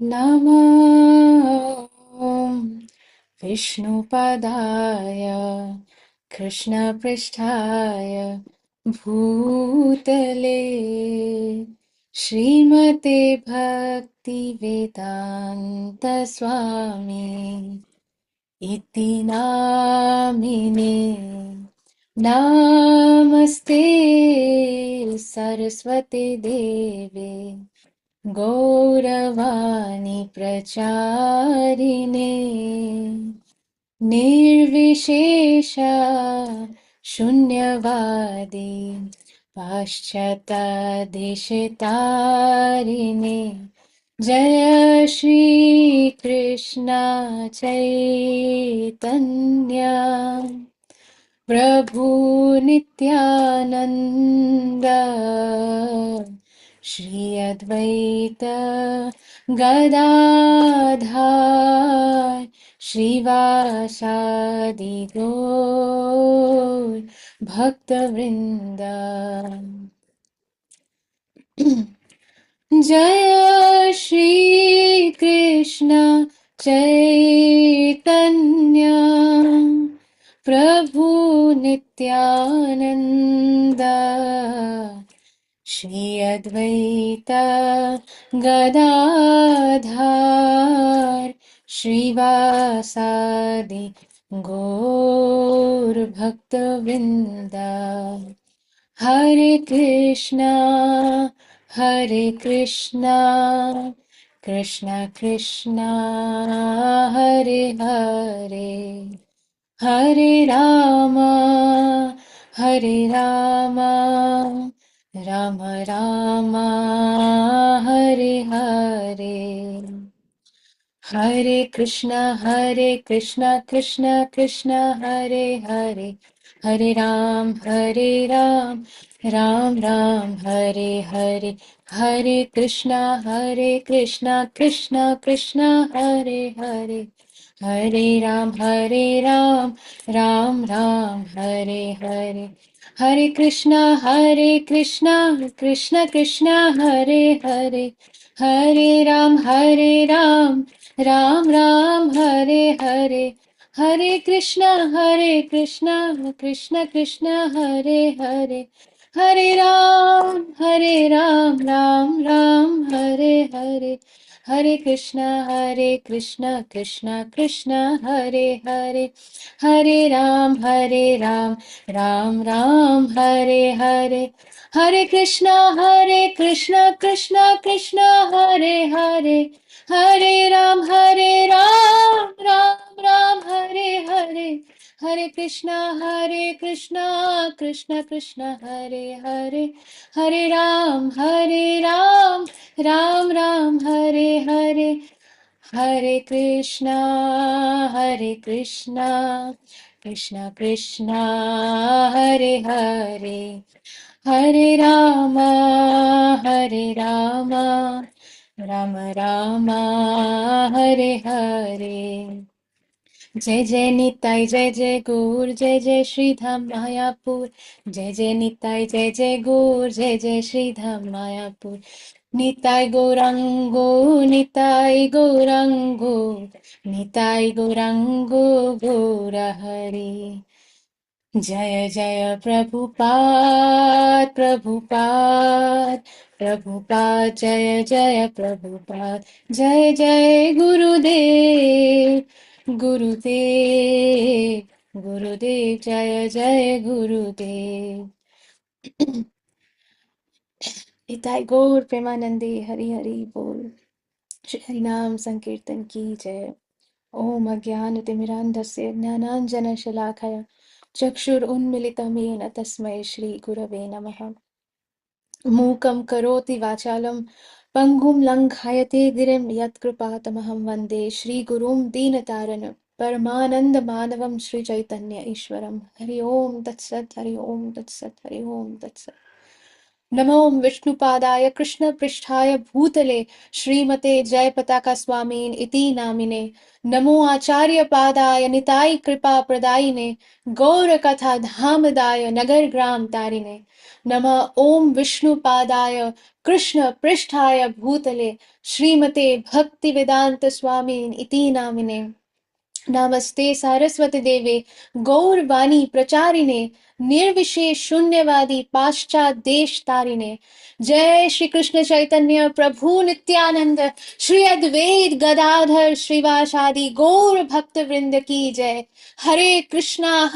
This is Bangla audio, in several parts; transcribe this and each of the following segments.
नमः विष्णुपदाय कृष्णपृष्ठाय भूतले श्रीमते भक्तिवेदान्तस्वामी इति नामिने नमस्ते सरस्वती देवे गौरवाणी प्रचारिणे निर्विशेष शून्यवादी पाश्चात्यदेशतारिणे जय श्री कृष्ण चैतन्य प्रभु नित्यानंद श्री अद्वैत गदाधर श्रीवासादि गौर भक्तवृंद जय श्री कृष्ण चैतन्य प्रभु नित्यानंद श्री अद्वैत गदाधर श्रीवासादि गौर भक्तवृंद हरे कृष्णा कृष्णा कृष्णा हरे हरे हरे राम राम राम हरे हरे हरे कृष्णा कृष्णा कृष्णा हरे हरे हरे राम राम राम हरे हरे हरे कृष्णा कृष्णा कृष्णा हरे हरे हरे राम राम राम हरे हरे हरे कृष्णा कृष्णा कृष्णा हरे हरे हरे राम राम राम हरे हरे हरे कृष्णा कृष्ण कृष्ण हरे हरे हरे राम राम हरे हरे हरे कृष्णा कृष्ण कृष्ण हरे हरे हरे राम राम हरे हरे हरे कृष्णा कृष्ण कृष्ण हरे हरे हरे राम राम हरे हरे हरे कृष्णा कृष्ण कृष्ण हरे हरे हरे राम राम हरे हरे हरे कृष्णा कृष्ण कृष्ण हरे हरे हरे राम राम राम हरे हरे जय जय निताई जय जय गौर जय जय श्रीधाम मायापुर जय जय निताई जय जय गौर जय जय श्रीधाम मायापुर निताई गौरांगो निताई गौरांगो गौर हरि जय जय प्रभुपाद जय जय प्रभुपाद जय जय गुरुदेव जय जय गुरुदेव निताई गौर प्रेमानंदे हरि हरि बोल। श्री हरिनाम संकीर्तन की जय। ओम अज्ञानतिमिरान्धस्य ज्ञानाञ्जनशलाकया चक्षुरुन्मिलितं येन तस्मै श्रीगुरवे नमः। मूकं करोति वाचालं पङ्गुं लङ्घयते गिरिं यत्कृपातमहं वन्दे श्रीगुरुं दीनतारिणं परमानन्दमाधवं श्रीचैतन्य ईश्वरं। हरि ओम तत्सत् हरि ओम तत्सत् हरि ओम तत्सत्। नमो विष्णुपादाय कृष्णपृष्ठाय भूतले श्रीमते जयपताका स्वामीन इति नामिने नमो आचार्यपादाय निताय कृपाप्रदायिने गौरकथा धामदाय नगरग्राम तारिणे नमः ॐ विष्णुपादाय कृष्णपृष्ठाय भूतले श्रीमते भक्तिवेदान्त स्वामीन इति नामिने नमस्ते सारस्वती देवे गौरवाणी प्रचारिणे निर्विशेष शून्यवादी पाश्चात देश तारिणे जय श्री कृष्ण चैतन्य प्रभु नित्यानंद श्री अद्वैत गदाधर श्रीवासादि गौर भक्त वृंद की जय। हरे कृष्णा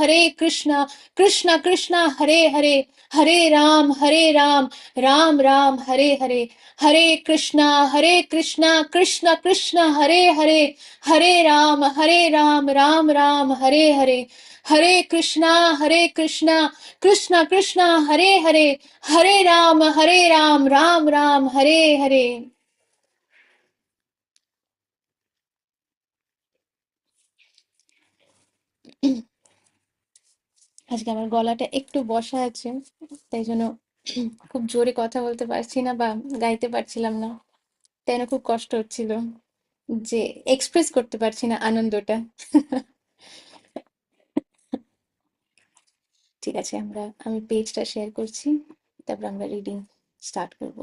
कृष्ण कृष्ण हरे हरे हरे राम राम राम हरे हरे हरे कृष्णा कृष्ण कृष्ण हरे हरे राम राम राम हरे हरे हरे कृष्णा कृष्ण कृष्ण हरे राम राम राम हरे हरे। আজকে আমার গলাটা একটু বসা আছে, তাই জন্য খুব জোরে কথা বলতে পারছি না বা গাইতে পারছিলাম না, তাই না খুব কষ্ট হচ্ছিল যে এক্সপ্রেস করতে পারছি না আনন্দটা। ঠিক আছে, আমি পেজটা শেয়ার করছি, তারপর আমরা রিডিং স্টার্ট করব।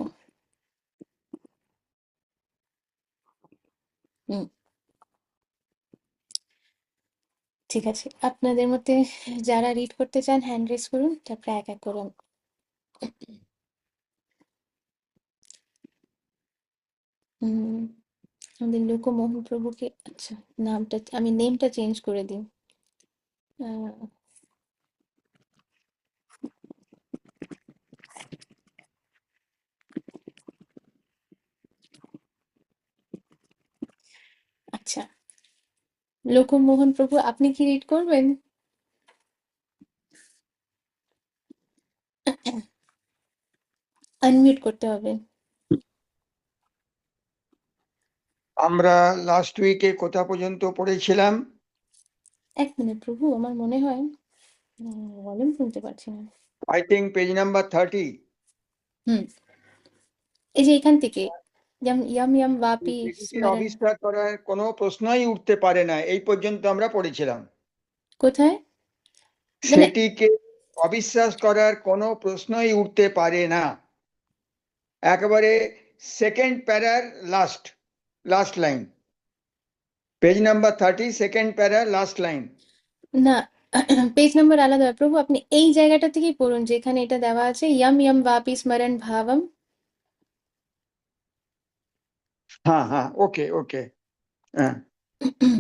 হুম, ঠিক আছে, আপনাদের মধ্যে যারা রিড করতে চান হ্যান্ড রেজ করুন, তারপরে এক এক করুন। আমাদের লোকমোহন প্রভুকে, আচ্ছা নামটা আমি নেমটা চেঞ্জ করে দিই। আহ, আচ্ছা, লোকমোহন প্রভু আপনি কি রিড করবেন? আনমিউট করতে হবে। আমরা লাস্ট উইকে কোথা পর্যন্ত পড়েছিলাম? এক মিনিট প্রভু, আমার মনে হয় ভলিউম শুনতে পারছি না। I think page number 30। হুম, এই যে এখান থেকে, যেমন ইয়ম ইয়ম বাপি সেটিকে স্মরণ। অবিশ্বাস করার কোনো প্রশ্নই উঠতে পারে না, এই পর্যন্ত আমরা পড়েছিলাম। কোথায়? মানে সেটিকে অবিশ্বাস করার কোনো প্রশ্নই উঠতে পারে না, একেবারে সেকেন্ড প্যারার last last line, page number 30 second প্যারার লাস্ট লাইন। না, পেজ নাম্বার আলাদা। প্রভু আপনি এই জায়গাটা থেকেই পড়ুন যেখানে এটা দেওয়া আছে, ইয়ম ইয়ম বাপি স্মরণ ভাবম। হ্যাঁ হ্যাঁ, ওকে ওকে। হ্যাঁ,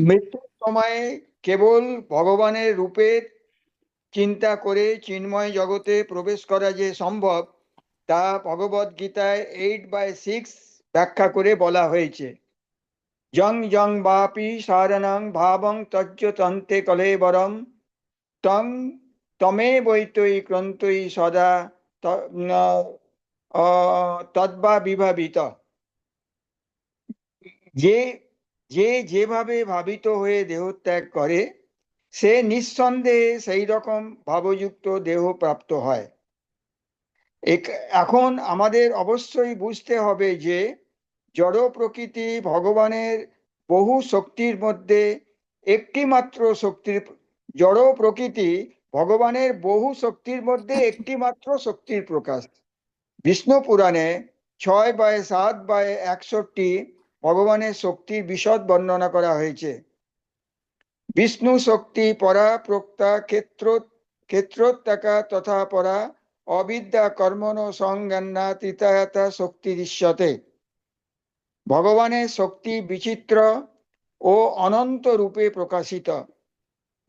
মৃত্যুর সময়ে কেবল ভগবানের রূপের চিন্তা করে চিন্ময় জগতে প্রবেশ করা যে সম্ভব, তা ভগবদ গীতায় 8/6 ব্যাখ্যা করে বলা হয়েছে। জং জং বাপি সারণং ভাবং তজ্জ তন্তে কলেবরম তং তমে বৈতই ক্রন্তই সদা তদ্বা বিভাবিত। যে যে যেভাবে ভাবিত হয়ে দেহত্যাগ করে, সে নিঃসন্দেহে সেই রকম ভাবযুক্ত দেহ প্রাপ্ত হয়। এখন আমাদের অবশ্যই বুঝতে হবে যে জড় প্রকৃতি ভগবানের বহু শক্তির মধ্যে একটি মাত্র শক্তির, জড় প্রকৃতি ভগবানের বহু শক্তির মধ্যে একটি মাত্র শক্তির প্রকাশ। বিষ্ণু পুরাণে 6/7/61 ভগবানের শক্তির বিশদ বর্ণনা করা হয়েছে। বিষ্ণু শক্তি পরা প্রোক্তা ক্ষেত্রোত্তাকা তথা পরা অবিদ্যা কর্মণ সংজ্ঞান্না তৃতীয়তা শক্তি দৃশ্যতে। ভগবানের শক্তি বিচিত্র ও অনন্ত রূপে প্রকাশিত,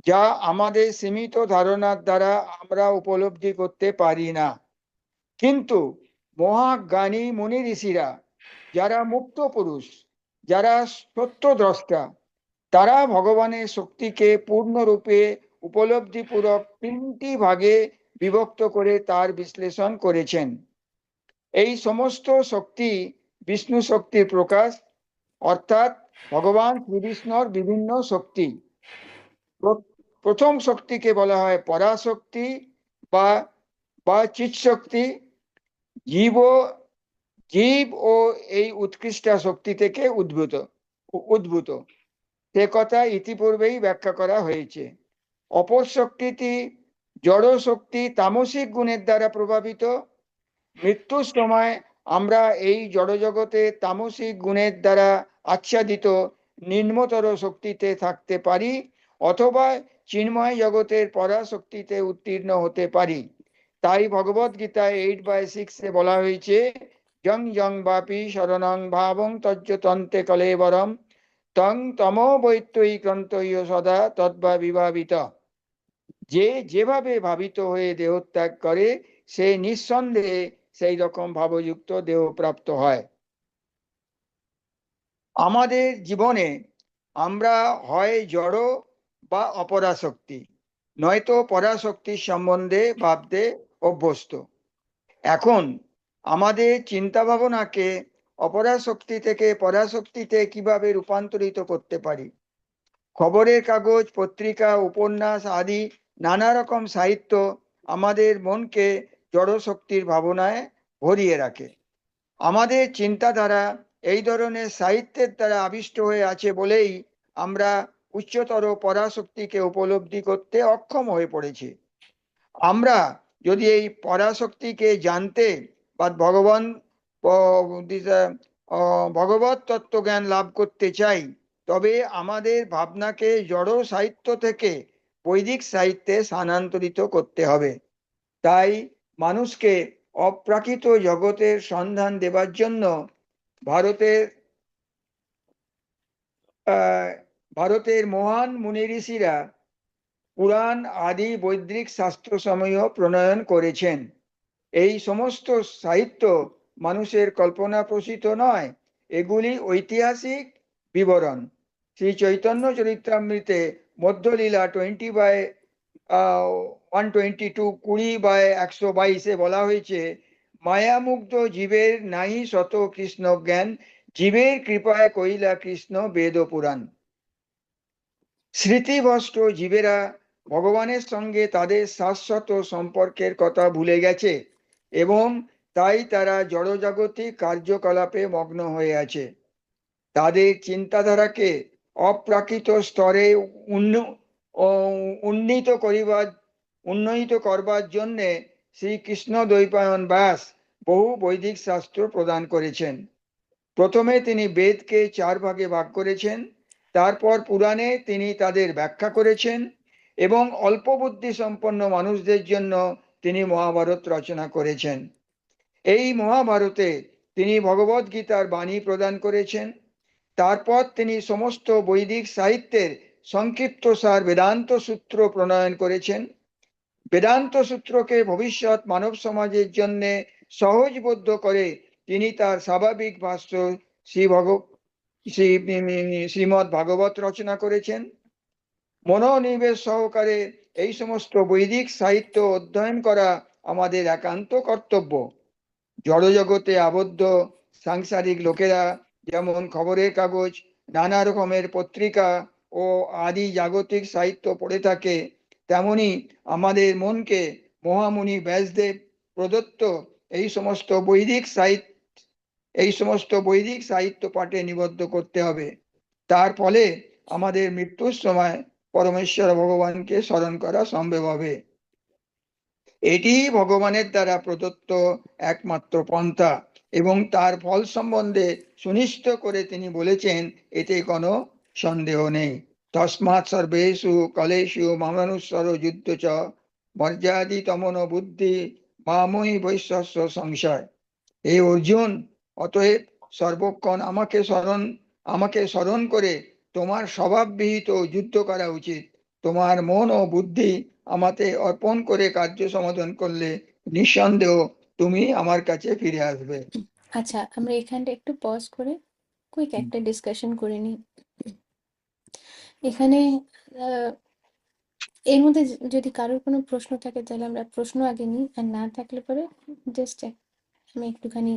যা আমাদের সীমিত ধারণার দ্বারা আমরা উপলব্ধি করতে পারি না। কিন্তু মহাজ্ঞানী মুনি ঋষিরা, যারা মুক্ত পুরুষ, যারা সত্যদ্রষ্টা, তারা ভগবানের শক্তিকে পূর্ণরূপে উপলব্ধিপূর্বক 3টি ভাগে বিভক্ত করে তার বিশ্লেষণ করেছেন। এই সমস্ত শক্তি বিষ্ণু শক্তির প্রকাশ, অর্থাৎ ভগবান শ্রীবিষ্ণুর বিভিন্ন শক্তি। প্রথম শক্তিকে বলা হয় পরাশক্তি বা বা চিৎশক্তি, জীব ও জীব ও এই উৎকৃষ্ট শক্তি থেকে উদ্ভূত সে কথা ইতিপূর্বেই ব্যাখ্যা করা হয়েছে। অপর শক্তিটি জড় শক্তি তামসিক গুণের দ্বারা প্রভাবিত। মৃত্যুর সময় আমরা এই জড়জগতে তামসিক গুণের দ্বারা আচ্ছাদিত নিম্নতর শক্তিতে থাকতে পারি, অথবা চিন্ময় জগতের পরাশক্তিতে উত্তীর্ণ হতে পারি। তাই ভগবত গীতায় 8/6 বলা হয়েছে, জং জং বাপি শরণং ভাবং তজ্জতন্তে কলেবরম তং তমো বৈত্যৈক্রান্তয় সদা তদ্ভা বিভাবিত। যে যেভাবে ভাবিত হয়ে দেহত্যাগ করে সে নিঃসন্দেহে সেই রকম ভাবযুক্ত দেহ প্রাপ্ত হয়। আমাদের জীবনে আমরা হয় জড় বা অপরাশক্তি, নয়তো পরাশক্তির সম্বন্ধে ভাবতে অভ্যস্ত। এখন আমাদের চিন্তা ভাবনাকে অপরাশক্তি থেকে পরাশক্তিতে কিভাবে রূপান্তরিত করতে পারি? খবরের কাগজ, পত্রিকা, উপন্যাস আদি নানা রকম সাহিত্য আমাদের মনকে জড়শক্তির ভাবনায় ভরিয়ে রাখে। আমাদের চিন্তাধারা এই ধরনের সাহিত্যের দ্বারা আবিষ্ট হয়ে আছে বলেই আমরা উচ্চতর পরাশক্তিকে উপলব্ধি করতে অক্ষম হয়ে পড়েছি। আমরা যদি এই পরাশক্তিকে জানতে বা ভগবত তত্ত্বজ্ঞান লাভ করতে চাই, তবে আমাদের ভাবনাকে জড় সাহিত্য থেকে বৈদিক সাহিত্যে স্থানান্তরিত করতে হবে। তাই মানুষকে অপ্রাকৃত জগতের সন্ধান দেবার জন্য ভারতের ভারতের মহান মুনি ঋষিরা পুরাণ আদি বৈদিক শাস্ত্রসমূহ প্রণয়ন করেছেন। এই সমস্ত সাহিত্য মানুষের কল্পনা প্রসূত নয়, এগুলি ঐতিহাসিক বিবরণ। শ্রী চৈতন্য চরিতামৃতে মধ্যলীলা 20/122 20/122 বলা হয়েছে, মায়ামুগ্ধ জীবের নাহি শত কৃষ্ণ জ্ঞান, জীবের কৃপায় কইলা কৃষ্ণ বেদ পুরাণ। স্মৃতিভ্রষ্ট জীবেরা ভগবানের সঙ্গে তাদের শাশ্বত সম্পর্কের কথা ভুলে গেছে এবং তাই তারা জড়জাগতিক কার্যকলাপে মগ্ন হয়ে আছে। তাদের চিন্তাধারাকে অপ্রাকৃত স্তরে উন্নয়িত করবার জন্যে শ্রীকৃষ্ণ দ্বৈপায়ন ব্যাস বহু বৈদিক শাস্ত্র প্রদান করেছেন। প্রথমে তিনি বেদকে 4 ভাগে ভাগ করেছেন, তারপর পুরাণে তিনি তাদের ব্যাখ্যা করেছেন এবং অল্প বুদ্ধি সম্পন্ন মানুষদের জন্য তিনি মহাভারত রচনা করেছেন। এই মহাভারতে তিনি ভগবত গীতার বাণী প্রদান করেছেন। তারপর তিনি সমস্ত বৈদিক সাহিত্যের সংক্ষিপ্ত সার বেদান্ত সূত্র প্রণয়ন করেছেন। বেদান্ত সূত্রকে ভবিষ্যৎ মানব সমাজের জন্য সহজবোধ্য করে তিনি তার স্বাভাবিক ভাষ্য শ্রীমৎ ভাগবত রচনা করেছেন। মনোনিবেশ সহকারে এই সমস্ত বৈদিক সাহিত্য অধ্যয়ন করা আমাদের একান্ত কর্তব্য। জড়জগতে আবদ্ধ সাংসারিক লোকেরা যেমন খবরের কাগজ, নানা রকমের পত্রিকা ও আদি জাগতিক সাহিত্য পড়ে থাকে, তেমনি আমাদের মনকে মহামুনি ব্যাসদেব প্রদত্ত এই সমস্ত বৈদিক সাহিত্য পাঠে নিবদ্ধ করতে হবে। তার ফলে আমাদের মৃত্যুর সময় পরমেশ্বর ভগবানকে স্মরণ করা সম্ভব হবে। এটি ভগবানের দ্বারা প্রদত্ত একমাত্র পন্থা এবং তার ফল সম্বন্ধে সুনিশ্চিত করে তিনি বলেছেন, এতে কোনো সন্দেহ নেই। তস্মাৎ সর্বেষু কলেষু মামানুস্বর যুদ্ধ চ মর্যাদি তমন বুদ্ধি মাময়ী বৈশ্বস্য সংশয়। এই অর্জুন, অতএব সর্বক্ষণ আমাকে স্মরণ করে তোমার স্বভাববিহিত যুদ্ধ করা উচিত। তোমার মন ও বুদ্ধি আমাতে অর্পণ করে কার্য সমাধান করলে নিঃসন্দেহ তুমি আমার কাছে ফিরে আসবে। আচ্ছা, আমরা এখানটা একটু পজ করে কুইক একটা ডিসকাশন করে নিই। এখানে এর মধ্যে যদি কারোর কোনো প্রশ্ন থাকে তাহলে আমরা প্রশ্ন আগে নিই, আর না থাকলে পরে জাস্ট আমি একটুখানি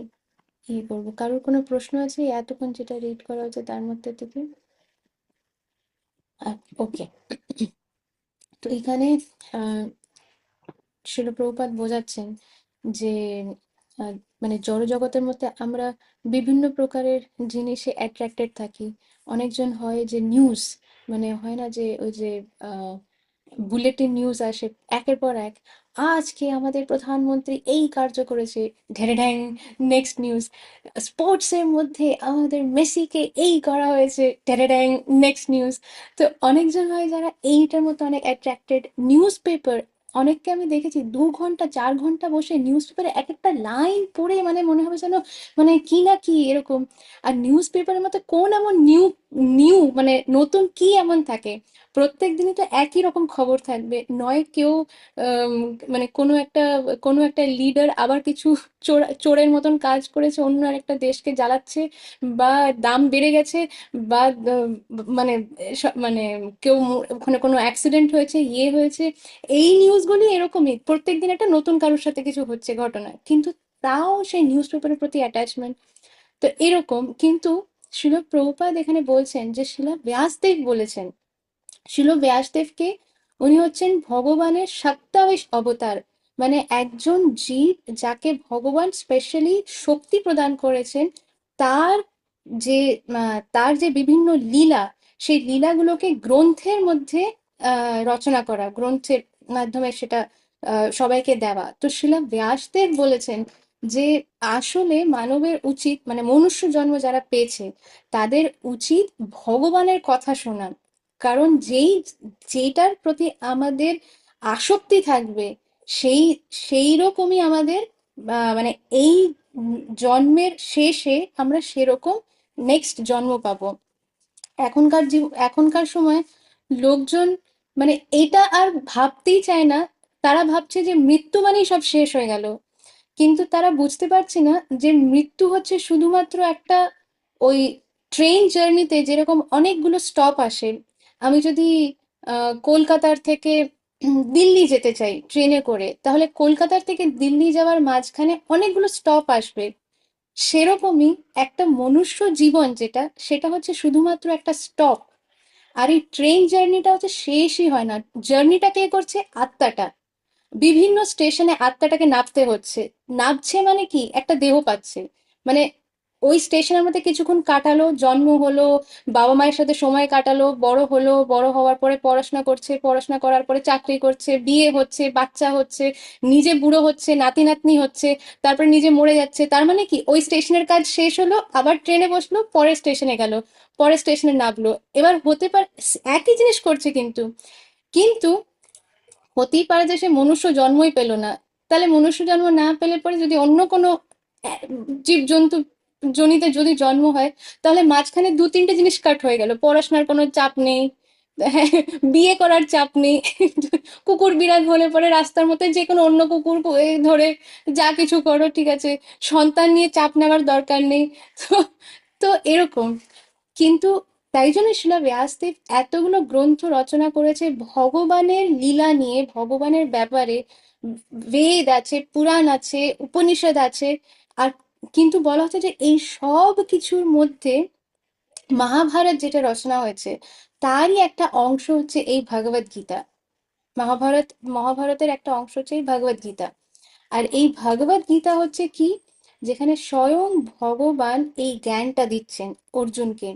ইয়ে করবো। কারোর কোনো প্রশ্ন আছে এতক্ষণ যেটা রিড করা হচ্ছে তার মধ্যে থেকে? ওকে, তো এখানে শিল প্রভুপাদ বোঝাচ্ছেন যে মানে জড়জগতের মধ্যে আমরা বিভিন্ন প্রকারের জিনিসে অ্যাট্রাক্টেড থাকি। অনেকজন হয় যে নিউজ, মানে হয় না যে ওই যে বুলেটিন নিউজ আসে একের পর এক, আজকে আমাদের প্রধানমন্ত্রী এই কার্য করেছে, ঢেরে ঢ্যাং, নেক্সট নিউজ। স্পোর্টসের মধ্যে আমাদের মেসিকে এই করা হয়েছে, ঢেরে ঢ্যাং, নেক্সট নিউজ। তো অনেকজন হয় যারা এইটার মতো অনেক অ্যাট্রাক্টেড। নিউজ পেপার, অনেককে আমি দেখেছি 2 ঘন্টা 4 ঘন্টা বসে নিউজ পেপারে এক একটা লাইন পড়ে, মানে মনে হবে যেন মানে কি না কি এরকম। আর নিউজ পেপারের মধ্যে কোন এমন নিউ নিউ মানে নতুন কি এমন থাকে? প্রত্যেক দিনই তো একই রকম খবর থাকবে, নয় কেউ আম, মানে কোনো একটা লিডার আবার কিছু চোরের মতন কাজ করেছে, অন্য আরেকটা দেশকে জ্বালাচ্ছে, বা দাম বেড়ে গেছে, বা মানে মানে কেউ ওখানে কোনো অ্যাক্সিডেন্ট হয়েছে, ইয়ে হয়েছে। এই নিউজগুলি এরকমই, প্রত্যেকদিন একটা নতুন কারোর সাথে কিছু হচ্ছে ঘটনা, কিন্তু তাও সেই নিউজ পেপারের প্রতি অ্যাটাচমেন্ট। তো এরকম কিন্তু শিল প্রভুপাদ এখানে বলছেন যে শিলা ব্যাসদেব বলেছেন, শিল ব্যাসদেবকে, উনি হচ্ছেন ভগবানের সত্তাবিশ অবতার। মানে একজন জীব যাকে ভগবান স্পেশালি শক্তি প্রদান করেছেন, তার তার যে বিভিন্ন লীলা, সেই লীলাগুলোকে গ্রন্থের মধ্যে রচনা করা, গ্রন্থের মাধ্যমে সেটা সবাইকে দেওয়া। তো শিলা ব্যাসদেব বলেছেন যে আসলে মানবের উচিত, মানে মনুষ্য জন্ম যারা পেয়েছে তাদের উচিত ভগবানের কথা শোনা। কারণ যেটার প্রতি আমাদের আসক্তি থাকবে, সেই সেই রকমই আমাদের মানে এই জন্মের শেষে আমরা সেরকম নেক্সট জন্ম পাবো। এখনকার সময় লোকজন মানে এটা আর ভাবতেই চায় না। তারা ভাবছে যে মৃত্যু মানেই সব শেষ হয়ে গেল, কিন্তু তারা বুঝতে পারছে না যে মৃত্যু হচ্ছে শুধুমাত্র একটা, ওই ট্রেন জার্নিতে যেরকম অনেকগুলো স্টপ আসে। আমি যদি কলকাতার থেকে দিল্লি যেতে চাই ট্রেনে করে, তাহলে কলকাতার থেকে দিল্লি যাওয়ার মাঝখানে অনেকগুলো স্টপ আসবে। সেরকমই একটা মনুষ্য জীবন যেটা, সেটা হচ্ছে শুধুমাত্র একটা স্টপ। আর এই ট্রেন জার্নিটা হচ্ছে শেষই হয় না। জার্নিটা কে করছে? আত্মাটা। বিভিন্ন স্টেশনে আত্মাটাকে নামতে হচ্ছে। নামছে মানে কি, একটা দেহ পাচ্ছে। মানে ওই স্টেশনের মধ্যে কিছুক্ষণ কাটালো, জন্ম হলো, বাবা মায়ের সাথে সময় কাটালো, বড় হলো, বড় হওয়ার পরে পড়াশোনা করছে, পড়াশোনা করার পরে চাকরি করছে, বিয়ে হচ্ছে, বাচ্চা হচ্ছে, নিজে বুড়ো হচ্ছে, নাতি নাতনি হচ্ছে, তারপরে নিজে মরে যাচ্ছে। তার মানে কি, ওই স্টেশনের কাজ শেষ হলো, আবার ট্রেনে বসলো, পরের স্টেশনে গেল, পরের স্টেশনে নামলো। এবার হতে পারে একই জিনিস করছে, কিন্তু কিন্তু হতেই পারে যে সে মনুষ্য জন্মই পেল না। তাহলে মনুষ্য জন্ম না পেলে পরে যদি অন্য কোনো জীবজন্তু জনিতে যদি জন্ম হয়, তাহলে মাঝখানে 2-3টে জিনিস কাট হয়ে গেল। পড়াশোনার কোনো চাপ নেই, হ্যাঁ, বিয়ে করার চাপ নেই, কুকুর বিড়াল হলে পরে রাস্তার মধ্যে যে কোনো অন্য কুকুর ধরে যা কিছু করো, ঠিক আছে, সন্তান নিয়ে চাপ নেওয়ার দরকার নেই। তো তো এরকম, কিন্তু তাই জন্য শিলা ব্যাসদেব এতগুলো গ্রন্থ রচনা করেছে ভগবানের লীলা নিয়ে, ভগবানের ব্যাপারে। বেদ আছে, পুরাণ আছে, উপনিষদ আছে। আর কিন্তু বলা হচ্ছে যে এই সব কিছুর মধ্যে মহাভারত যেটা রচনা হয়েছে, তারই একটা অংশ হচ্ছে এই ভগবদ গীতা। মহাভারত মহাভারতের একটা অংশ হচ্ছে এই ভগবদ গীতা। আর এই ভগবদ গীতা হচ্ছে কি, যেখানে স্বয়ং ভগবান এই জ্ঞানটা দিচ্ছেন অর্জুনকে।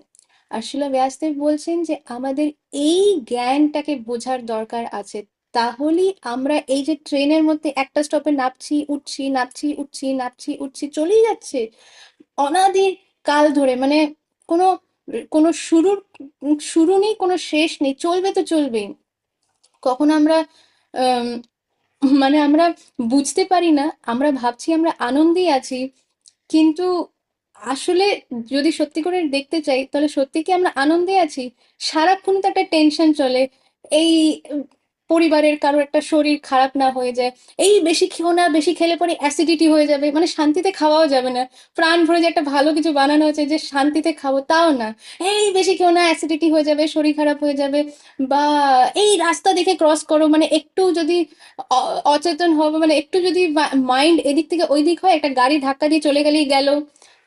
আর শিলা ব্যাসদেব বলছেন যে আমাদের এই জ্ঞানটাকে বোঝার দরকার আছে। তাহলেই আমরা এই যে ট্রেনের মধ্যে একটা স্টপে নামছি উঠছি, নামছি উঠছি, নামছি উঠছি, চলেই যাচ্ছে অনাদি কাল ধরে, মানে কোনো কোনো শুরু নেই, কোনো শেষ নেই, চলবে তো চলবেই। কখন আমরা আম, মানে আমরা বুঝতে পারি না, আমরা ভাবছি আমরা আনন্দেই আছি, কিন্তু আসলে যদি সত্যি করে দেখতে চাই, তাহলে সত্যি কি আমরা আনন্দে আছি? সারাক্ষণ তো একটা টেনশন চলে। এই পরিবারের কারো একটা শরীর খারাপ না হয়ে যায়, এই বেশি খেও না, বেশি খেলে পরে অ্যাসিডিটি হয়ে যাবে, মানে শান্তিতে খাওয়াও যাবে না। প্রাণ ভরে যে একটা ভালো কিছু বানানো হয়েছে যে শান্তিতে খাবো, তাও না। এই বেশি খেও না, অ্যাসিডিটি হয়ে যাবে, শরীর খারাপ হয়ে যাবে। বা এই রাস্তা দেখে ক্রস করো, মানে একটু যদি অচেতন হবে, মানে একটু যদি মাইন্ড এদিক থেকে ওই দিক হয়, একটা গাড়ি ধাক্কা দিয়ে চলে গেলেই গেল।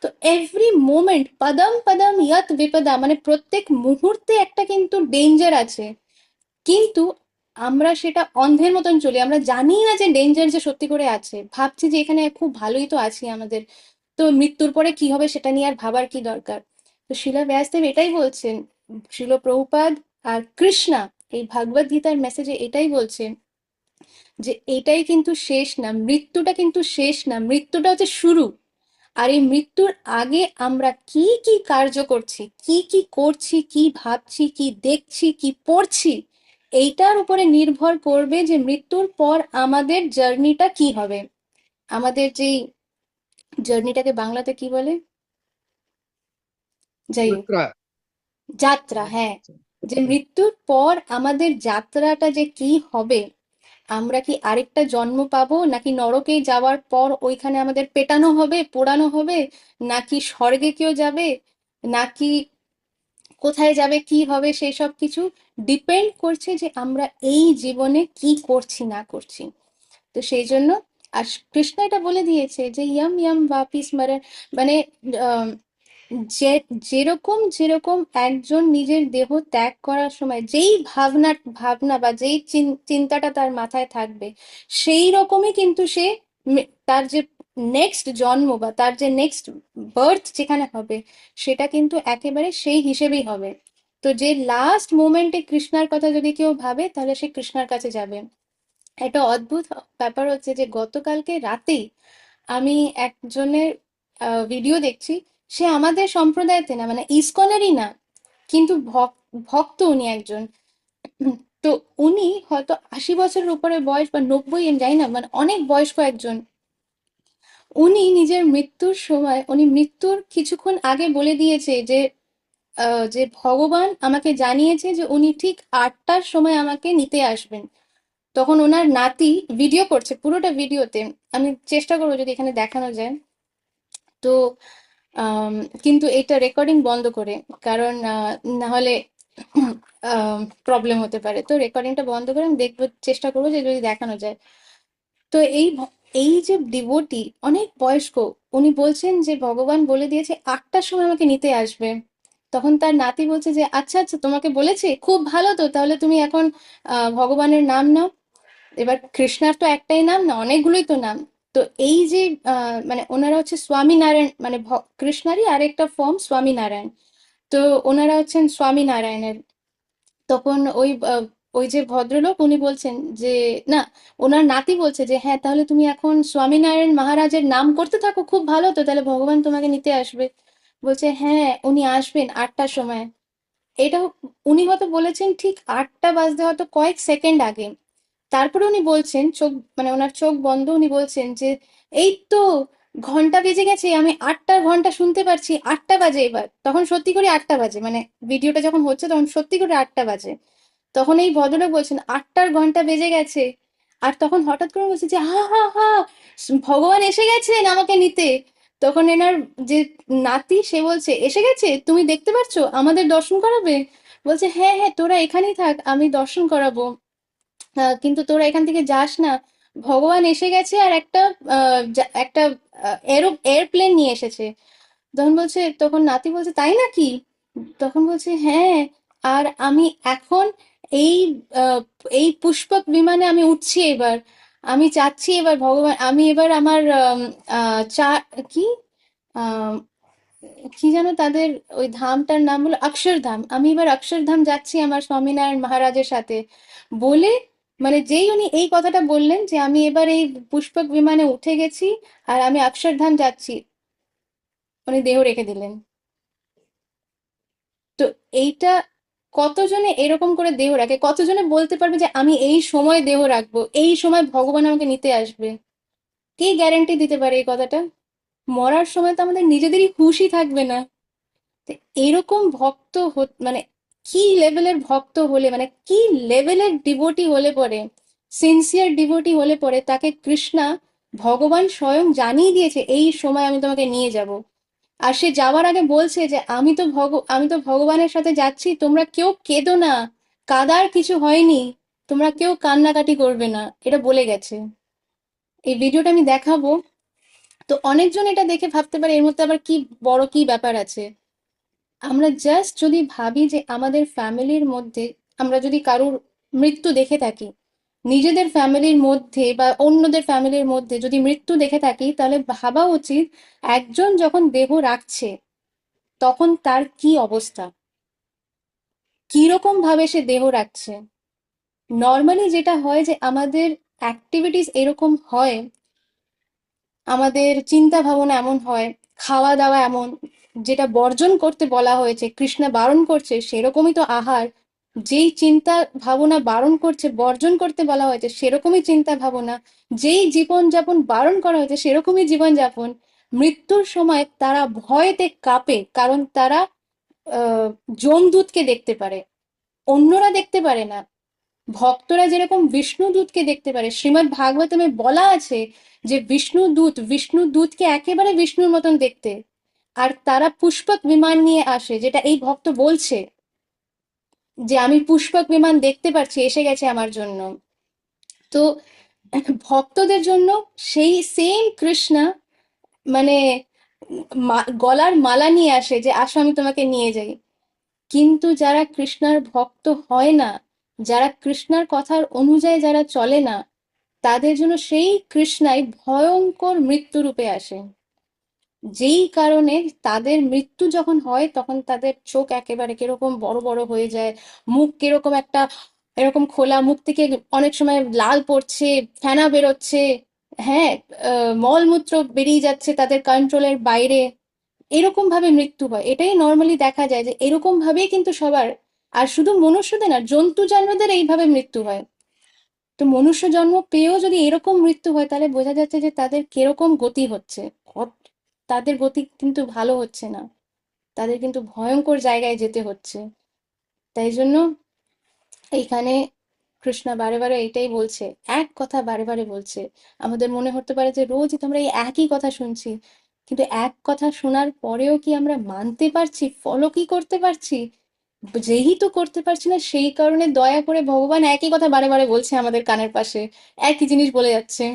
তো এভরি মোমেন্ট পদম পদম ইয়ত বিপদা, মানে প্রত্যেক মুহূর্তে একটা কিন্তু ডেঞ্জার আছে। কিন্তু আমরা সেটা অন্ধের মতন চলি, আমরা জানি না যে ডেঞ্জার যে সত্যি করে আছে, ভাবছি যে এখানে খুব ভালোই তো আছি আমাদের, তো মৃত্যুর পরে কি হবে সেটা নিয়ে আর ভাবার কি দরকার। তো শিলা ব্যাসদেব এটাই বলছেন, শিল প্রভুপাদ আর কৃষ্ণা এই ভগবদ গীতার মেসেজে এটাই বলছেন যে এটাই কিন্তু শেষ না, মৃত্যুটা কিন্তু শেষ না, মৃত্যুটা হচ্ছে শুরু। আর এই মৃত্যুর আগে আমরা কি কি কার্য করছি, কি কি করছি, কি ভাবছি, কি দেখছি, কি পড়ছি, এইটার উপরে নির্ভর করবে যে মৃত্যুর পর আমাদের জার্নিটা কি হবে। আমাদের যেই জার্নিটাকে বাংলাতে কি বলে, যাই হোক, যাত্রা। যাত্রা, হ্যাঁ, যে মৃত্যুর পর আমাদের যাত্রাটা যে কি হবে, আমরা কি আরেকটা জন্ম পাবো, নাকি নরকে যাওয়ার পর ওইখানে আমাদের পেটানো হবে, পোড়ানো হবে, নাকি স্বর্গে কেউ যাবে, নাকি কোথায় যাবে, কি হবে, সেই সব কিছু ডিপেন্ড করছে যে আমরা এই জীবনে কি করছি না করছি। তো সেই জন্য আর কৃষ্ণ এটা বলে দিয়েছে যে ইয়ম ইয়ম বাপি স্মরণ, মানে আহ, যে যেরকম যেরকম একজন নিজের দেহ ত্যাগ করার সময় যেই ভাবনা ভাবনা বা যেই চিন্তাটা তার মাথায় থাকবে, সেই রকমই কিন্তু সে তার যে নেক্সট জন্ম বা তার যে নেক্সট বার্থ যেখানে হবে, সেটা কিন্তু একেবারে সেই হিসেবেই হবে। তো যে লাস্ট মোমেন্টে কৃষ্ণার কথা যদি কেউ ভাবে, তাহলে সে কৃষ্ণার কাছে যাবে। একটা অদ্ভুত ব্যাপার হচ্ছে যে গতকালকে রাতেই আমি একজনের ভিডিও দেখছি, সে আমাদের সম্প্রদায়তে না, মানে ইসকনেরই না, কিন্তু ভক্ত উনি একজন। তো উনি হয়তো 80 বছরের উপরে বয়স বা 90, আমি জানি না, মানে অনেক বয়স্ক একজন। উনি নিজের মৃত্যুর সময়, উনি মৃত্যুর কিছুক্ষণ আগে বলে দিয়েছে যে যে ভগবান আমাকে জানিয়েছে যে উনি ঠিক 8টার সময় আমাকে নিতে আসবেন। তখন ওনার নাতি ভিডিও করছে, পুরোটা ভিডিওতে, আমি চেষ্টা করবো যদি এখানে দেখানো যায়। তো আম, কিন্তু এটা রেকর্ডিং বন্ধ করে, কারণ না হলে প্রবলেম হতে পারে। তো রেকর্ডিংটা বন্ধ করে আমি দেখবো, চেষ্টা করবো যে যদি দেখানো যায়। তো এই যে ডিভোটি অনেক বয়স্ক, উনি বলছেন যে ভগবান বলে দিয়েছে 8টার সময় আমাকে নিতে আসবে। তখন তার নাতি বলছে যে আচ্ছা আচ্ছা, তোমাকে বলেছে, খুব ভালো, তো তাহলে তুমি এখন ভগবানের নাম নাও। এবার কৃষ্ণার তো একটাই নাম না, অনেকগুলোই তো নাম। তো এই যে মানে ওনারা হচ্ছে স্বামী নারায়ণ, মানে কৃষ্ণারই আরেকটা ফর্ম স্বামী নারায়ণ। তো ওনারা হচ্ছেন স্বামী নারায়ণের। তখন ওই যে ভদ্রলোক উনি বলছেন যে না, ওনার নাতি বলছে যে হ্যাঁ, তাহলে তুমি এখন স্বামীনারায়ণ মহারাজের নাম করতে থাকো, খুব ভালো, তো তাহলে ভগবান তোমাকে নিতে আসবে। বলছে হ্যাঁ, উনি আসবেন 8টার সময়। এটাও উনি হয়তো বলেছেন ঠিক 8টা বাজতে হয়তো কয়েক সেকেন্ড আগে। তারপরে উনি বলছেন, চোখ মানে ওনার চোখ বন্ধ, উনি বলছেন যে এই তো ঘন্টা বেজে গেছে, আমি 8টার ঘন্টা শুনতে পারছি, 8টা বাজে এবার। তখন সত্যি করে 8টা বাজে, মানে ভিডিওটা যখন হচ্ছে তখন সত্যি করে 8টা বাজে। তখন এই ভদ্রলোক বলছেন 8টার ঘন্টা বেজে গেছে। আর তখন হঠাৎ করে বলছে যে হা হা হা, ভগবান এসে গেছেন আমাকে নিতে। তখন এনার যে নাতি সে বলছে এসে গেছে, তুমি দেখতে পাচ্ছ, আমাদের দর্শন করাবে। বলছে হ্যাঁ হ্যাঁ, তোরা এখানেই থাক, আমি দর্শন করাবো, কিন্তু তোরা এখান থেকে যাস না, ভগবান এসে গেছে আর একটা একটা এয়ারপ্লেন নিয়ে এসেছে। তখন বলছে, তখন নাতি বলছে তাই নাকি? তখন বলছে হ্যাঁ, আর আমি এখন এই আহ, এই পুষ্পক বিমানে আমি উঠছি এবার, আমি যাচ্ছি এবার ভগবান, আমি এবার আমার চা কি আহ কি যেন তাদের ওই ধামটার নাম হলো অক্ষরধাম, আমি এবার অক্ষরধাম যাচ্ছি আমার স্বামীনারায়ণ মহারাজের সাথে বলে। মানে যেই উনি এই কথাটা বললেন যে আমি এবার এই পুষ্পক বিমানে উঠে গেছি আর আমি অক্ষরধাম যাচ্ছি, উনি দেহ রেখে দিলেন। তো এইটা কতজনে এরকম করে দেহ রাখে, কতজনে বলতে পারবে যে আমি এই সময় দেহ রাখবো, এই সময় ভগবান আমাকে নিতে আসবে? কে গ্যারান্টি দিতে পারে এই কথাটা? মরার সময় তো আমাদের নিজেদেরই হুঁশই থাকবে না। তো এরকম ভক্ত মানে কি লেভেলের ভক্ত হলে, মানে কি লেভেলের ডিভোটি হলে পরে, সিনসিয়ার ডিভোটি হলে পরে তাকে কৃষ্ণা ভগবান স্বয়ং জানিয়ে দিয়েছে এই সময় আমি তোমাকে নিয়ে যাব। আর সে যাওয়ার আগে বলছে যে আমি তো ভগবানের সাথে যাচ্ছি, তোমরা কেউ কেঁদো না, কাদার কিছু হয়নি, তোমরা কেউ কান্নাকাটি করবে না, এটা বলে গেছে। এই ভিডিওটা আমি দেখাবো। তো অনেকজন এটা দেখে ভাবতে পারে এর মধ্যে আবার কি বড় কি ব্যাপার আছে। আমরা জাস্ট যদি ভাবি যে আমাদের ফ্যামিলির মধ্যে আমরা যদি কারুর মৃত্যু দেখে থাকি, নিজেদের ফ্যামিলির মধ্যে বা অন্যদের ফ্যামিলির মধ্যে যদি মৃত্যু দেখে থাকি, তাহলে ভাবা উচিত একজন যখন দেহ রাখছে তখন তার কি অবস্থা, কিরকম ভাবে সে দেহ রাখছে। নর্মালি যেটা হয় যে আমাদের অ্যাক্টিভিটিস এরকম হয়, আমাদের চিন্তা ভাবনা এমন হয়, খাওয়া দাওয়া এমন, যেটা বর্জন করতে বলা হয়েছে, কৃষ্ণ বারণ করছে সেরকমই তো আহার, যেই চিন্তা ভাবনা বারণ করছে, বর্জন করতে বলা হয়েছে সেরকমই চিন্তা ভাবনা, যেই জীবন যাপন বারণ করা হয়েছে সেরকমই জীবন যাপন। মৃত্যুর সময় তারা ভয়েতে কাঁপে, কারণ তারা আহ যমদূতকে দেখতে পারে, অন্যরা দেখতে পারে না। ভক্তরা যেরকম বিষ্ণুদূতকে দেখতে পারে, শ্রীমদ্ ভাগবতমে বলা আছে যে বিষ্ণুদূতকে একেবারে বিষ্ণুর মতন দেখতে, আর তারা পুষ্পক বিমান নিয়ে আসে, যেটা এই ভক্ত বলছে যে আমি পুষ্পক বিমান দেখতে পাচ্ছি, এসে গেছে আমার জন্য। তো ভক্তদের জন্য সেই সেম কৃষ্ণা, মানে গলার মালা নিয়ে আসে যে আসো আমি তোমাকে নিয়ে যাই। কিন্তু যারা কৃষ্ণার ভক্ত হয় না, যারা কৃষ্ণার কথার অনুযায়ী যারা চলে না, তাদের জন্য সেই কৃষ্ণাই ভয়ঙ্কর মৃত্যুরূপে আসে। যেই কারণে তাদের মৃত্যু যখন হয় তখন তাদের চোখ একেবারে কিরকম বড় বড় হয়ে যায়, মুখ কিরকম একটা এরকম খোলা, মুখ থেকে অনেক সময় লাল পড়ছে, ফেনা বেরোচ্ছে, হ্যাঁ, মলমূত্র বেরিয়ে যাচ্ছে তাদের কন্ট্রোলের বাইরে, এরকম ভাবে মৃত্যু হয়। এটাই নর্মালি দেখা যায় যে এরকম ভাবেই কিন্তু সবার, আর শুধু মনুষ্যদের না, জন্তু জানোয়ারদের এইভাবে মৃত্যু হয়। তো মনুষ্য জন্ম পেয়েও যদি এরকম মৃত্যু হয়, তাহলে বোঝা যাচ্ছে যে তাদের কিরকম গতি হচ্ছে। তাদের গতি কিন্তু ভালো হচ্ছে না, তাদের কিন্তু ভয়ঙ্কর জায়গায় যেতে হচ্ছে। তাই জন্য এইখানে কৃষ্ণ বারে বারে এটাই বলছে, এক কথা বারে বারে বলছে। আমাদের মনে হতে পারে যে রোজই তোমরা এই একই কথা শুনছি, কিন্তু এক কথা শোনার পরেও কি আমরা মানতে পারছি, ফলো কি করতে পারছি? যেহেতু করতে পারছি না, সেই কারণে দয়া করে ভগবান একই কথা বারে বারে বলছে আমাদের কানের পাশে, একই জিনিস বলে যাচ্ছে।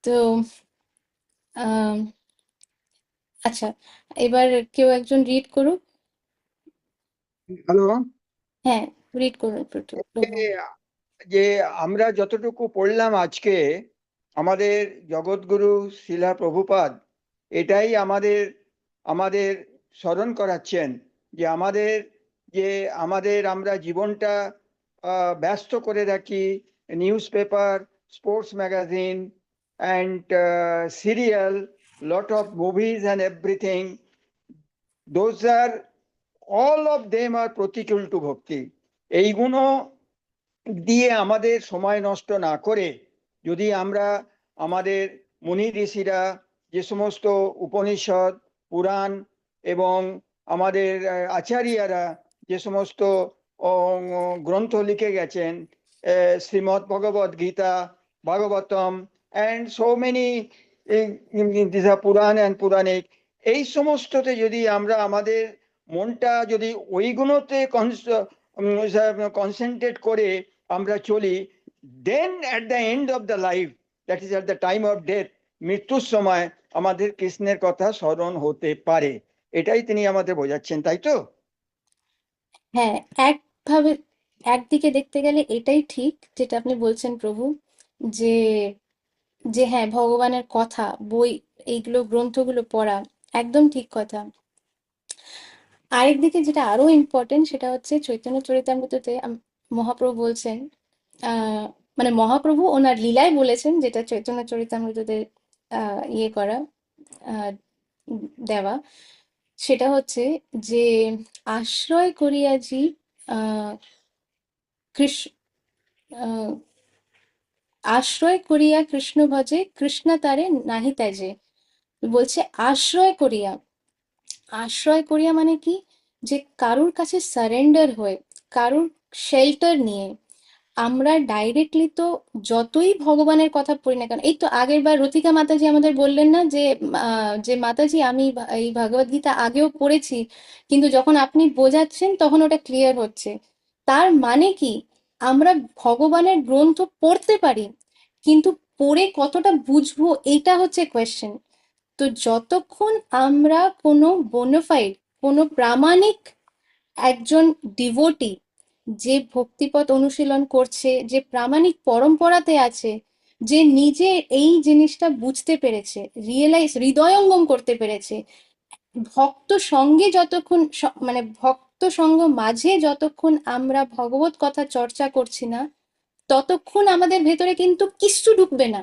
তো আহ আচ্ছা, এবার কেউ একজন রিড করুক। হ্যালো। হ্যাঁ, রিড করুন প্রভু। যে আমরা যতটুকু পড়লাম আজকে, আমাদের জগৎগুরু শিলা প্রভুপাদ এটাই আমাদের আমাদের স্মরণ করাচ্ছেন যে আমরা জীবনটা ব্যস্ত করে রাখি, news paper, sports magazine and serial, lot of movies and everything, those are all of them are প্রতিকুল টু ভক্তি। এইগুলো দিয়ে আমাদের সময় নষ্ট না করে যদি আমরা আমাদের মুনি ঋষিরা যে সমস্ত উপনিষদ, পুরাণ এবং আমাদের আচার্যরা যে সমস্ত গ্রন্থ লিখে গেছেন, Shrimad Bhagavad Gita, Bhagavatam and so many, this are Purana and Puranic, এই সমস্ততে যদি আমরা আমাদের মনটা যদি ওইগুলোতে কনসেন্ট্রেট করে আমরা চলি, then at the end of the life, that is at the time of death, মৃত্যুর সময় আমাদের কৃষ্ণের কথা স্মরণ হতে পারে। এটাই তিনি আমাদের বোঝাচ্ছেন, তাই তো? হ্যাঁ, একভাবে একদিকে দেখতে গেলে এটাই ঠিক যেটা আপনি বলছেন প্রভু, যে যে হ্যাঁ, ভগবানের কথা, বই, এইগুলো গ্রন্থগুলো পড়া একদম ঠিক কথা। আরেকদিকে যেটা আরো ইম্পর্টেন্ট সেটা হচ্ছে চৈতন্য চরিতামৃততে মহাপ্রভু বলছেন, আহ মানে মহাপ্রভু ওনার লীলায় বলেছেন, যেটা চৈতন্য চরিতামৃততে ইয়ে করা, আহ দেওয়া, সেটা হচ্ছে যে আশ্রয় করিয়াছি আহ কৃষ্ণ, আশ্রয় করিয়া কৃষ্ণ ভজে, কৃষ্ণ তারে নাহি ত্যাজে। বলছে আশ্রয় করিয়া, আশ্রয় করিয়া মানে কি, যে কারুর কাছে সারেন্ডার হয়ে, কারুর শেল্টার নিয়ে। আমরা ডাইরেক্টলি তো যতই ভগবানের কথা পড়ি না কেন, এই তো আগের বার রথিকা মাতাজি আমাদের বললেন না যে যে মাতাজি আমি এই ভগবদ গীতা আগেও পড়েছি, কিন্তু যখন আপনি বোঝাচ্ছেন তখন ওটা ক্লিয়ার হচ্ছে। তার মানে কি, আমরা ভগবানের গ্রন্থ পড়তে পারি, কিন্তু পড়ে কতটা বুঝবো, এটা হচ্ছে কোয়েশ্চেন। তো যতক্ষণ আমরা কোনো বোনাফাইড, কোনো প্রামাণিক একজন ডিভোটি যে ভক্তিপথ অনুশীলন করছে, যে প্রামাণিক পরম্পরাতে আছে, যে নিজে এই জিনিসটা বুঝতে পেরেছে, হৃদয়ঙ্গম করতে পেরেছে, ভক্ত সঙ্গে যতক্ষণ মানে ভক্ত সঙ্গ মাঝে যতক্ষণ আমরা ভগবত কথা চর্চা করছি না, ততক্ষণ আমাদের ভেতরে কিন্তু কিচ্ছু ঢুকবে না,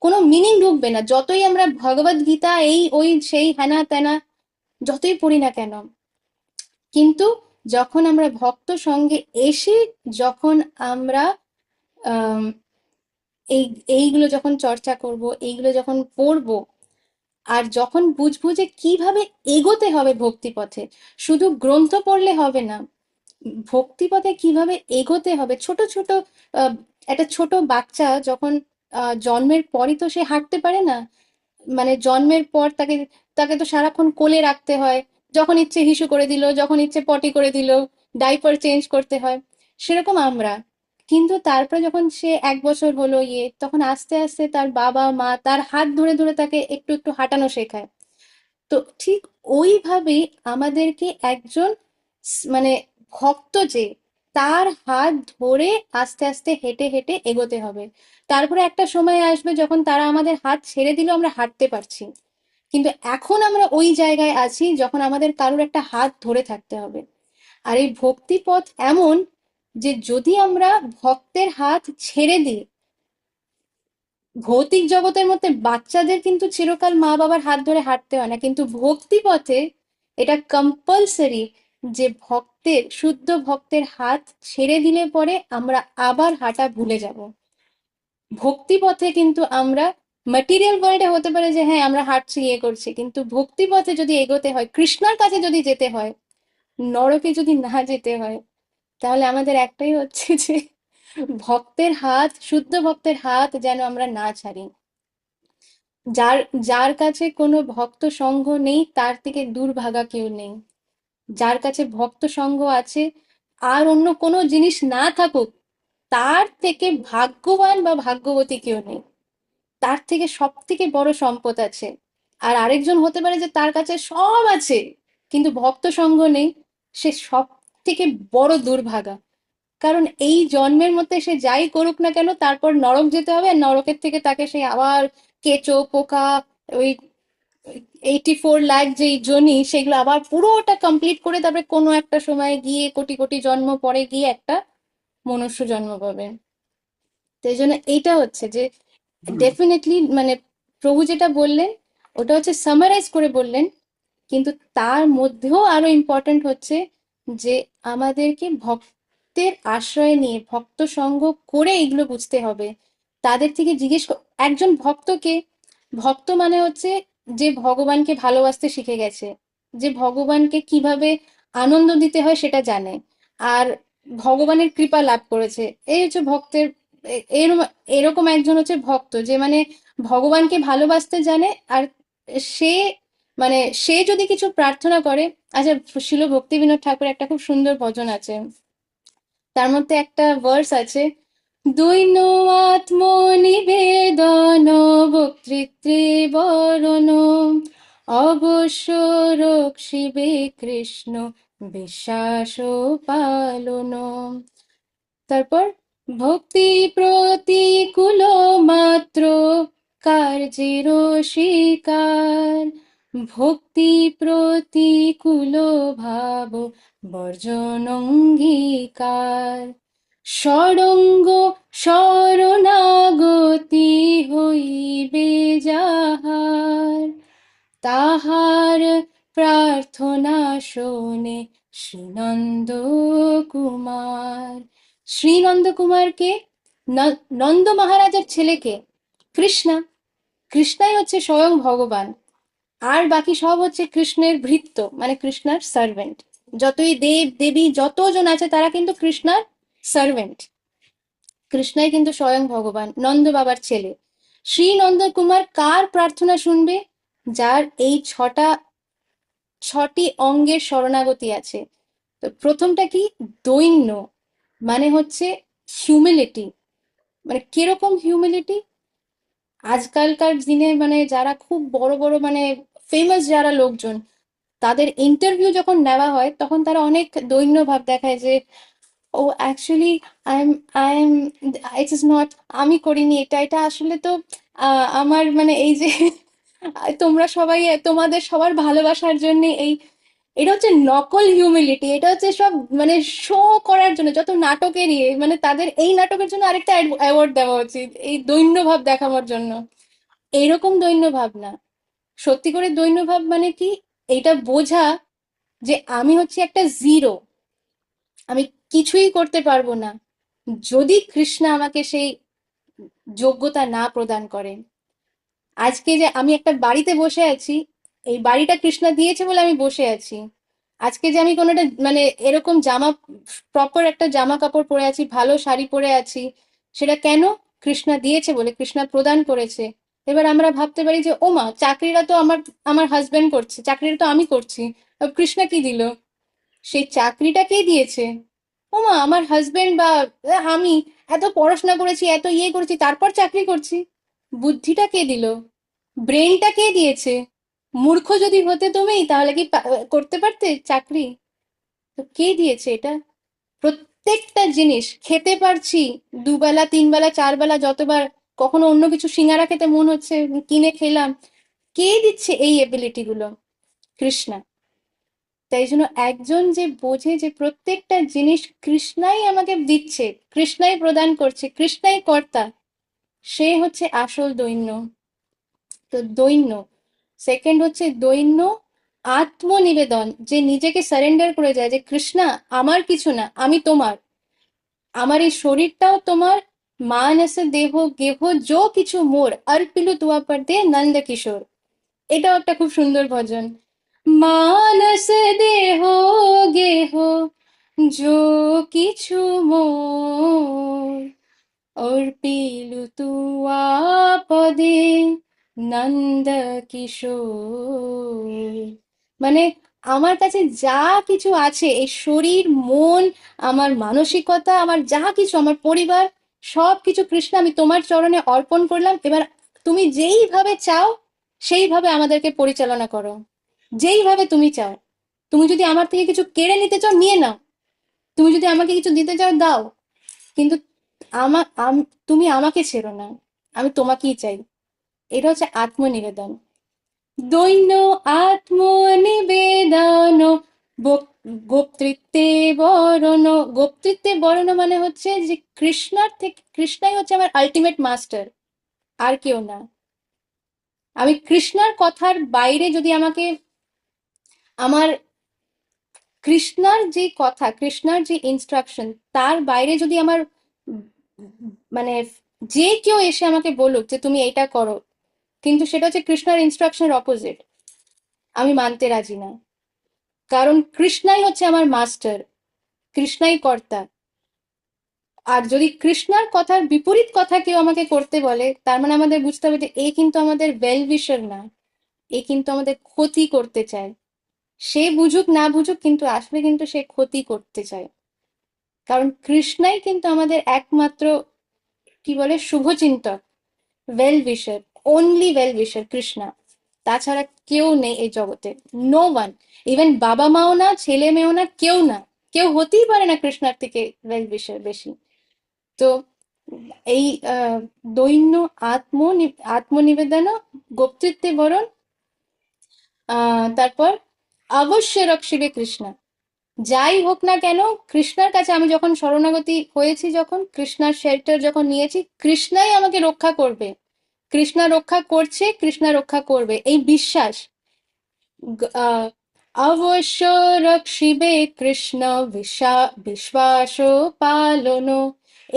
কোনো মিনিং ঢুকবে না। যতই আমরা ভগবদ গীতা এই ওই সেই হেনা তেনা যতই পড়ি না কেন, কিন্তু যখন আমরা ভক্ত সঙ্গে এসে, যখন আমরা আম, এই এইগুলো যখন চর্চা করব, এইগুলো যখন পড়বো, আর যখন বুঝবো যে কিভাবে এগোতে হবে ভক্তিপথে, শুধু গ্রন্থ পড়লে হবে না, ভক্তিপথে কিভাবে এগোতে হবে। ছোট ছোট একটা ছোট বাচ্চা যখন জন্মের পরই তো সে হাঁটতে পারে না, মানে জন্মের পর তাকে তাকে তো সারাক্ষণ কোলে রাখতে হয়, যখন ইচ্ছে হিসু করে দিল, যখন ইচ্ছে পটি করে দিল, ডাইপার চেঞ্জ করতে হয়। সেরকম আমরা, কিন্তু তারপরে যখন সে 1 বছর হলো তখন আস্তে আস্তে তার বাবা মা তার হাত ধরে ধরে তাকে একটু একটু হাঁটানো শেখায়। তো ঠিক ওইভাবেই আমাদেরকে একজন মানে ভক্ত যে, তার হাত ধরে আস্তে আস্তে হেঁটে হেঁটে এগোতে হবে। তারপরে একটা সময় আসবে যখন তারা আমাদের হাত ছেড়ে দিল, আমরা হাঁটতে পারছি। কিন্তু এখন আমরা ওই জায়গায় আছি যখন আমাদের কারোর একটা হাত ধরে থাকতে হবে। আর এই ভক্তি পথ এমন যে যদি আমরা ভক্তের হাত ছেড়ে দিই, ভৌতিক জগতের মধ্যে বাচ্চাদের কিন্তু চিরকাল মা বাবার হাত ধরে হাঁটতে হয় না, কিন্তু ভক্তি পথে এটা কম্পালসারি যে শুদ্ধ ভক্তের হাত ছেড়ে দিলে পরে আমরা আবার হাঁটা ভুলে যাব। ভক্তি পথে কিন্তু আমরা, ম্যাটেরিয়াল ওয়ার্ল্ডে হতে পারে যে হ্যাঁ আমরা হাঁটছি করছি, কিন্তু ভক্তি পথে যদি এগোতে হয়, কৃষ্ণার কাছে যদি যেতে হয়, নরকে যদি না যেতে হয়, তাহলে আমাদের একটাই হচ্ছে যে ভক্তের হাত, শুদ্ধ ভক্তের হাত যেন আমরা না ছাড়ি। যার যার কাছে কোনো ভক্ত সঙ্গ নেই তার থেকে দুর্ভাগা কেউ নেই। যার কাছে ভক্ত সঙ্গ আছে, আর অন্য কোনো জিনিস না থাকুক, তার থেকে ভাগ্যবান বা ভাগ্যবতী কেউ নেই। তার থেকে সব থেকে বড় সম্পদ আছে। আর আরেকজন হতে পারে যে তার কাছে সব আছে কিন্তু ভক্ত সঙ্গ নেই, সে সব থেকে বড় দুর্ভাগা। কারণ এই জন্মের মধ্যে সে যাই করুক না কেন, তারপর নরক যেতে হবে, আর নরকের থেকে তাকে সেই আবার কেঁচো পোকা, ওই 84 লাখ যেই যোনি, সেগুলো আবার পুরোটা কমপ্লিট করে তারপরে কোনো একটা সময় গিয়ে কোটি কোটি জন্ম পরে গিয়ে একটা মনুষ্য জন্ম পাবে। তো এই জন্য এইটা হচ্ছে যে হুম, ডেফিনেটলি মানে প্রভু যেটা বললেন ওটা হচ্ছে সামারাইজ করে বললেন, কিন্তু তার মধ্যেও আরো ইম্পর্ট্যান্ট হচ্ছে যে আমাদেরকে ভক্তের আশ্রয় নিয়ে ভক্ত সঙ্গ করে এগুলো বুঝতে হবে। তাদের থেকে একজন ভক্তকে, ভক্ত মানে হচ্ছে যে ভগবানকে ভালোবাসতে শিখে গেছে, যে ভগবানকে কিভাবে আনন্দ দিতে হয় সেটা জানে, আর ভগবানের কৃপা লাভ করেছে, এই হচ্ছে ভক্তের এরকম। এরকম একজন হচ্ছে ভক্ত যে মানে ভগবানকে ভালোবাসতে জানে। আর সে মানে সে যদি কিছু প্রার্থনা করে, আচ্ছা, শিল ভক্তি বিনোদ ঠাকুর একটা খুব সুন্দর ভজন আছে, তার মধ্যে একটা ভার্স আছে, দৈন আত্মনিবেদন বক্তৃত্বে বরণ অবশ্য রক্ষিবে কৃষ্ণ বিশ্বাস পালন। তারপর ভক্তি প্রতিকূল মাত্র কার্যের স্বীকার, ভক্তি প্রতিকূল ভাব বর্জন অঙ্গীকার, সরঙ্গ শরণাগতি হইবে যাহার, তাহার প্রার্থনা শোনে শ্রীনন্দ কুমার। শ্রীনন্দ কুমারকে, নন্দ মহারাজের ছেলেকে, কৃষ্ণা, কৃষ্ণাই হচ্ছে স্বয়ং ভগবান। আর বাকি সব হচ্ছে কৃষ্ণের ভৃত্য, মানে কৃষ্ণার সার্ভেন্ট। যতই দেব দেবী যতজন আছে তারা কিন্তু কৃষ্ণার সার্ভেন্ট। কৃষ্ণাই কিন্তু স্বয়ং ভগবান, নন্দ বাবার ছেলে। শ্রী নন্দ কুমার কার প্রার্থনা শুনবে? যার এই ছটি অঙ্গের শরণাগতি আছে। তো প্রথমটা কি? দৈন্য, মানে হচ্ছে হিউমিলিটি। মানে কিরকম হিউমিলিটি? আজকালকার দিনে মানে যারা খুব বড় বড় মানে ফেমাস যারা লোকজন, তাদের ইন্টারভিউ যখন নেওয়া হয় তখন তারা অনেক দৈন্য ভাব দেখায় যে ও actually I am it is not, আমি করিনি এটা। এটা আসলে তো আমার মানে এই যে তোমরা সবাই তোমাদের সবার ভালোবাসার জন্য এই, এটা হচ্ছে নকল হিউমিলিটি। এটা হচ্ছে সব মানে শো করার জন্য যত নাটকেরই, মানে তাদের এই নাটকের জন্য আরেকটা অ্যাওয়ার্ড দেওয়া উচিত, এই দৈন্য ভাব দেখানোর জন্য। এইরকম দৈন্য ভাব না। সত্যি করে দৈন্য ভাব মানে কি, এটা বোঝা যে আমি হচ্ছে একটা জিরো, আমি কিছুই করতে পারবো না যদি কৃষ্ণা আমাকে সেই যোগ্যতা না প্রদান করেন। আজকে যে আমি একটা বাড়িতে বসে আছি, এই বাড়িটা কৃষ্ণা দিয়েছে বলে আমি বসে আছি। আজকে যে আমি কোনো একটা মানে এরকম জামা, প্রপার একটা জামা কাপড় পরে আছি, ভালো শাড়ি পরে আছি, সেটা কেন? কৃষ্ণা দিয়েছে বলে, কৃষ্ণা প্রদান করেছে। এবার আমরা ভাবতে পারি যে ও মা, চাকরিটা তো আমার আমার হাজবেন্ড করছে, চাকরিটা তো আমি করছি, কৃষ্ণা কি দিল? সেই চাকরিটা কে দিয়েছে? ওমা, আমার হাজবেন্ড বা আমি এত পড়াশোনা করেছি, এত ইয়ে করেছি, তারপর চাকরি করছি। বুদ্ধিটা কে দিল? ব্রেনটা কে দিয়েছে? মূর্খ যদি হতে তুমি, তাহলে কি করতে পারতে চাকরি? তো কে দিয়েছে এটা? প্রত্যেকটা জিনিস খেতে পারছি, দুবেলা তিনবেলা চারবেলা যতবার, কখনো অন্য কিছু সিঙ্গারা খেতে মন হচ্ছে, কিনে খেলাম। কে দিচ্ছে এই এবিলিটি গুলো? কৃষ্ণা। তাই জন্য একজন যে বোঝে যে প্রত্যেকটা জিনিস কৃষ্ণাই আমাকে দিচ্ছে, কৃষ্ণাই প্রদান করছে, কৃষ্ণাই কর্তা, সে হচ্ছে আসল দৈন্য। তো দৈন্য, সেকেন্ড হচ্ছে দৈন্য আত্মনিবেদন, যে নিজেকে সারেন্ডার করে যায় যে কৃষ্ণা আমার কিছু না, আমি তোমার, আমার এই শরীরটাও তোমার, মানস দেহ গেহ যো কিছু মোর অর্পিলু তুয়া পর দে নন্দ কিশোর। এটাও একটা খুব সুন্দর ভজন। মানস দেহ গেহ যো কিছু মোর অর্পিলু তুয়া পদে নন্দ কিশোর। মানে আমার কাছে যা কিছু আছে, এই শরীর মন, আমার মানসিকতা, আমার যা কিছু, আমার পরিবার, সব কিছু কৃষ্ণ আমি তোমার চরণে অর্পণ করলাম। এবার তুমি যেইভাবে চাও সেইভাবে আমাদেরকে পরিচালনা করো, যেইভাবে তুমি চাও। তুমি যদি আমার থেকে কিছু কেড়ে নিতে চাও নিয়ে নাও, তুমি যদি আমাকে কিছু দিতে চাও দাও, কিন্তু তুমি আমাকে ছেড়ো না, আমি তোমাকেই চাই। এটা হচ্ছে আত্মনিবেদন। দৈন্য আত্মনিবেদন গোপ্তৃত্বে বরণ। গোপ্তৃত্বে বরণ মানে হচ্ছে যে কৃষ্ণার থেকে, কৃষ্ণাই হচ্ছে আমার আলটিমেট মাস্টার, আর কেউ না। আমি কৃষ্ণার কথার বাইরে যদি আমাকে, আমার কৃষ্ণার যে কথা, কৃষ্ণার যে ইনস্ট্রাকশন, তার বাইরে যদি আমার মানে যে কেউ এসে আমাকে বলুক যে তুমি এইটা করো, কিন্তু সেটা হচ্ছে কৃষ্ণার ইনস্ট্রাকশনের অপোজিট, আমি মানতে রাজি না। কারণ কৃষ্ণাই হচ্ছে আমার মাস্টার, কৃষ্ণাই কর্তা। আর যদি কৃষ্ণার কথার বিপরীত কথা কেউ আমাকে করতে বলে, তার মানে আমাদের বুঝতে হবে যে এ কিন্তু আমাদের ওয়েল উইশার না, এ কিন্তু আমাদের ক্ষতি করতে চায়। সে বুঝুক না বুঝুক, কিন্তু আসলে কিন্তু সে ক্ষতি করতে চায়। কারণ কৃষ্ণাই কিন্তু আমাদের একমাত্র কি বলে শুভচিন্তক, well wisher, only well wisher Krishna. তাছাড়া কেউ নেই এই জগতে, নো ওয়ান। ইভেন বাবা মাও না, ছেলে মেয়েও না, কেউ না, কেউ হতেই পারে না কৃষ্ণার থেকে ওয়েল উইশার বেশি। তো এই দৈন্য আত্ম আত্মনিবেদন গোপ্তৃত্বে বরণ, তারপর অবশ্য রক্ষিবে কৃষ্ণা। যাই হোক না কেন, কৃষ্ণার কাছে আমি যখন শরণাগতি হয়েছি, যখন কৃষ্ণার শেল্টার যখন নিয়েছি, কৃষ্ণাই আমাকে রক্ষা করবে, কৃষ্ণা রক্ষা করছে, কৃষ্ণা রক্ষা করবে, এই বিশ্বাস। অবশ্য রক্ষিবে কৃষ্ণ বিশ্বাস পালন।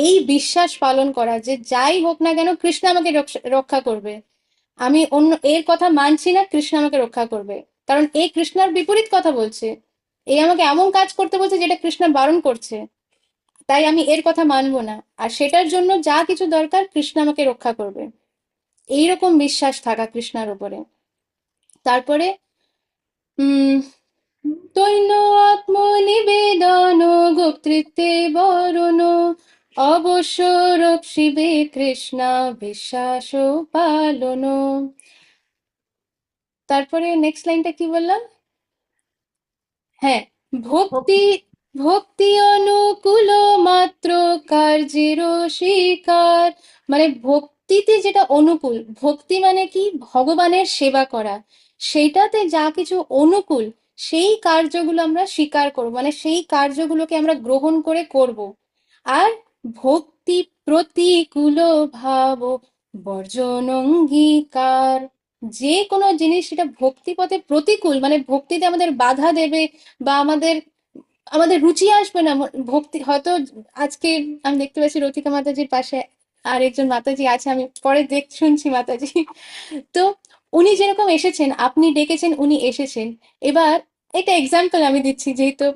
এই বিশ্বাস পালন করা যে যাই হোক না কেন কৃষ্ণ আমাকে রক্ষা করবে। আমি অন্য এর কথা মানছি না, কৃষ্ণ আমাকে রক্ষা করবে। কারণ এই কৃষ্ণার বিপরীত কথা বলছে, এই আমাকে এমন কাজ করতে বলছে যেটা কৃষ্ণ বারণ করছে, তাই আমি এর কথা মানবো না। আর সেটার জন্য যা কিছু দরকার কৃষ্ণ আমাকে রক্ষা করবে, এইরকম বিশ্বাস থাকা কৃষ্ণার উপরে। তারপরে উম দৈন্য আত্মনিবেদন গোপ্তৃত্বে বরণ অবশ্য রক্ষিবে কৃষ্ণা বিশ্বাস পালন। তারপরে নেক্সট লাইনটা কি বললাম? হ্যাঁ, ভক্তি, ভক্তি। ভক্তি অনুকূল মাত্র কার্যের স্বীকার। মানে ভক্তিতে যেটা অনুকূল, ভক্তি মানে কি, ভগবানের সেবা করা, সেইটাতে যা কিছু অনুকূল সেই কার্যগুলো আমরা স্বীকার করব, মানে সেই কার্যগুলোকে আমরা গ্রহণ করে করব। আর ভক্তি প্রতিকূল ভাব বর্জন অঙ্গীকার। যে কোনো জিনিস সেটা ভক্তি পথে প্রতিকূল, মানে ভক্তিতে আমাদের বাধা দেবে বা আমাদের আমাদের রুচি আসবে না ভক্তি হয়তো। আজকে আমি দেখতে পাচ্ছি রথিকা মাতাজির পাশে আরেকজন মাতাজি আছে, আমি পরে শুনছি মাতাজি। তো উনি যেরকম এসেছেন, আপনি ডেকেছেন, উনি এসেছেন। এবার এটা এক্সাম্পল আমি দিচ্ছি যেহেতু,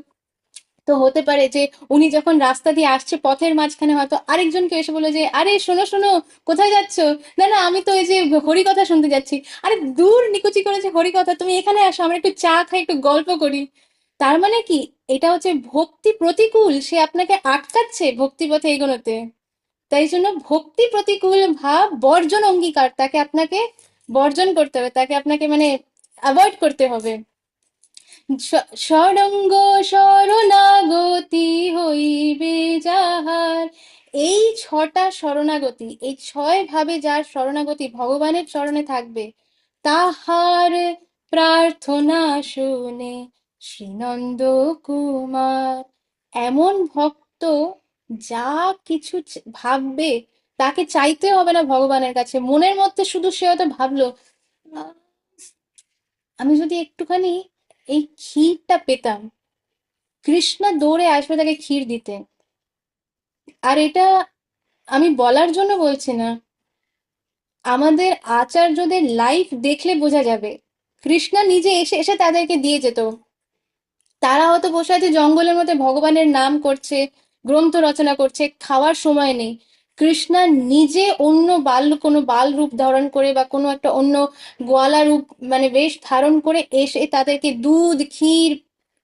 তো হতে পারে যে উনি যখন রাস্তা দিয়ে আসছে পথের মাঝখানে হয়তো আরেকজনকে এসে বলে যে আরে শোনো শোনো, কোথায় যাচ্ছো? না না, আমি তো এই যে হরি কথা শুনতে যাচ্ছি। আরে দূর নিকুচি করেছে হরি কথা, তুমি এখানে আসো, আমরা একটু চা খাই, একটু গল্প করি। তার মানে কি, এটা হচ্ছে ভক্তি প্রতিকূল, সে আপনাকে আটকাচ্ছে ভক্তি পথে এগোনোতে। তাই জন্য ভক্তি প্রতিকূল ভাব বর্জন অঙ্গীকার, তাকে আপনাকে বর্জন করতে হবে, তাকে আপনাকে মানে অ্যাভয়েড করতে হবে। সরঙ্গ শরণাগতি হইবে যাহার। এই ছটা শরণাগতি, এই ছয় ভাবে যার শরণাগতি ভগবানের চরণে থাকবে, তাহার প্রার্থনা শুনে শ্রীনন্দ কুমার। এমন ভক্ত যা কিছু ভাববে, তাকে চাইতে হবে না ভগবানের কাছে, মনের মধ্যে শুধু সে হয়তো ভাবলো, "আহ, আমি যদি একটুখানি এই ক্ষীরটা পেতাম", কৃষ্ণা দৌড়ে আসবে তাকে ক্ষীর দিতে। আর এটা আমি বলার জন্য বলছি না, আমাদের আচার্যদের লাইফ দেখলে বোঝা যাবে। কৃষ্ণা নিজে এসে এসে তাদেরকে দিয়ে যেত। তারা হয়তো বসে আছে জঙ্গলের মধ্যে ভগবানের নাম করছে, গ্রন্থ রচনা করছে, খাওয়ার সময় নেই। কৃষ্ণা নিজে অন্য কোনো বাল রূপ ধারণ করে বা কোনো একটা অন্য গোয়ালা রূপ মানে বেশ ধারণ করে এসে তাদেরকে দুধ, ক্ষীর,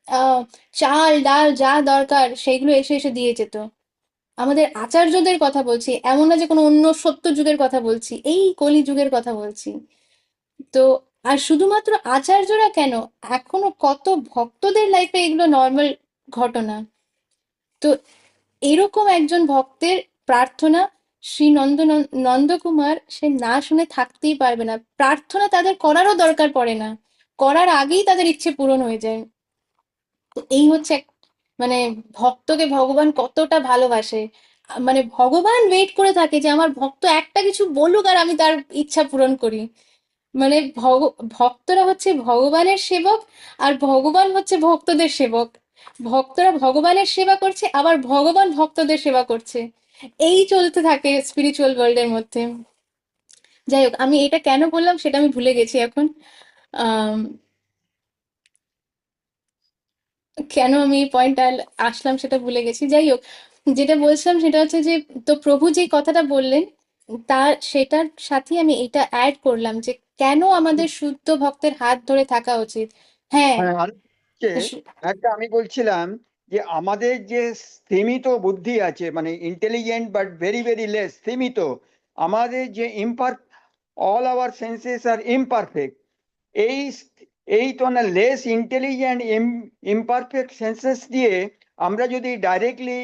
আহ চাল ডাল যা দরকার সেইগুলো এসে এসে দিয়ে যেত। আমাদের আচার্যদের কথা বলছি, এমন না যে কোনো অন্য সত্য যুগের কথা বলছি, এই কলি যুগের কথা বলছি। তো আর শুধুমাত্র আচার্যরা কেন, এখনো কত ভক্তদের লাইফে এগুলো নর্মাল ঘটনা। তো এরকম একজন ভক্তের প্রার্থনা শ্রী নন্দকুমার সে না শুনে থাকতেই পারবে না। প্রার্থনা তাদের করারও দরকার পড়ে না, করার আগেই তাদের ইচ্ছে পূরণ হয়ে যায়। তো এই হচ্ছে মানে ভক্তকে ভগবান কতটা ভালোবাসে। মানে ভগবান ওয়েট করে থাকে যে আমার ভক্ত একটা কিছু বলুক আর আমি তার ইচ্ছা পূরণ করি। মানে ভক্তরা হচ্ছে ভগবানের সেবক, আর ভগবান হচ্ছে ভক্তদের সেবক। ভক্তরা ভগবানের সেবা করছে, আবার ভগবান ভক্তদের সেবা করছে। এই চলতে থাকে স্পিরিচুয়াল ওয়ার্ল্ডের মধ্যে। যাই হোক, আমি এটা কেন বললাম সেটা আমি ভুলে গেছি এখন। আহ কেন আমি এই পয়েন্টটা আসলাম সেটা ভুলে গেছি। যাই হোক, যেটা বলছিলাম সেটা হচ্ছে যে, তো প্রভু যে কথাটা বললেন তার সেটার সাথেই আমি এটা অ্যাড করলাম যে কেন আমাদের শুদ্ধ ভক্তের হাত ধরে থাকা উচিত। হ্যাঁ। হ্যাঁ, আর হচ্ছে স- একটা আমি বলছিলাম যে আমাদের যে সীমিত বুদ্ধি আছে, মানে intelligent but very very less, সীমিত, আমাদের যে all our senses are imperfect. এই এই তো না, লেস ইন্টেলিজেন্ট ইমপারফেক্ট সেন্সেস দিয়ে আমরা যদি ডাইরেক্টলি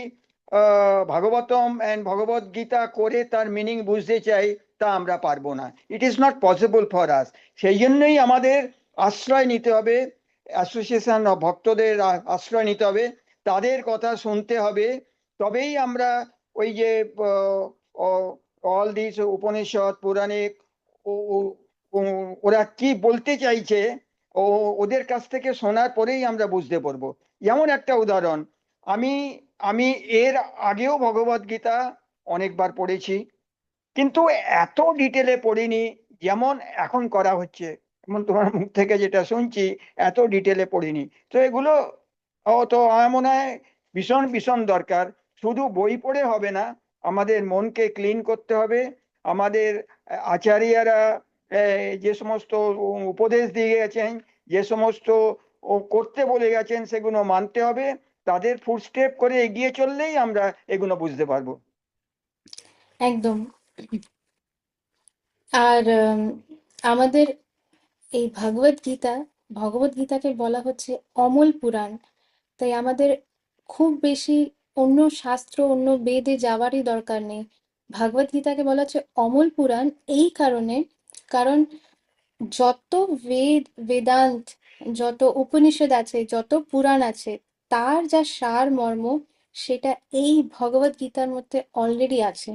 ভাগবতম অ্যান্ড ভগবত গীতা করে তার মিনিং বুঝতে চাই, তা আমরা পারবো না। ইট is not possible for us. সেই জন্যই আমাদের আশ্রয় নিতে হবে, অ্যাসোসিয়েশন অফ ভক্তদের আশ্রয় নিতে হবে, তাদের কথা শুনতে হবে। তবেই আমরা ওই যে অল দিস উপনিষদ পুরাণে ওরা কি বলতে চাইছে, ও ওদের কাছ থেকে শোনার পরেই আমরা বুঝতে পারবো। যেমন একটা উদাহরণ, আমি আমি এর আগেও ভগবত গীতা অনেকবার পড়েছি, কিন্তু এত ডিটেলে পড়িনি যেমন এখন করা হচ্ছে। যেমন তোমার মুখ থেকে যেটা শুনছি, এত ডিটেলে পড়িনি। তো এগুলো তো আমার মনে হয় ভীষণ ভীষণ দরকার। শুধু বই পড়ে হবে না, আমাদের মনকে ক্লিন করতে হবে। আমাদের আচার্যরা যে সমস্ত উপদেশ দিয়ে গেছেন, যে সমস্ত করতে বলে গেছেন, সেগুলো মানতে হবে। তাদের ফুটস্টেপ করে এগিয়ে চললেই আমরা এগুলো বুঝতে পারবো। একদম। আর আমাদের এই ভগবত গীতাকে বলা হচ্ছে অমল পুরাণ। তাই আমাদের খুব বেশি অন্য শাস্ত্র, অন্য বেদে যাওয়ারই দরকার নেই। ভাগবত গীতাকে বলা হচ্ছে অমল পুরাণ এই কারণে, কারণ যত বেদ, বেদান্ত, যত উপনিষদ আছে, যত পুরাণ আছে, তার যা সার মর্ম সেটা এই ভগবত গীতার মধ্যে অলরেডি আছে।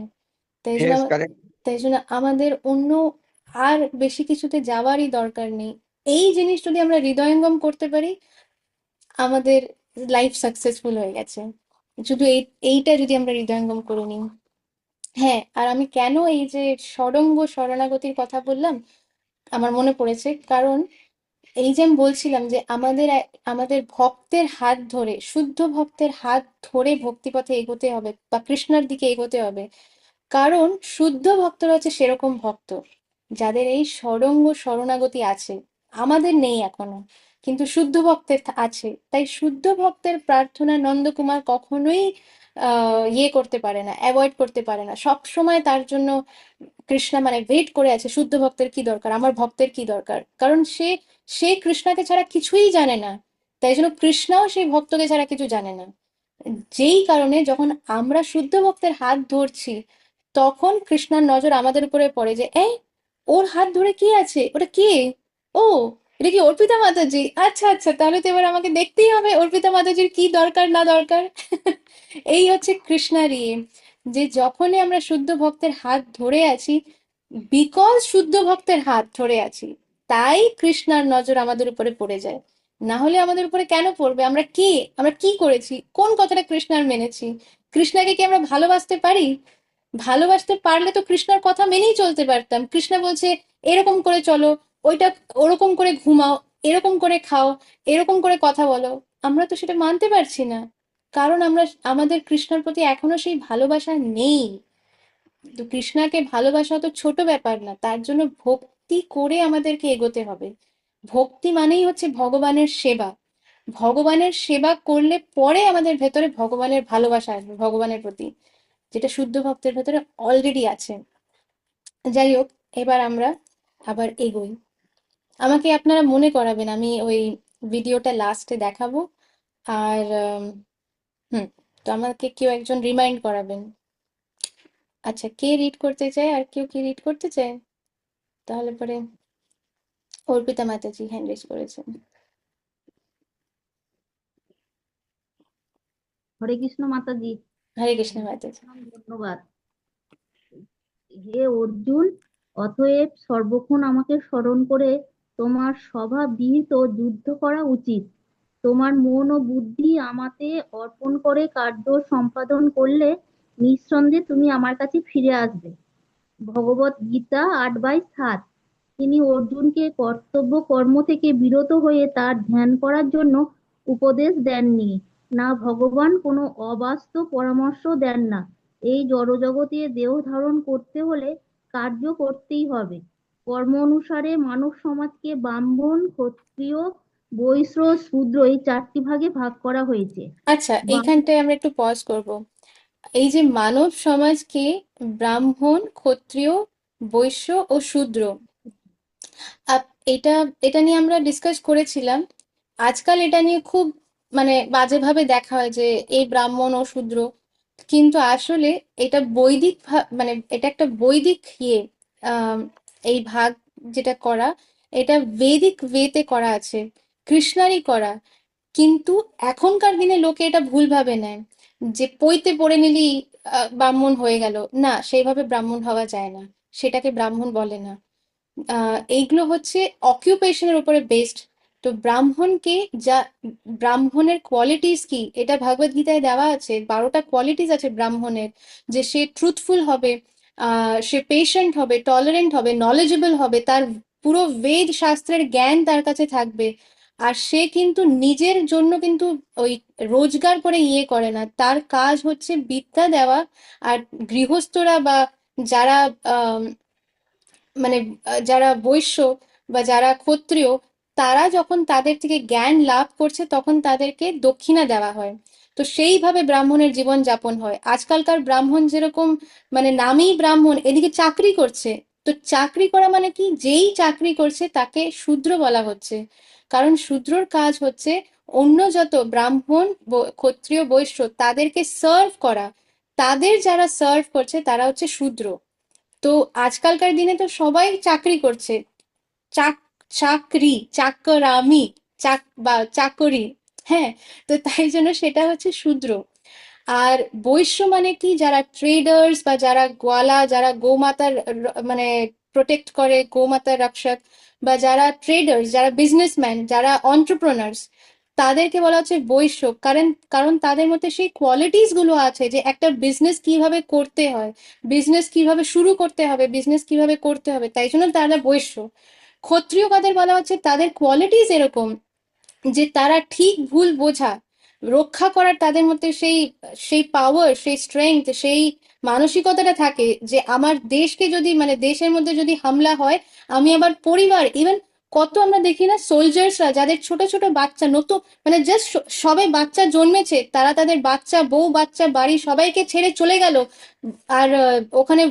তাই জন্য ইয়েস, কারেক্ট। তাই জন্য আমাদের অন্য আর বেশি কিছুতে যাওয়ারই দরকার নেই। এই জিনিস যদি আমরা হৃদয়ঙ্গম করতে পারি, আমাদের লাইফ সাকসেসফুল হয়ে গেছে। শুধু এইটা যদি আমরা হৃদয়ঙ্গম করে নিই। হ্যাঁ, আর আমি কেন এই যে ষড়ঙ্গ শরণাগতির কথা বললাম, আমার মনে পড়েছে, কারণ এই যে আমি বলছিলাম যে আমাদের ভক্তের হাত ধরে, শুদ্ধ ভক্তের হাত ধরে ভক্তিপথে এগোতে হবে বা কৃষ্ণের দিকে এগোতে হবে। কারণ শুদ্ধ ভক্তরা হচ্ছে সেরকম ভক্ত যাদের এই ষড়ঙ্গ শরণাগতি আছে। আমাদের নেই এখনো, কিন্তু শুদ্ধ ভক্তের আছে। তাই শুদ্ধ ভক্তের প্রার্থনা নন্দকুমার কখনোই ইয়ে করতে পারে না, অ্যাভয়েড করতে পারে না। সব সময় তার জন্য কৃষ্ণা মানে ওয়েট করে আছে, শুদ্ধ ভক্তের কি দরকার, আমার ভক্তের কি দরকার, কারণ সে সে কৃষ্ণাকে ছাড়া কিছুই জানে না। তাই জন্য কৃষ্ণাও সেই ভক্তকে ছাড়া কিছু জানে না। যেই কারণে যখন আমরা শুদ্ধ ভক্তের হাত ধরছি, তখন কৃষ্ণার নজর আমাদের উপরে পড়ে যে এই, ওর হাত ধরে কি আছে, ওটা কে, ও এটা কি অর্পিতা মাতাজি, আচ্ছা আচ্ছা, তাহলে তো এবার আমাকে দেখতেই হবে অর্পিতা মাতাজির কি দরকার না দরকার। এই হচ্ছে কৃষ্ণার ইয়ে, যে যখনই আমরা শুদ্ধ ভক্তের হাত ধরে আছি, বিকজ শুদ্ধ ভক্তের হাত ধরে আছি, তাই কৃষ্ণার নজর আমাদের উপরে পড়ে যায়। না হলে আমাদের উপরে কেন পড়বে, আমরা কে, আমরা কি করেছি, কোন কথাটা কৃষ্ণার মেনেছি, কৃষ্ণাকে কি আমরা ভালোবাসতে পারি? ভালোবাসতে পারলে তো কৃষ্ণার কথা মেনেই চলতে পারতাম। কৃষ্ণা বলছে এরকম করে চলো, ওইটা ওরকম করে ঘুমাও, এরকম করে খাও, এরকম করে কথা বলো। আমরা তো সেটা মানতে পারছি না, কারণ আমাদের কৃষ্ণার প্রতি এখনো সেই ভালোবাসা নেই। তো কৃষ্ণাকে ভালোবাসা তো ছোট ব্যাপার না, তার জন্য ভক্তি করে আমাদেরকে এগোতে হবে। ভক্তি মানেই হচ্ছে ভগবানের সেবা। ভগবানের সেবা করলে পরে আমাদের ভেতরে ভগবানের ভালোবাসা আসবে ভগবানের প্রতি, যেটা শুদ্ধ ভক্তের ভেতরে অলরেডি আছে। যাই হোক, এবার আমরা আবার এগোই। আমাকে আপনারা মনে করাবেন, আমি ওই ভিডিওটা লাস্টে দেখাবো। আর হুম, তো আমাকে কেউ একজন রিমাইন্ড করাবেন। আচ্ছা, কে রিড করতে চায়, আর কেউ কি রিড করতে চায়? তাহলে পরে অর্পিতা মাতাজি হ্যান্ড রেজ করেছেন। হরে কৃষ্ণ মাতাজি। হরে কৃষ্ণ মাতাজি। ধন্যবাদ। হে অর্জুন, অতএব সর্বক্ষণ আমাকে স্মরণ করে তোমার স্বভাব বিহিত যুদ্ধ করা উচিত। তোমার মন ও বুদ্ধি আমাতে অর্পণ করে কার্য সম্পাদন করলে নিঃসন্দেহে তুমি আমার কাছে ফিরে আসবে। ভগবত গীতা 8/7। তিনি অর্জুনকে কর্তব্য কর্ম থেকে বিরত হয়ে তার ধ্যান করার জন্য উপদেশ দেননি, না ভগবান কোনো অবাস্তব পরামর্শ দেন না। এই জড়জগতে দেহ ধারণ করতে হলে কার্য করতেই হবে। কর্ম অনুসারে মানব সমাজকে ব্রাহ্মণ, ক্ষত্রিয়, বৈশ্য, শূদ্র এই 4টি ভাগে ভাগ করা হয়েছে। আচ্ছা, এইখানটায় আমরা একটু পজ করব। এই যে মানব সমাজকে ব্রাহ্মণ, ক্ষত্রিয়, বৈশ্য ও শূদ্র, এটা এটা নিয়ে আমরা ডিসকাস করেছিলাম। আজকাল এটা নিয়ে খুব মানে বাজেভাবে দেখা হয় যে এই ব্রাহ্মণ ও শূদ্র, কিন্তু আসলে এটা বৈদিক মানে এটা একটা বৈদিক ইয়ে, আম, এই ভাগ যেটা করা, এটা বৈদিক ওয়েতে করা আছে, কৃষ্ণারই করা। কিন্তু এখনকার দিনে লোকে এটা ভুল ভাবে নেয় যে পৈতে পড়ে নিলেই ব্রাহ্মণ হয়ে গেল। না, সেইভাবে ব্রাহ্মণ হওয়া যায় না, সেটাকে ব্রাহ্মণ বলে না। এইগুলো হচ্ছে অকিউপেশনের উপরে বেসড। তো ব্রাহ্মণকে যা, ব্রাহ্মণের কোয়ালিটিস কি, এটা ভগবদ গীতায় দেওয়া আছে, 12টা কোয়ালিটিস আছে ব্রাহ্মণের। যে সে ট্রুথফুল হবে, সে পেশেন্ট হবে, টলারেন্ট হবে, নলেজেবল হবে, তার পুরো বেদ শাস্ত্রের জ্ঞান তার কাছে থাকবে। আর সে কিন্তু নিজের জন্য কিন্তু ওই রোজগার করে ইয়ে করে না, তার কাজ হচ্ছে বিদ্যা দেওয়া। আর গৃহস্থরা বা যারা মানে যারা বৈশ্য বা যারা ক্ষত্রিয়, তারা যখন তাদের থেকে জ্ঞান লাভ করছে তখন তাদেরকে দক্ষিণা দেওয়া হয়। তো সেইভাবে ব্রাহ্মণের জীবন যাপন হয়। আজকালকার ব্রাহ্মণ যেরকম মানে নামেই ব্রাহ্মণ, এদিকে চাকরি করছে। তো চাকরি করা মানে কি, যেই চাকরি করছে তাকে শূদ্র বলা হচ্ছে। কারণ শূদ্রর কাজ হচ্ছে অন্য যত ব্রাহ্মণ, ক্ষত্রিয়, বৈশ্য তাদেরকে সার্ভ করা। তাদের যারা সার্ভ করছে তারা হচ্ছে শূদ্র। তো আজকালকার দিনে তো সবাই চাকরি করছে, চাক চাকরি, চাকরামি, বা চাকরি। হ্যাঁ, তো তাই জন্য সেটা হচ্ছে শূদ্র। আর বৈশ্য মানে কি, যারা ট্রেডার্স বা যারা গোয়ালা, যারা গোমাতার মানে প্রোটেক্ট করে, গোমাতার রক্ষক, বা যারা ট্রেডার্স, যারা বিজনেসম্যান, যারা অন্টারপ্রেনার্স, তাদেরকে বলা হচ্ছে বৈশ্য। কারণ কারণ তাদের মধ্যে সেই কোয়ালিটিস গুলো আছে যে একটা বিজনেস কিভাবে করতে হয়, বিজনেস কিভাবে শুরু করতে হবে, বিজনেস কিভাবে করতে হবে, তাই জন্য তারা বৈশ্য। ক্ষত্রিয় কাদের বলা হচ্ছে, তাদের কোয়ালিটিস এরকম যে তারা ঠিক ভুল বোঝা, রক্ষা করার তাদের মধ্যে সেই সেই পাওয়ার, সেই স্ট্রেংথ, সেই মানসিকতাটা থাকে যে আমার দেশকে যদি, মানে দেশের মধ্যে যদি হামলা হয়, আমি আবার পরিবার, ইভেন কত আমরা দেখি না সোলজার্সরা, যাদের ছোট ছোট বাচ্চা, নতুন মানে জাস্ট সবে বাচ্চা জন্মেছে, তারা তাদের বাচ্চা, বউ বাচ্চা, বাড়ি সবাইকে ছেড়ে চলে গেল, আর ওখানে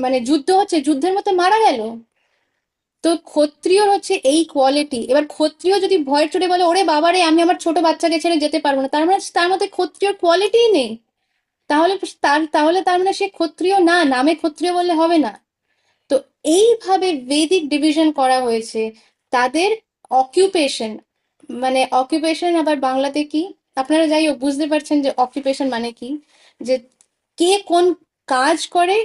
মানে যুদ্ধ হচ্ছে, যুদ্ধের মধ্যে মারা গেল। তো ক্ষত্রিয়র হচ্ছে এই কোয়ালিটি। এবার ক্ষত্রিয় যদি ভয়ের চোটে বলে ওরে বাবারে আমি আমার ছোট বাচ্চাকে ছেড়ে যেতে পারবো না, তার মানে তার মধ্যে ক্ষত্রিয়র কোয়ালিটিই নেই। তাহলে তার মানে সে ক্ষত্রিয় না, নামে ক্ষত্রিয় বললে হবে না। তো এইভাবে বেদিক ডিভিশন করা হয়েছে তাদের অকুপেশন। মানে অকুপেশন আবার বাংলাতে কি, আপনারা যাই হোক বুঝতে পারছেন যে অকুপেশন মানে কি, যে কে কোন কাজ করে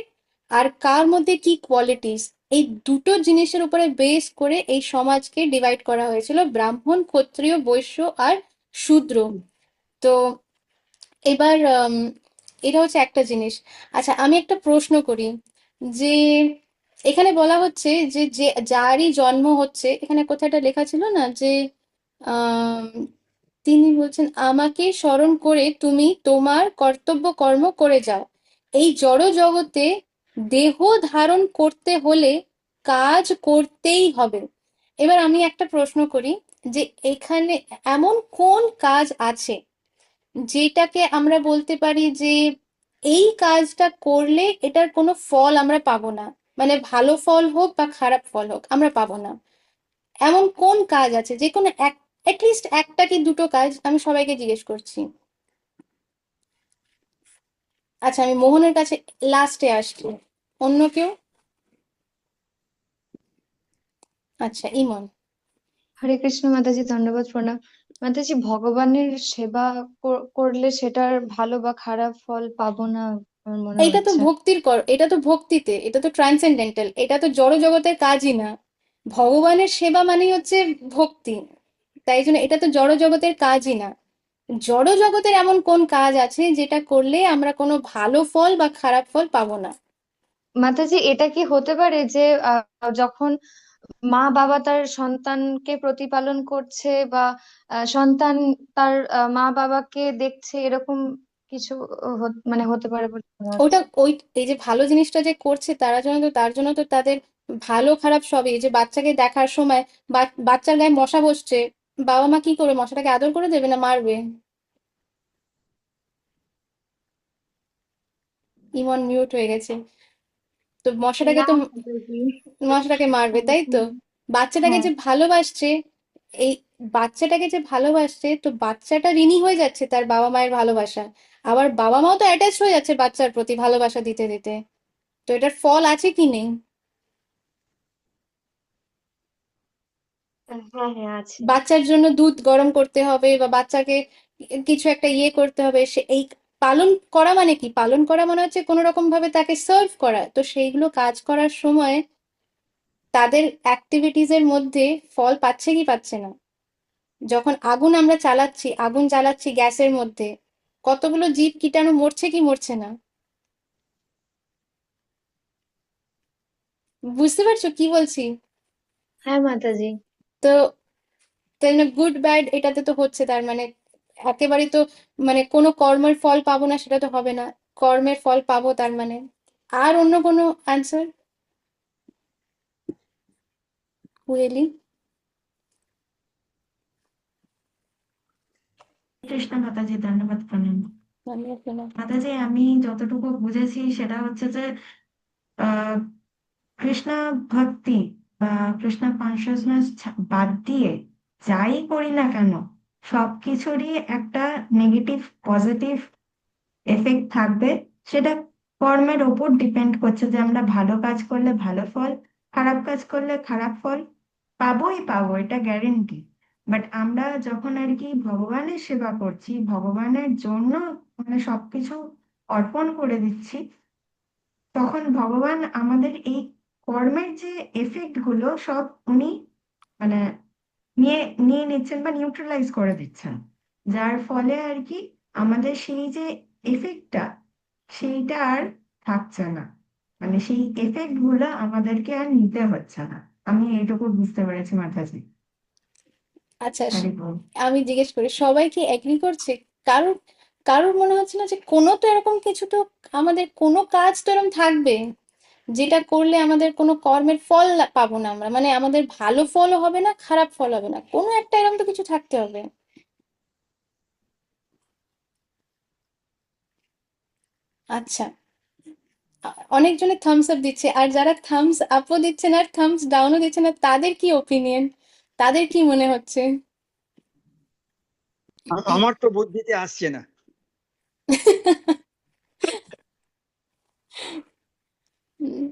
আর কার মধ্যে কি কোয়ালিটিস, এই দুটো জিনিসের উপরে বেস করে এই সমাজকে ডিভাইড করা হয়েছিল, ব্রাহ্মণ, ক্ষত্রিয়, বৈশ্য আর শূদ্র। তো এবার এটা হচ্ছে একটা জিনিস। আচ্ছা, আমি একটা প্রশ্ন করি, যে এখানে বলা হচ্ছে যে যে যারই জন্ম হচ্ছে, এখানে কোথায় একটা লেখা ছিল না যে আম, তিনি বলছেন আমাকে স্মরণ করে তুমি তোমার কর্তব্য কর্ম করে যাও, এই জড় জগতে দেহ ধারণ করতে হলে কাজ করতেই হবে। এবার আমি একটা প্রশ্ন করি, যে এখানে এমন কোন কাজ আছে যেটাকে আমরা বলতে পারি যে এই কাজটা করলে এটার কোনো ফল আমরা পাবো না, মানে ভালো ফল হোক বা খারাপ ফল হোক আমরা পাবো না? এমন কোন কাজ আছে, যে কোনো এক, অ্যাটলিস্ট একটা কি দুটো কাজ, আমি সবাইকে জিজ্ঞেস করছি। আচ্ছা, আমি মোহনের কাছে লাস্টে আসছি, অন্য কেউ? আচ্ছা, ইমন। হরে কৃষ্ণ মাতাজি, ধন্যবাদ, প্রণাম। মাতাজি, ভগবানের সেবা করলে সেটার ভালো বা খারাপ ফল পাবো না আমার মনে এটা তো হচ্ছে। ভক্তির কর, এটা তো ভক্তিতে, এটা তো ট্রান্সেন্ডেন্টাল, এটা তো জড় জগতের কাজই না। ভগবানের সেবা মানেই হচ্ছে ভক্তি, তাই জন্য এটা তো জড় জগতের কাজই না। জড় জগতের এমন কোন কাজ আছে যেটা করলে আমরা কোনো ভালো ফল বা খারাপ ফল পাবো না? মাতাজি, এটা কি হতে পারে যে যখন মা বাবা তার সন্তানকে প্রতিপালন করছে, বা সন্তান তার মা বাবাকে দেখছে, এরকম কিছু মানে হতে পারে বলে মনে ওটা হচ্ছে। ওই, এই যে ভালো জিনিসটা যে করছে তারা জন্য তো, তার জন্য তো তাদের ভালো খারাপ সবই। এই যে বাচ্চাকে দেখার সময় বাচ্চার গায়ে মশা বসছে, বাবা মা কি করবে, মশাটাকে আদর করে দেবে না মারবে? ইমন মিউট হয়ে গেছে। তো মশাটাকে না তো, মাতাজি। মশাটাকে মারবে, তাই তো? বাচ্চাটাকে হ্যাঁ। যে ভালোবাসছে, এই বাচ্চাটাকে যে ভালোবাসছে, তো বাচ্চাটা ঋণী হয়ে যাচ্ছে তার বাবা মায়ের ভালোবাসা, আবার বাবা মাও তো অ্যাটাচ হয়ে যাচ্ছে বাচ্চার প্রতি ভালোবাসা দিতে দিতে। তো এটার ফল আছে কি নেই? হ্যাঁ, হ্যাঁ, আছে। বাচ্চার জন্য দুধ গরম করতে হবে, বা বাচ্চাকে কিছু একটা ইয়ে করতে হবে, সে এই পালন করা মানে কি, পালন করা মানে হচ্ছে কোনো রকম ভাবে তাকে সার্ভ করা। তো সেইগুলো কাজ করার সময় তাদের অ্যাক্টিভিটিজ এর মধ্যে ফল পাচ্ছে কি পাচ্ছে না? যখন আগুন আমরা চালাচ্ছি, আগুন জ্বালাচ্ছি গ্যাসের মধ্যে, কতগুলো জীব কীটাণু মরছে কি মরছে না? বুঝতে পারছো কি বলছি? হ্যাঁ মাতাজি। তো তাই না, গুড ব্যাড এটাতে তো হচ্ছে, তার মানে একেবারে তো মানে কোনো কর্মের ফল পাবো না সেটা তো হবে না, কর্মের ফল পাবো তার মানে। আর অন্য কোনো অ্যান্সার? কুহেলি? কৃষ্ণ মাতাজি, ধন্যবাদ, প্রণাম। আমি শোনা। মাতাজি, আমি যতটুকু বুঝেছি সেটা হচ্ছে যে আহ কৃষ্ণ ভক্তি বা কৃষ্ণ কনসিয়াসনেস বাদ দিয়ে যাই করি না কেন সবকিছুরই একটা নেগেটিভ পজিটিভ এফেক্ট থাকবে। সেটা কর্মের ওপর ডিপেন্ড করছে যে আমরা ভালো কাজ করলে ভালো ফল, খারাপ কাজ করলে খারাপ ফল পাবোই পাবো, এটা গ্যারেন্টি। বাট আমরা যখন আর কি ভগবানের সেবা করছি, ভগবানের জন্য মানে সবকিছু অর্পণ করে দিচ্ছি, তখন ভগবান আমাদের এই কর্মের যে এফেক্ট গুলো সব উনি মানে নিয়ে নিয়ে নিচ্ছেন বা নিউট্রালাইজ করে দিচ্ছেন, যার ফলে আর কি আমাদের সেই যে এফেক্টটা সেইটা আর থাকছে না, মানে সেই এফেক্ট গুলো আমাদেরকে আর নিতে হচ্ছে না। আমি এইটুকু বুঝতে পেরেছি মাতাজি। আচ্ছা, হরি বল। আমি জিজ্ঞেস করি, সবাই কি এগ্রি করছে? কারোর কারোর মনে হচ্ছে না যে কোনো তো এরকম কিছু তো, আমাদের কোনো কাজ তো এরকম থাকবে যেটা করলে আমাদের কোনো কর্মের ফল পাবো না আমরা, মানে আমাদের ভালো ফলও হবে না, খারাপ ফল হবে না, কোনো একটা এরকম তো কিছু থাকতে হবে। আচ্ছা, অনেকজনে থামস আপ দিচ্ছে, আর যারা থামস আপও দিচ্ছে না আর থামস ডাউনও দিচ্ছে না, তাদের কি ওপিনিয়ন, তাদের কি মনে হচ্ছে? আমার তো বুদ্ধিতে আসছে না। উম,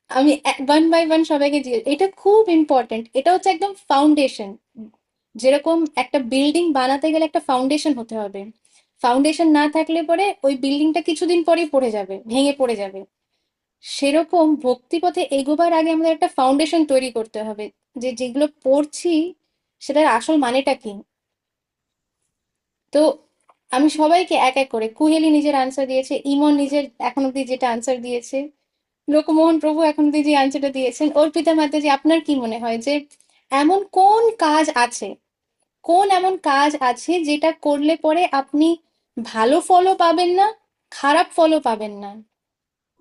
আমি ওয়ান বাই ওয়ান সবাইকে জিজ্ঞেস, এটা খুব ইম্পর্টেন্ট, এটা হচ্ছে একদম ফাউন্ডেশন। যেরকম একটা বিল্ডিং বানাতে গেলে একটা ফাউন্ডেশন হতে হবে, ফাউন্ডেশন না থাকলে পরে ওই বিল্ডিংটা কিছুদিন পরেই পড়ে যাবে, ভেঙে পড়ে যাবে। সেরকম ভক্তিপথে এগোবার আগে আমাদের একটা ফাউন্ডেশন তৈরি করতে হবে, যে যেগুলো পড়ছি সেটার আসল মানেটা কি। তো আমি সবাইকে এক এক করে, কুহেলি নিজের আনসার দিয়েছে, ইমন নিজের এখন অব্দি যেটা আনসার দিয়েছে, লোকমোহন প্রভু এখন অব্দি যে আনসারটা দিয়েছেন, অর্পিতা মাতাজি আপনার কি মনে হয় যে এমন কোন কাজ আছে, কোন এমন কাজ আছে যেটা করলে পরে আপনি ভালো ফলও পাবেন না, খারাপ ফলও পাবেন না?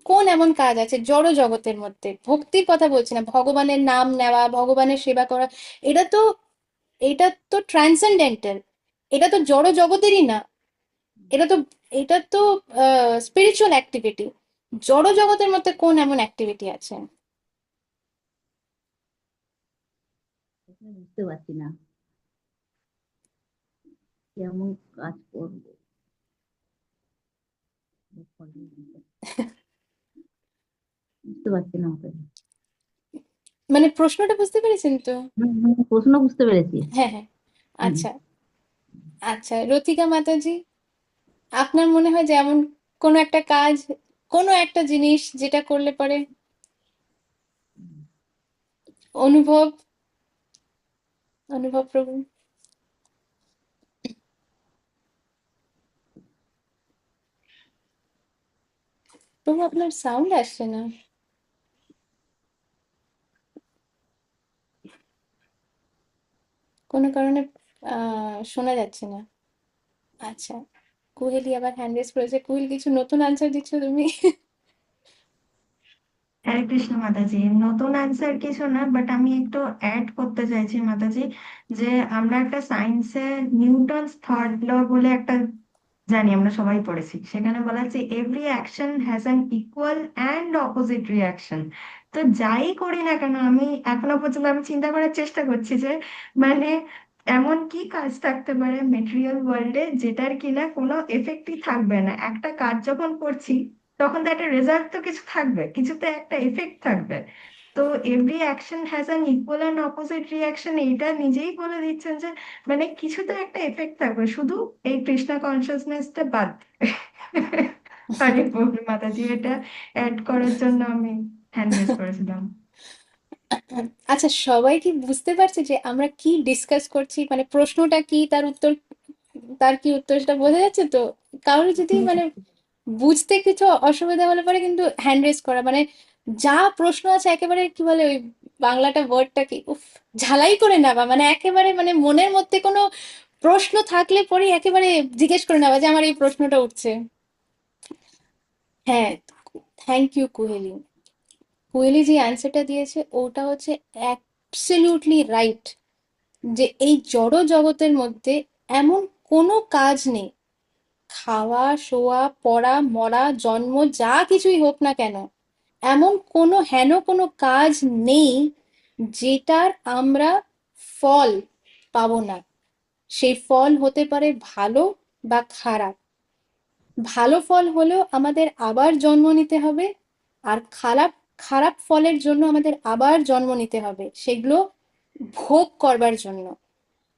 কোন এমন কাজ আছে জড় জগতের মধ্যে, ভক্তির কথা বলছি না, ভগবানের নাম নেওয়া, ভগবানের সেবা করা, এটা তো এটা তো ট্রান্সেন্ডেন্টাল, এটা তো জড় জগতেরই না, এটা তো এটা তো স্পিরিচুয়াল অ্যাক্টিভিটি। জড় জগতের মধ্যে কোন এমন অ্যাক্টিভিটি আছে? বুঝতে পারছি না কেমন কাজ করবো। বুঝতে পারছি না ওকে। মানে প্রশ্নটা বুঝতে পেরেছেন তো? প্রশ্ন বুঝতে পেরেছি। হ্যাঁ, হ্যাঁ। হুম। আচ্ছা, আচ্ছা, রতিকা মাতাজি, আপনার মনে হয় যে এমন কোনো একটা কাজ, কোনো একটা জিনিস যেটা করলে পরে অনুভব, অনুভব প্রভু? প্রভু আপনার সাউন্ড আসছে না কোনো কারণে, শোনা যাচ্ছে না। আচ্ছা, কুহেলি আবার হ্যান্ড রেজ করেছে, কুহেলি কিছু নতুন আনসার দিচ্ছ তুমি? হরে কৃষ্ণ মাতাজি। নতুন অ্যান্সার কিছু না, বাট আমি একটু অ্যাড করতে চাইছি মাতাজি, যে আমরা একটা সায়েন্সে নিউটনস থার্ড ল বলে একটা জানি, আমরা সবাই পড়েছি, সেখানে বলা আছে every action has an equal and opposite reaction. তো যাই করি না কেন আমি এখনো পর্যন্ত আমি চিন্তা করার চেষ্টা করছি যে মানে এমন কি কাজ থাকতে পারে মেটেরিয়াল ওয়ার্ল্ডে যেটার কিনা কোনো এফেক্টই থাকবে না। একটা কাজ যখন করছি তখন তো একটা রেজাল্ট তো কিছু থাকবে, কিছুতে একটা এফেক্ট থাকবে। তো every action has an equal and opposite reaction, এইটা নিজেই বলে দিচ্ছেন যে মানে কিছু তো একটা এফেক্ট থাকবে, শুধু এই কৃষ্ণা কনসিয়াসনেসটা বাদ দিয়ে। হরি বল মাতাজি, এটা অ্যাড করার জন্য আমি হ্যান্ড রেজ করেছিলাম। আচ্ছা, সবাই কি বুঝতে পারছে যে আমরা কি ডিসকাস করছি, মানে প্রশ্নটা কি, তার উত্তর, তার কি উত্তর, সেটা বোঝা যাচ্ছে তো? কারোর যদি মানে বুঝতে কিছু অসুবিধা হলে পরে কিন্তু হ্যান্ড রেজ করা, মানে যা প্রশ্ন আছে একেবারে কি বলে ওই বাংলাটা ওয়ার্ডটা কি, উফ, ঝালাই করে নেওয়া, মানে একেবারে মানে মনের মধ্যে কোনো প্রশ্ন থাকলে পরে একেবারে জিজ্ঞেস করে নেওয়া যে আমার এই প্রশ্নটা উঠছে। হ্যাঁ, থ্যাংক ইউ কুহেলি। কুহেলি যে অ্যান্সারটা দিয়েছে ওটা হচ্ছে অ্যাবসলিউটলি রাইট, যে এই জড় জগতের মধ্যে এমন কোনো কাজ নেই, খাওয়া, শোয়া, পড়া, মরা, জন্ম, যা কিছুই হোক না কেন, এমন কোনো হেন কোনো কাজ নেই যেটার আমরা ফল পাবো না। সেই ফল হতে পারে ভালো বা খারাপ। ভালো ফল হলেও আমাদের আবার জন্ম নিতে হবে, আর খারাপ খারাপ ফলের জন্য আমাদের আবার জন্ম নিতে হবে, সেগুলো ভোগ করবার জন্য।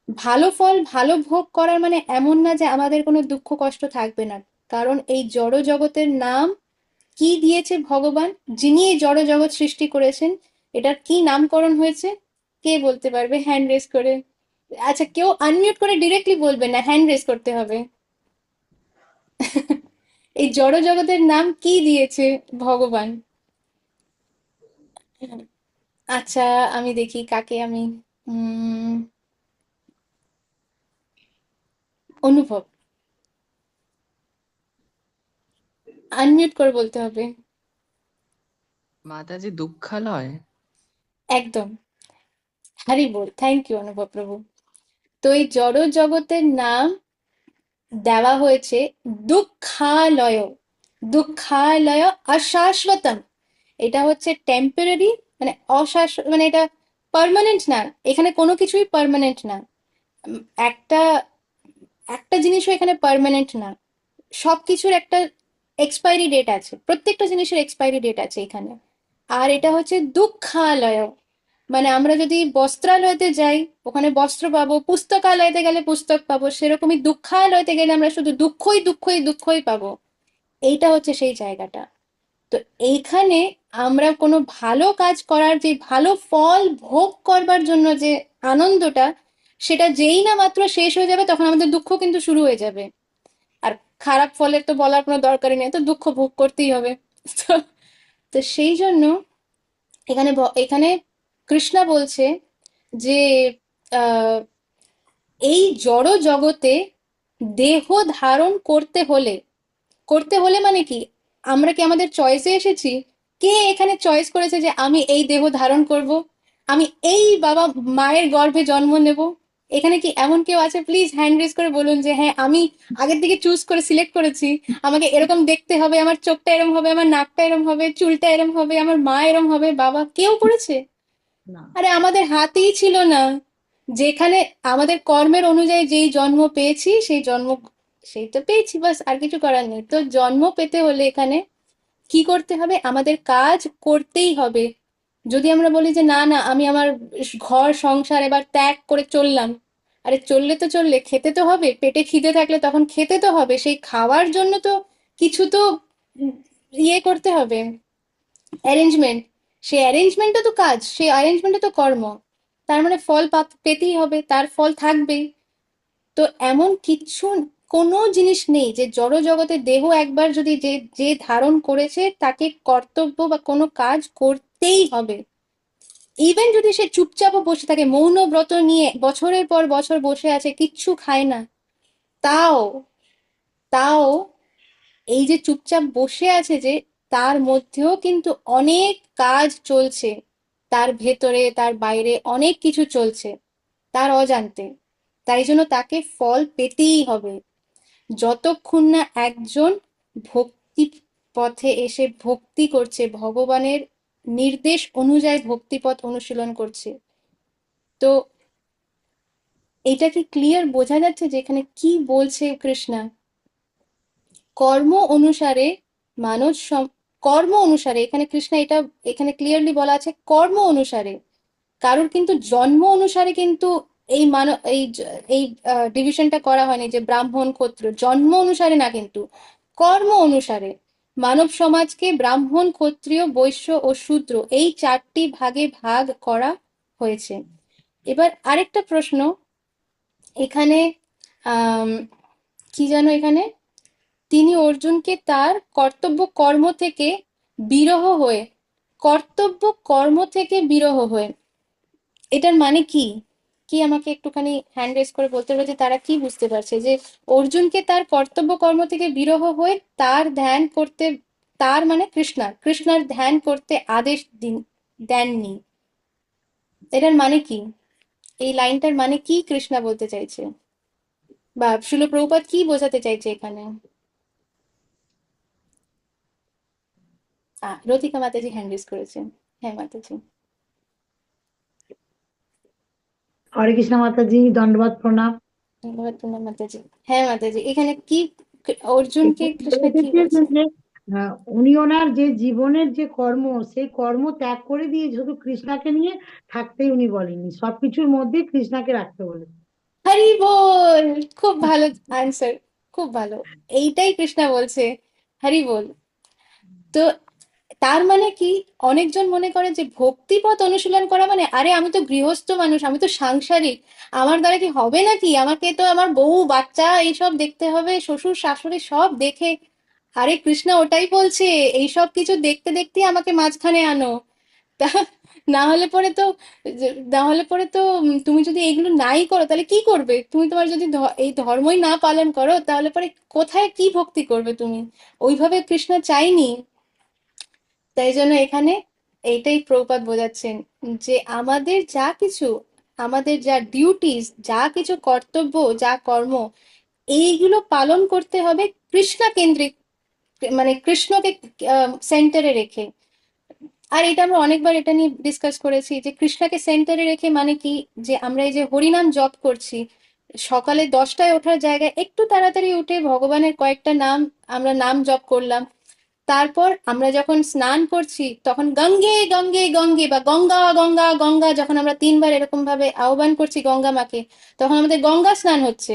ভালো ফল ভালো ভোগ করার মানে এমন না যে আমাদের কোনো দুঃখ কষ্ট থাকবে না। কারণ এই জড় জগতের নাম কি দিয়েছে ভগবান, যিনি এই জড় জগৎ সৃষ্টি করেছেন, এটার কি নামকরণ হয়েছে? কে বলতে পারবে হ্যান্ড রেজ করে? আচ্ছা, কেউ আনমিউট করে ডিরেক্টলি বলবে না, হ্যান্ড রেজ করতে হবে। এই জড় জগতের নাম কি দিয়েছে ভগবান? আচ্ছা, আমি দেখি কাকে আমি উম অনুভব, আনমিউট করে বলতে হবে। মাতাজি দুঃখালয়। একদম, হরি বল, থ্যাংক ইউ অনুভব প্রভু। তো এই জড় জগতের নাম দেওয়া হয়েছে দুঃখালয়। দুঃখালয় অশাশ্বতম। এটা হচ্ছে টেম্পোরারি, মানে অশাশ্বত, মানে এটা পার্মানেন্ট না। এখানে কোনো কিছুই পার্মানেন্ট না। উম, একটা একটা জিনিসও এখানে পার্মানেন্ট না। সবকিছুর একটা এক্সপায়ারি ডেট আছে, প্রত্যেকটা জিনিসের এক্সপায়ারি ডেট আছে এখানে। আর এটা হচ্ছে দুঃখালয়, মানে আমরা যদি বস্ত্রালয়তে যাই ওখানে বস্ত্র পাবো, পুস্তকালয়তে গেলে পুস্তক পাবো, সেরকমই দুঃখালয়তে গেলে আমরা শুধু দুঃখই দুঃখই দুঃখই পাবো। এইটা হচ্ছে সেই জায়গাটা। তো এইখানে আমরা কোনো ভালো কাজ করার, যে ভালো ফল ভোগ করবার জন্য যে আনন্দটা, সেটা যেই না মাত্র শেষ হয়ে যাবে তখন আমাদের দুঃখ কিন্তু শুরু হয়ে যাবে। আর খারাপ ফলের তো বলার কোনো দরকারই নেই, তো দুঃখ ভোগ করতেই হবে। তো তো সেই জন্য এখানে কৃষ্ণা বলছে যে আহ, এই জড় জগতে দেহ ধারণ করতে হলে মানে কি, আমরা কি আমাদের চয়েসে এসেছি? কে এখানে চয়েস করেছে যে আমি এই দেহ ধারণ করব, আমি এই বাবা মায়ের গর্ভে জন্ম নেব? এখানে কি এমন কেউ আছে? প্লিজ হ্যান্ড রেজ করে বলুন যে হ্যাঁ, আমি আগের থেকে চুজ করে সিলেক্ট করেছি, আমাকে এরকম দেখতে হবে, আমার চোখটা এরম হবে, আমার নাকটা এরম হবে, চুলটা এরম হবে, আমার মা এরম হবে। বাবা, কেউ করেছে? না। আরে আমাদের হাতেই ছিল না। যেখানে আমাদের কর্মের অনুযায়ী যেই জন্ম পেয়েছি, সেই তো পেয়েছি, বাস, আর কিছু করার নেই। তো জন্ম পেতে হলে এখানে কি করতে হবে? আমাদের কাজ করতেই হবে। যদি আমরা বলি যে না না, আমি আমার ঘর সংসার এবার ত্যাগ করে চললাম, আরে চললে তো চললে, খেতে তো হবে, পেটে খিদে থাকলে তখন খেতে তো হবে, সেই খাওয়ার জন্য তো কিছু তো উম, ইয়ে করতে হবে, অ্যারেঞ্জমেন্ট। সেই অ্যারেঞ্জমেন্টও তো কাজ, সেই অ্যারেঞ্জমেন্টও তো কর্ম। তার মানে ফল পেতেই হবে, তার ফল থাকবেই। তো এমন কিচ্ছু, কোনো জিনিস নেই যে জড় জগতে দেহ একবার যদি যে যে ধারণ করেছে তাকে কর্তব্য বা কোনো কাজ করতেই হবে। ইভেন যদি সে চুপচাপও বসে থাকে, মৌন ব্রত নিয়ে বছরের পর বছর বসে আছে, কিচ্ছু খায় না, তাও তাও এই যে চুপচাপ বসে আছে যে, তার মধ্যেও কিন্তু অনেক কাজ চলছে, তার ভেতরে তার বাইরে অনেক কিছু চলছে তার অজান্তে। তাই জন্য তাকে ফল পেতেই হবে। যতক্ষণ না একজন ভক্তি পথে এসে ভক্তি করছে, ভগবানের নির্দেশ অনুযায়ী ভক্তিপথ অনুশীলন করছে। তো এটা কি ক্লিয়ার বোঝা যাচ্ছে যে এখানে কি বলছে কৃষ্ণা? কর্ম অনুসারে মানুষ কর্ম অনুসারে, এখানে কৃষ্ণা এটা, এখানে ক্লিয়ারলি বলা আছে কর্ম অনুসারে। কারোর কিন্তু জন্ম অনুসারে কিন্তু এই ডিভিশনটা করা হয়নি যে ব্রাহ্মণ ক্ষত্রিয়, জন্ম অনুসারে না, কিন্তু কর্ম অনুসারে। মানব সমাজকে ব্রাহ্মণ, ক্ষত্রিয়, বৈশ্য ও শূদ্র এই চারটি ভাগে ভাগ করা হয়েছে। এবার আরেকটা প্রশ্ন এখানে, আহ কি যেন এখানে, তিনি অর্জুনকে তার কর্তব্য কর্ম থেকে বিরহ হয়ে, কর্তব্য কর্ম থেকে বিরহ হয়ে, এটার মানে কি? কি আমাকে একটুখানি হ্যান্ড রেজ করে বলতে হবে যে তারা কি বুঝতে পারছে যে অর্জুনকে তার কর্তব্য কর্ম থেকে বিরহ হয়ে তার ধ্যান করতে, তার মানে কৃষ্ণার ধ্যান করতে আদেশ দেননি। এটার মানে কি? এই লাইনটার মানে কি কৃষ্ণা বলতে চাইছে, বা শিল প্রভুপাদ কি বোঝাতে চাইছে এখানে? রতিকা মাতাজি হ্যান্ড রেজ করেছেন। হ্যাঁ মাতাজি। হরে কৃষ্ণ মাতাজি, দণ্ডবাদ প্রণাম। ধন্যবাদ তোমার মাতাজি। হ্যাঁ মাতাজি, এখানে কি অর্জুনকে এখানে কৃষ্ণ বলে কি দিয়েছে বলছে? যে উনি ওনার যে জীবনের যে কর্ম, সেই কর্ম ত্যাগ করে দিয়ে শুধু কৃষ্ণাকে নিয়ে থাকতেই উনি বলেননি, সবকিছুর মধ্যে কৃষ্ণাকে রাখতে বলে। হরি বল, খুব ভালো আনসার, খুব ভালো। এইটাই কৃষ্ণা বলছে, হরি বল। তো তার মানে কি, অনেকজন মনে করে যে ভক্তিপথ অনুশীলন করা মানে আরে আমি তো গৃহস্থ মানুষ, আমি তো সাংসারিক, আমার দ্বারা কি হবে নাকি, আমাকে তো আমার বউ বাচ্চা এইসব দেখতে হবে, শ্বশুর শাশুড়ি সব দেখে। আরে কৃষ্ণা ওটাই বলছে, এইসব কিছু দেখতে দেখতে আমাকে মাঝখানে আনো। তা না হলে পরে তো, না হলে পরে তো তুমি যদি এগুলো নাই করো তাহলে কি করবে তুমি? তোমার যদি এই ধর্মই না পালন করো তাহলে পরে কোথায় কি ভক্তি করবে তুমি? ওইভাবে কৃষ্ণ চাইনি। তাই জন্য এখানে এইটাই প্রভুপাদ বোঝাচ্ছেন যে আমাদের যা কিছু, আমাদের যা ডিউটিস, যা কিছু কর্তব্য, যা কর্ম, এইগুলো পালন করতে হবে কৃষ্ণা কেন্দ্রিক, মানে কৃষ্ণকে সেন্টারে রেখে। আর এটা আমরা অনেকবার এটা নিয়ে ডিসকাস করেছি যে কৃষ্ণাকে সেন্টারে রেখে মানে কি, যে আমরা এই যে হরিনাম জপ করছি, সকালে 10টায় ওঠার জায়গায় একটু তাড়াতাড়ি উঠে ভগবানের কয়েকটা নাম আমরা নাম জপ করলাম। তারপর আমরা যখন স্নান করছি তখন গঙ্গে গঙ্গে গঙ্গে বা গঙ্গা গঙ্গা গঙ্গা যখন আমরা 3বার এরকম ভাবে আহ্বান করছি গঙ্গা মাকে, তখন আমাদের গঙ্গা স্নান হচ্ছে।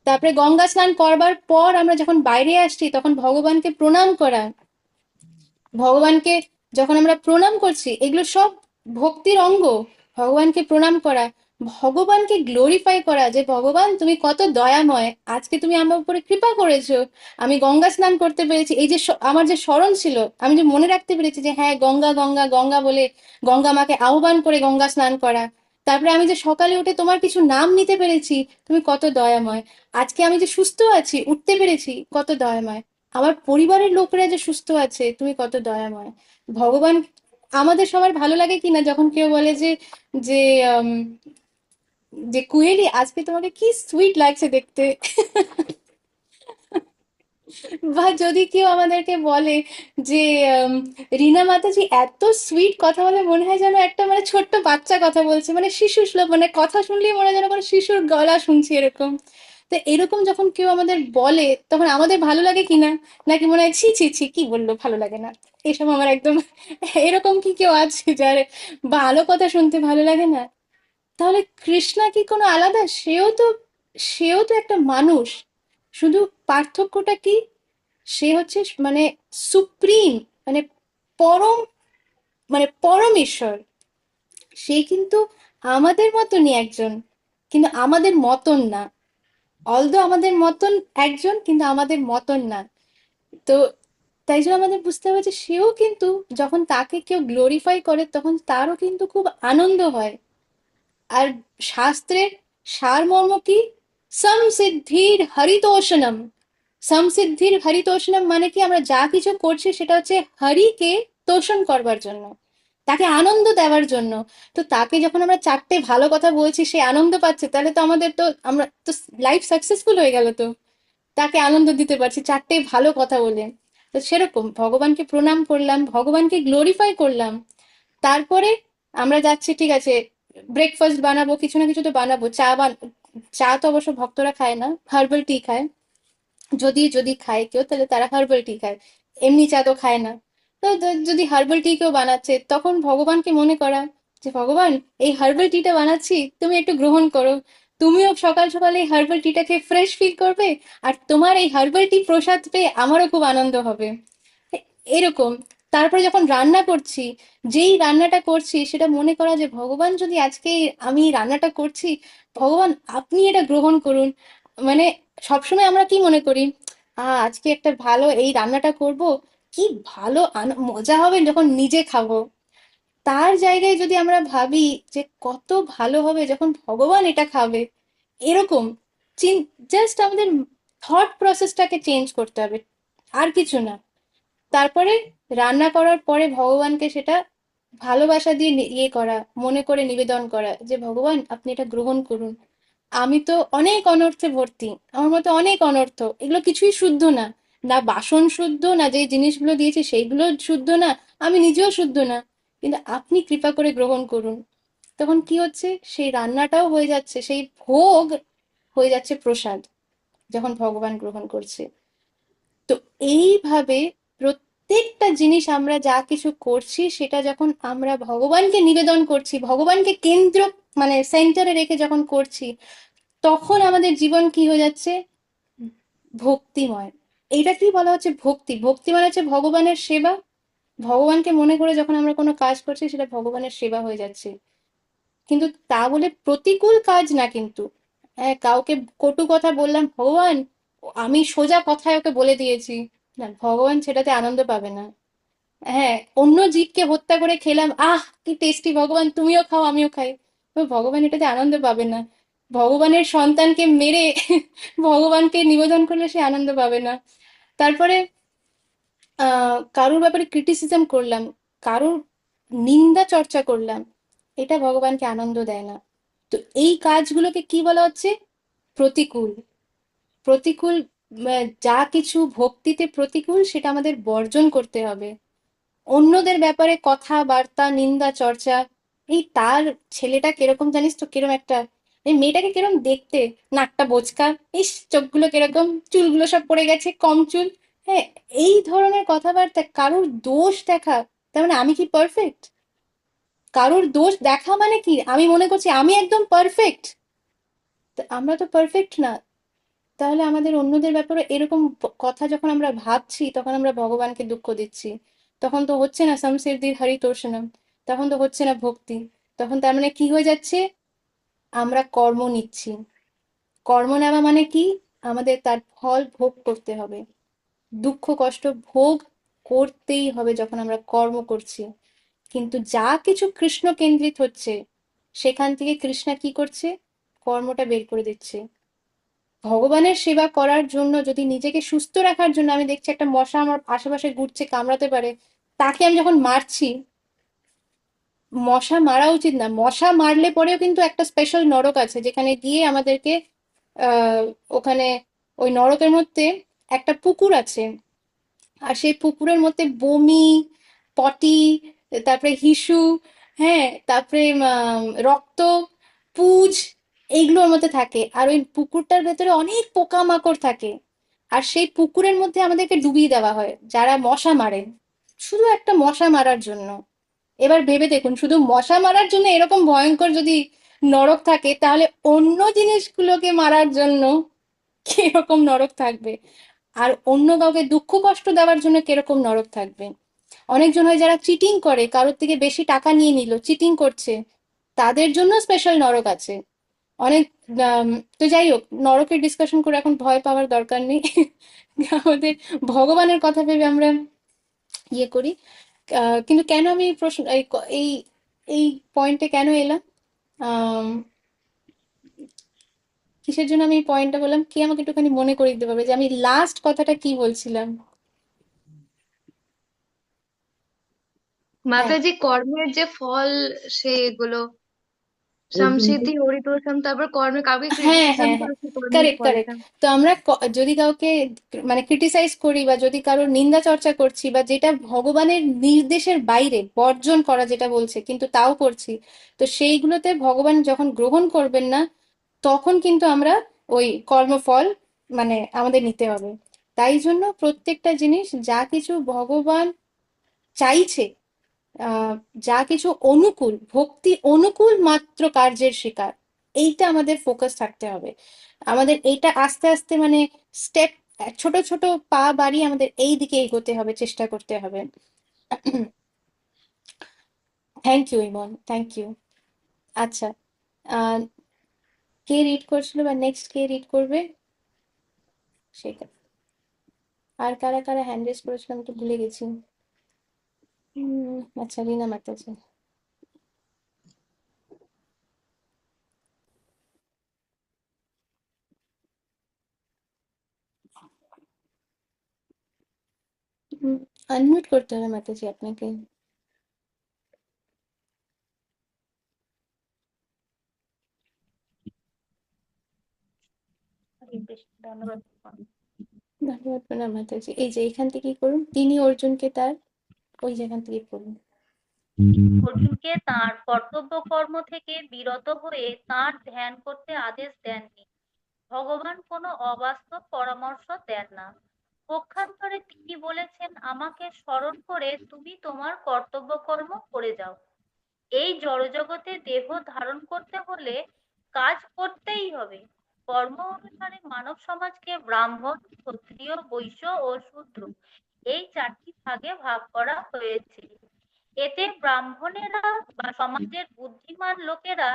তারপরে গঙ্গা স্নান করবার পর আমরা যখন বাইরে আসছি তখন ভগবানকে প্রণাম করা, ভগবানকে যখন আমরা প্রণাম করছি, এগুলো সব ভক্তির অঙ্গ। ভগবানকে প্রণাম করা, ভগবানকে গ্লোরিফাই করা যে ভগবান তুমি কত দয়াময়, আজকে তুমি আমার উপরে কৃপা করেছো, আমি গঙ্গা স্নান করতে পেরেছি, এই যে আমার যে স্মরণ ছিল, আমি যে মনে রাখতে পেরেছি যে হ্যাঁ গঙ্গা গঙ্গা গঙ্গা বলে গঙ্গা মাকে আহ্বান করে গঙ্গা স্নান করা। তারপরে আমি যে সকালে উঠে তোমার কিছু নাম নিতে পেরেছি, তুমি কত দয়াময়। আজকে আমি যে সুস্থ আছি, উঠতে পেরেছি, কত দয়াময়। আমার পরিবারের লোকরা যে সুস্থ আছে, তুমি কত দয়াময়। ভগবান, আমাদের সবার ভালো লাগে কিনা যখন কেউ বলে যে যে উম, যে কুয়েলি আজকে তোমাকে কি সুইট লাগছে দেখতে। বা যদি কেউ আমাদেরকে বলে যে রিনা মাতাজি এত সুইট কথা বলে, মনে হয় যেন একটা মানে ছোট্ট বাচ্চা কথা বলছে, মানে শিশু সুলভ, মানে কথা শুনলেই মনে হয় যেন কোনো শিশুর গলা শুনছি এরকম। তো এরকম যখন কেউ আমাদের বলে তখন আমাদের ভালো লাগে কিনা, নাকি মনে হয় ছি ছি ছি কি বললো, ভালো লাগে না, এসব আমার একদম, এরকম কি কেউ আছে যার ভালো কথা শুনতে ভালো লাগে না? তাহলে কৃষ্ণা কি কোনো আলাদা? সেও তো একটা মানুষ, শুধু পার্থক্যটা কি, সে হচ্ছে মানে সুপ্রিম, মানে পরম, মানে পরম ঈশ্বর। সে কিন্তু আমাদের মতনই একজন, কিন্তু আমাদের মতন না। অলদো আমাদের মতন একজন, কিন্তু আমাদের মতন না। তো তাই জন্য আমাদের বুঝতে হবে যে সেও কিন্তু যখন তাকে কেউ গ্লোরিফাই করে তখন তারও কিন্তু খুব আনন্দ হয়। আর শাস্ত্রের সারমর্ম কি? সমসিদ্ধির হরিতোষণম। সমসিদ্ধির হরিতোষণম মানে কি, আমরা যা কিছু করছি সেটা হচ্ছে হরিকে তোষণ করবার জন্য, তাকে আনন্দ দেওয়ার জন্য। তো তাকে যখন আমরা 4টে ভালো কথা বলছি, সে আনন্দ পাচ্ছে, তাহলে তো আমাদের তো, আমরা তো লাইফ সাকসেসফুল হয়ে গেল তো, তাকে আনন্দ দিতে পারছি 4টে ভালো কথা বলে। তো সেরকম ভগবানকে প্রণাম করলাম, ভগবানকে গ্লোরিফাই করলাম। তারপরে আমরা যাচ্ছি, ঠিক আছে, ব্রেকফাস্ট বানাবো, কিছু না কিছু তো বানাবো, চা তো অবশ্য ভক্তরা খায় না, হার্বাল টি খায়। যদি যদি খায় কেউ তাহলে তারা হার্বাল টি খায়, এমনি চা তো খায় না। তো যদি হার্বাল টি কেউ বানাচ্ছে তখন ভগবানকে মনে করা যে ভগবান, এই হার্বাল টিটা বানাচ্ছি, তুমি একটু গ্রহণ করো, তুমিও সকাল সকালে এই হার্বাল টিটা খেয়ে ফ্রেশ ফিল করবে, আর তোমার এই হার্বাল টি প্রসাদ পেয়ে আমারও খুব আনন্দ হবে। এরকম। তারপরে যখন রান্না করছি, যেই রান্নাটা করছি সেটা মনে করা যে ভগবান, যদি আজকে আমি এই রান্নাটা করছি, ভগবান আপনি এটা গ্রহণ করুন। মানে সবসময় আমরা কি মনে করি, আজকে একটা ভালো এই রান্নাটা করব, কি ভালো মজা হবে যখন নিজে খাবো। তার জায়গায় যদি আমরা ভাবি যে কত ভালো হবে যখন ভগবান এটা খাবে, এরকম জাস্ট আমাদের থট প্রসেসটাকে চেঞ্জ করতে হবে, আর কিছু না। তারপরে রান্না করার পরে ভগবানকে সেটা ভালোবাসা দিয়ে ইয়ে করা, মনে করে নিবেদন করা যে ভগবান আপনি এটা গ্রহণ করুন। আমি তো অনেক অনর্থে ভর্তি, আমার মতে অনেক অনর্থ, এগুলো কিছুই শুদ্ধ না, না বাসন শুদ্ধ, না যে জিনিসগুলো দিয়েছে সেইগুলো শুদ্ধ না, আমি নিজেও শুদ্ধ না, কিন্তু আপনি কৃপা করে গ্রহণ করুন। তখন কি হচ্ছে, সেই রান্নাটাও হয়ে যাচ্ছে, সেই ভোগ হয়ে যাচ্ছে প্রসাদ, যখন ভগবান গ্রহণ করছে। তো এইভাবে প্রত্যেকটা জিনিস আমরা যা কিছু করছি সেটা যখন আমরা ভগবানকে নিবেদন করছি, ভগবানকে কেন্দ্র মানে সেন্টারে রেখে যখন করছি, তখন আমাদের জীবন কি হয়ে যাচ্ছে, ভক্তিময়। এইটা কি বলা হচ্ছে ভক্তি। ভক্তি মানে হচ্ছে ভগবানের সেবা। ভগবানকে মনে করে যখন আমরা কোনো কাজ করছি সেটা ভগবানের সেবা হয়ে যাচ্ছে। কিন্তু তা বলে প্রতিকূল কাজ না কিন্তু। হ্যাঁ, কাউকে কটু কথা বললাম, ভগবান আমি সোজা কথায় ওকে বলে দিয়েছি, না, ভগবান সেটাতে আনন্দ পাবে না। হ্যাঁ, অন্য জীবকে হত্যা করে খেলাম, আহ কি টেস্টি, ভগবান তুমিও খাও আমিও খাই, তো ভগবান এটাতে আনন্দ পাবে না। ভগবানের সন্তানকে মেরে ভগবানকে নিবেদন করলে সে আনন্দ পাবে না। তারপরে কারোর ব্যাপারে ক্রিটিসিজম করলাম, কারোর নিন্দা চর্চা করলাম, এটা ভগবানকে আনন্দ দেয় না। তো এই কাজগুলোকে কি বলা হচ্ছে, প্রতিকূল। প্রতিকূল যা কিছু ভক্তিতে প্রতিকূল সেটা আমাদের বর্জন করতে হবে। অন্যদের ব্যাপারে কথাবার্তা নিন্দা চর্চা, এই তার ছেলেটা কিরকম জানিস তো, কিরম একটা, এই মেয়েটাকে কিরম দেখতে, নাকটা বোঁচকা, ইস চোখগুলো কিরকম, চুলগুলো সব পড়ে গেছে, কম চুল। হ্যাঁ, এই ধরনের কথাবার্তা, কারোর দোষ দেখা, তার মানে আমি কি পারফেক্ট? কারোর দোষ দেখা মানে কি আমি মনে করছি আমি একদম পারফেক্ট? আমরা তো পারফেক্ট না। তাহলে আমাদের অন্যদের ব্যাপারে এরকম কথা যখন আমরা ভাবছি, তখন আমরা ভগবানকে দুঃখ দিচ্ছি। তখন তো হচ্ছে না সংসিদ্ধির হরিতোষণম, তখন তো হচ্ছে না ভক্তি। তখন তার মানে কি হয়ে যাচ্ছে, আমরা কর্ম নিচ্ছি। কর্ম নেওয়া মানে কি, আমাদের তার ফল ভোগ করতে হবে, দুঃখ কষ্ট ভোগ করতেই হবে যখন আমরা কর্ম করছি। কিন্তু যা কিছু কৃষ্ণ কেন্দ্রিত হচ্ছে, সেখান থেকে কৃষ্ণা কি করছে, কর্মটা বের করে দিচ্ছে। ভগবানের সেবা করার জন্য, যদি নিজেকে সুস্থ রাখার জন্য আমি দেখছি একটা মশা আমার আশেপাশে ঘুরছে, কামড়াতে পারে, তাকে আমি যখন মারছি, মশা মারা উচিত না। মশা মারলে পরেও কিন্তু একটা স্পেশাল নরক আছে, যেখানে গিয়ে আমাদেরকে আহ ওখানে ওই নরকের মধ্যে একটা পুকুর আছে, আর সেই পুকুরের মধ্যে বমি, পটি, তারপরে হিসু, হ্যাঁ, তারপরে রক্ত, পুজ, এইগুলোর মধ্যে থাকে। আর ওই পুকুরটার ভেতরে অনেক পোকামাকড় থাকে। আর সেই পুকুরের মধ্যে আমাদেরকে ডুবিয়ে দেওয়া হয় যারা মশা মারে, শুধু একটা মশা মারার জন্য। এবার ভেবে দেখুন, শুধু মশা মারার জন্য এরকম ভয়ঙ্কর যদি নরক থাকে, তাহলে অন্য জিনিসগুলোকে মারার জন্য কিরকম নরক থাকবে। আর অন্য কাউকে দুঃখ কষ্ট দেওয়ার জন্য কিরকম নরক থাকবে। অনেকজন হয় যারা চিটিং করে, কারোর থেকে বেশি টাকা নিয়ে নিল, চিটিং করছে, তাদের জন্য স্পেশাল নরক আছে। অনেক আম, তো যাই হোক, নরকের ডিসকাশন করে এখন ভয় পাওয়ার দরকার নেই। আমাদের ভগবানের কথা ভেবে আমরা ইয়ে করি। কিন্তু কেন আমি এই প্রশ্ন এই এই পয়েন্টে কেন এলাম, আম, কিসের জন্য আমি এই পয়েন্টটা বললাম, কি আমাকে একটুখানি মনে করিয়ে দিতে পারবে যে আমি লাস্ট কথাটা কি বলছিলাম? হ্যাঁ, মাতাজি কর্মের যে ফল সেগুলো অর্জুনকে সমসিদ্ধি হরিতোষম, তারপর কর্মে কাউকে হ্যাঁ, ক্রিটিসিজম হ্যাঁ, হ্যাঁ, করেছে কর্মের কারেক্ট কারেক্ট। ফলটা। তো আমরা যদি কাউকে মানে ক্রিটিসাইজ করি, বা যদি কারোর নিন্দা চর্চা করছি, বা যেটা ভগবানের নির্দেশের বাইরে বর্জন করা যেটা বলছে কিন্তু তাও করছি, তো সেইগুলোতে ভগবান যখন গ্রহণ করবেন না, তখন কিন্তু আমরা ওই কর্মফল মানে আমাদের নিতে হবে। তাই জন্য প্রত্যেকটা জিনিস যা কিছু ভগবান চাইছে, আহ যা কিছু অনুকূল, ভক্তি অনুকূল মাত্র কার্যের শিকার, এইটা আমাদের ফোকাস থাকতে হবে। আমাদের এইটা আস্তে আস্তে মানে স্টেপ, ছোট ছোট পা বাড়িয়ে আমাদের এই দিকে এগোতে হবে, চেষ্টা করতে হবে। Thank you Emon, thank you. আচ্ছা, আহ কে রিড করছিল, বা নেক্সট কে রিড করবে সেটা? আর কারা কারা হ্যান্ড রেজ করেছিলাম তো ভুলে গেছি। আচ্ছা, রিনা মাতাজি। আনমিউট করতে হবে মাতাজি আপনাকে। ধন্যবাদ, প্রণাম মাতাজি। এই যে এখান থেকেই করুন, তিনি অর্জুনকে তার ওই যেখান থেকে করুন। অর্জুনকে তার কর্তব্য কর্ম থেকে বিরত হয়ে তার ধ্যান করতে আদেশ দেননি। ভগবান কোনো অবাস্তব পরামর্শ দেন না। পক্ষান্তরে তিনি বলেছেন, আমাকে স্মরণ করে তুমি তোমার কর্তব্য কর্ম করে যাও। এই জড়জগতে দেহ ধারণ করতে হলে কাজ করতেই হবে। কর্ম অনুসারে মানব সমাজকে ব্রাহ্মণ, ক্ষত্রিয়, বৈশ্য ও শূদ্র এই চারটি ভাগে ভাগ করা হয়েছে। এতে ব্রাহ্মণেরা বা সমাজের বুদ্ধিমান লোকেরা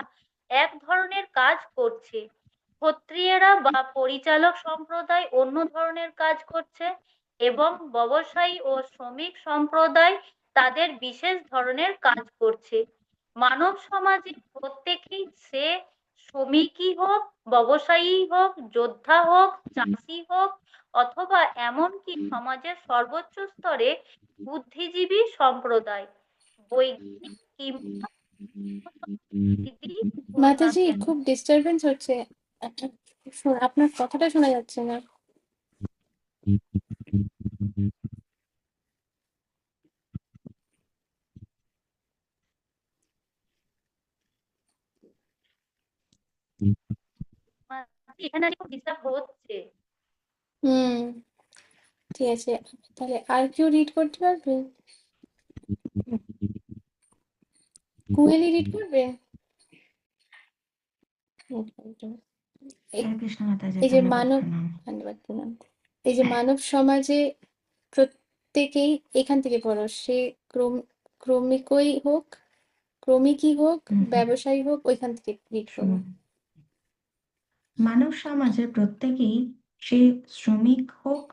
এক ধরনের কাজ করছে, ক্ষত্রিয়েরা বা পরিচালক সম্প্রদায় অন্য ধরনের কাজ করছে, এবং ব্যবসায়ী ও শ্রমিক সম্প্রদায় তাদের বিশেষ ধরনের কাজ করছে। মানব সমাজে প্রত্যেকেই, সে শ্রমিকই হোক, ব্যবসায়ী হোক, যোদ্ধা হোক, চাষি হোক, অথবা এমনকি সমাজের সর্বোচ্চ স্তরে বুদ্ধিজীবী সম্প্রদায়, বৈজ্ঞানিক কিংবা রাজনীতি হোক না মাতাজি কেন। খুব ডিস্টারবেন্স হচ্ছে। আপনার কথাটা শোনা যাচ্ছে না। এখানে খুব ডিস্টার্ব হচ্ছে। হুম, ঠিক আছে। তাহলে আর কেউ রিড করতে পারবে? কুহেলি রিড করবে? এই হরে কৃষ্ণ মাতাজি, এই যে দণ্ডবত মানব প্রণাম। ধন্যবাদ, প্রণাম। এই যে মানব সমাজে প্রত্যেকেই, এখান থেকে পড়ো, সে ক্রমিকই হোক, ক্রমিকই হোক, হুম, ব্যবসায়ী হোক, ওইখান থেকে রিড করো। হুম। মানব সমাজে প্রত্যেকেই, সে শ্রমিক হোক,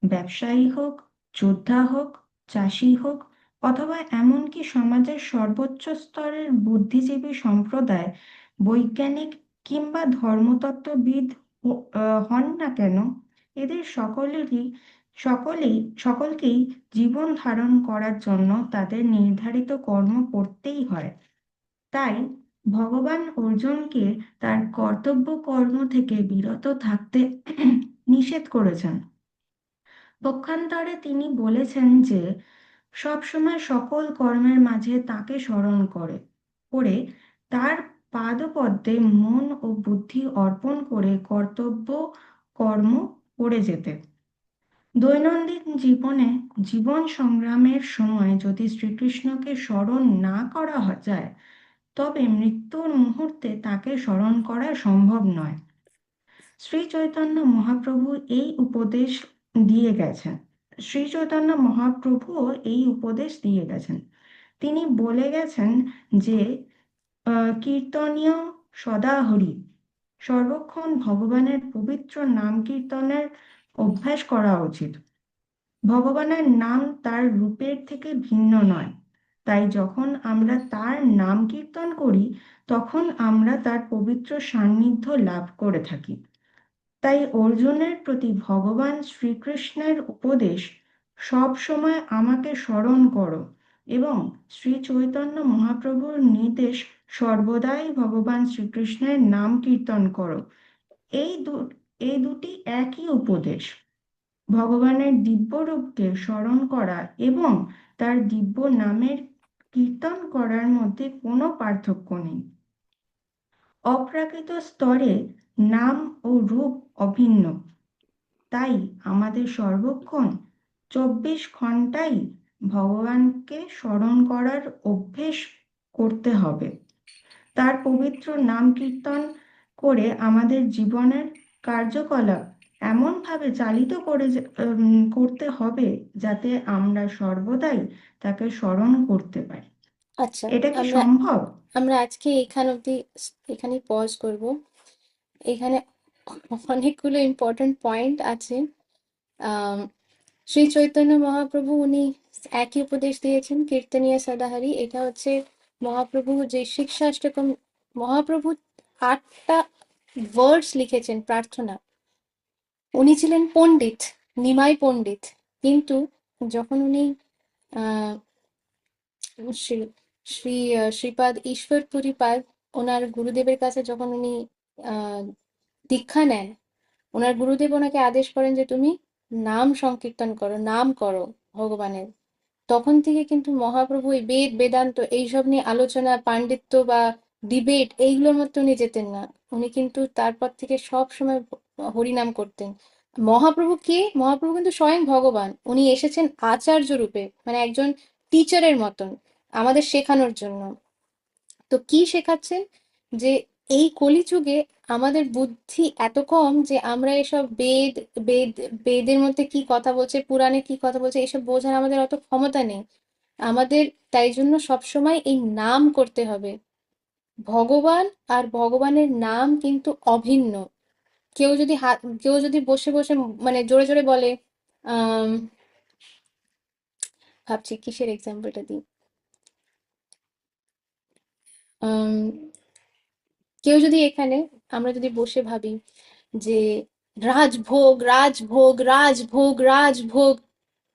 ব্যবসায়ী হোক, যোদ্ধা হোক, চাষি হোক, অথবা এমনকি সমাজের সর্বোচ্চ স্তরের বুদ্ধিজীবী সম্প্রদায়, বৈজ্ঞানিক কিংবা ধর্মতত্ত্ববিদ হন না কেন, এদের সকলকেই জীবন ধারণ করার জন্য তাদের নির্ধারিত কর্ম করতেই হয়। তাই ভগবান অর্জুনকে তার কর্তব্য কর্ম থেকে বিরত থাকতে নিষেধ করেছেন। পক্ষান্তরে তিনি বলেছেন যে সবসময় সকল কর্মের মাঝে তাকে স্মরণ করে তার পাদপদ্মে মন ও বুদ্ধি অর্পণ করে কর্তব্য কর্ম করে যেতে। দৈনন্দিন জীবনে জীবন সংগ্রামের সময় যদি শ্রীকৃষ্ণকে স্মরণ না করা যায়, তবে মৃত্যুর মুহূর্তে তাকে স্মরণ করা সম্ভব নয়। শ্রী চৈতন্য মহাপ্রভু এই উপদেশ দিয়ে গেছেন। শ্রী চৈতন্য মহাপ্রভুও এই উপদেশ দিয়ে গেছেন। তিনি বলে গেছেন যে কীর্তনীয় সদা হরি, সর্বক্ষণ ভগবানের পবিত্র নাম কীর্তনের অভ্যাস করা উচিত। ভগবানের নাম তার রূপের থেকে ভিন্ন নয়, তাই যখন আমরা তার নাম কীর্তন করি তখন আমরা তার পবিত্র সান্নিধ্য লাভ করে থাকি। তাই অর্জুনের প্রতি ভগবান শ্রীকৃষ্ণের উপদেশ, সব সময় আমাকে স্মরণ করো, এবং শ্রী চৈতন্য মহাপ্রভুর নির্দেশ, সর্বদাই ভগবান শ্রীকৃষ্ণের নাম কীর্তন করো, এই দুটি একই উপদেশ। ভগবানের দিব্য রূপকে স্মরণ করা এবং তার দিব্য নামের কীর্তন করার মধ্যে কোনো পার্থক্য নেই। অপ্রাকৃত স্তরে নাম ও রূপ অভিন্ন, তাই আমাদের সর্বক্ষণ 24 ঘন্টাই ভগবানকে স্মরণ করার অভ্যেস করতে হবে। তার পবিত্র নাম কীর্তন করে আমাদের জীবনের কার্যকলাপ এমনভাবে চালিত করতে হবে যাতে আমরা সর্বদাই তাকে স্মরণ করতে পারি। আচ্ছা, এটা কি আমরা সম্ভব? আমরা আজকে এখানেই পজ করব। এখানে অনেকগুলো ইম্পর্টেন্ট পয়েন্ট আছে। আম, শ্রী চৈতন্য মহাপ্রভু উনি একই উপদেশ দিয়েছেন, কীর্তনীয় সদাহরি। এটা হচ্ছে মহাপ্রভু যে শিক্ষাষ্টকম, মহাপ্রভু 8টা ওয়ার্ডস লিখেছেন প্রার্থনা। উনি ছিলেন পণ্ডিত, নিমাই পণ্ডিত, কিন্তু যখন উনি আহ শ্রী শ্রী শ্রীপাদ ঈশ্বরপুরী পাদ, ওনার গুরুদেবের কাছে যখন উনি আহ দীক্ষা নেন, ওনার গুরুদেব ওনাকে আদেশ করেন যে তুমি নাম সংকীর্তন করো, নাম করো ভগবানের। তখন থেকে কিন্তু মহাপ্রভু এই বেদ বেদান্ত এইসব নিয়ে আলোচনা পাণ্ডিত্য বা ডিবেট এইগুলোর মধ্যে উনি যেতেন না। উনি কিন্তু তারপর থেকে সব সময় হরিনাম করতেন। মহাপ্রভু কে? মহাপ্রভু কিন্তু স্বয়ং ভগবান। উনি এসেছেন আচার্য রূপে, মানে একজন টিচারের মতন আমাদের শেখানোর জন্য। তো কি শেখাচ্ছেন? যে এই কলিযুগে আমাদের বুদ্ধি এত কম যে আমরা এসব বেদ বেদের মধ্যে কি কথা বলছে, পুরাণে কি কথা বলছে, এসব বোঝার আমাদের অত ক্ষমতা নেই। আমাদের তাই জন্য সবসময় এই নাম করতে হবে। ভগবান আর ভগবানের নাম কিন্তু অভিন্ন। কেউ যদি বসে বসে মানে জোরে জোরে বলে, আহ ভাবছি কিসের এক্সাম্পলটা দিই। আম, কেউ যদি এখানে, আমরা যদি বসে ভাবি যে রাজভোগ রাজভোগ রাজভোগ রাজভোগ,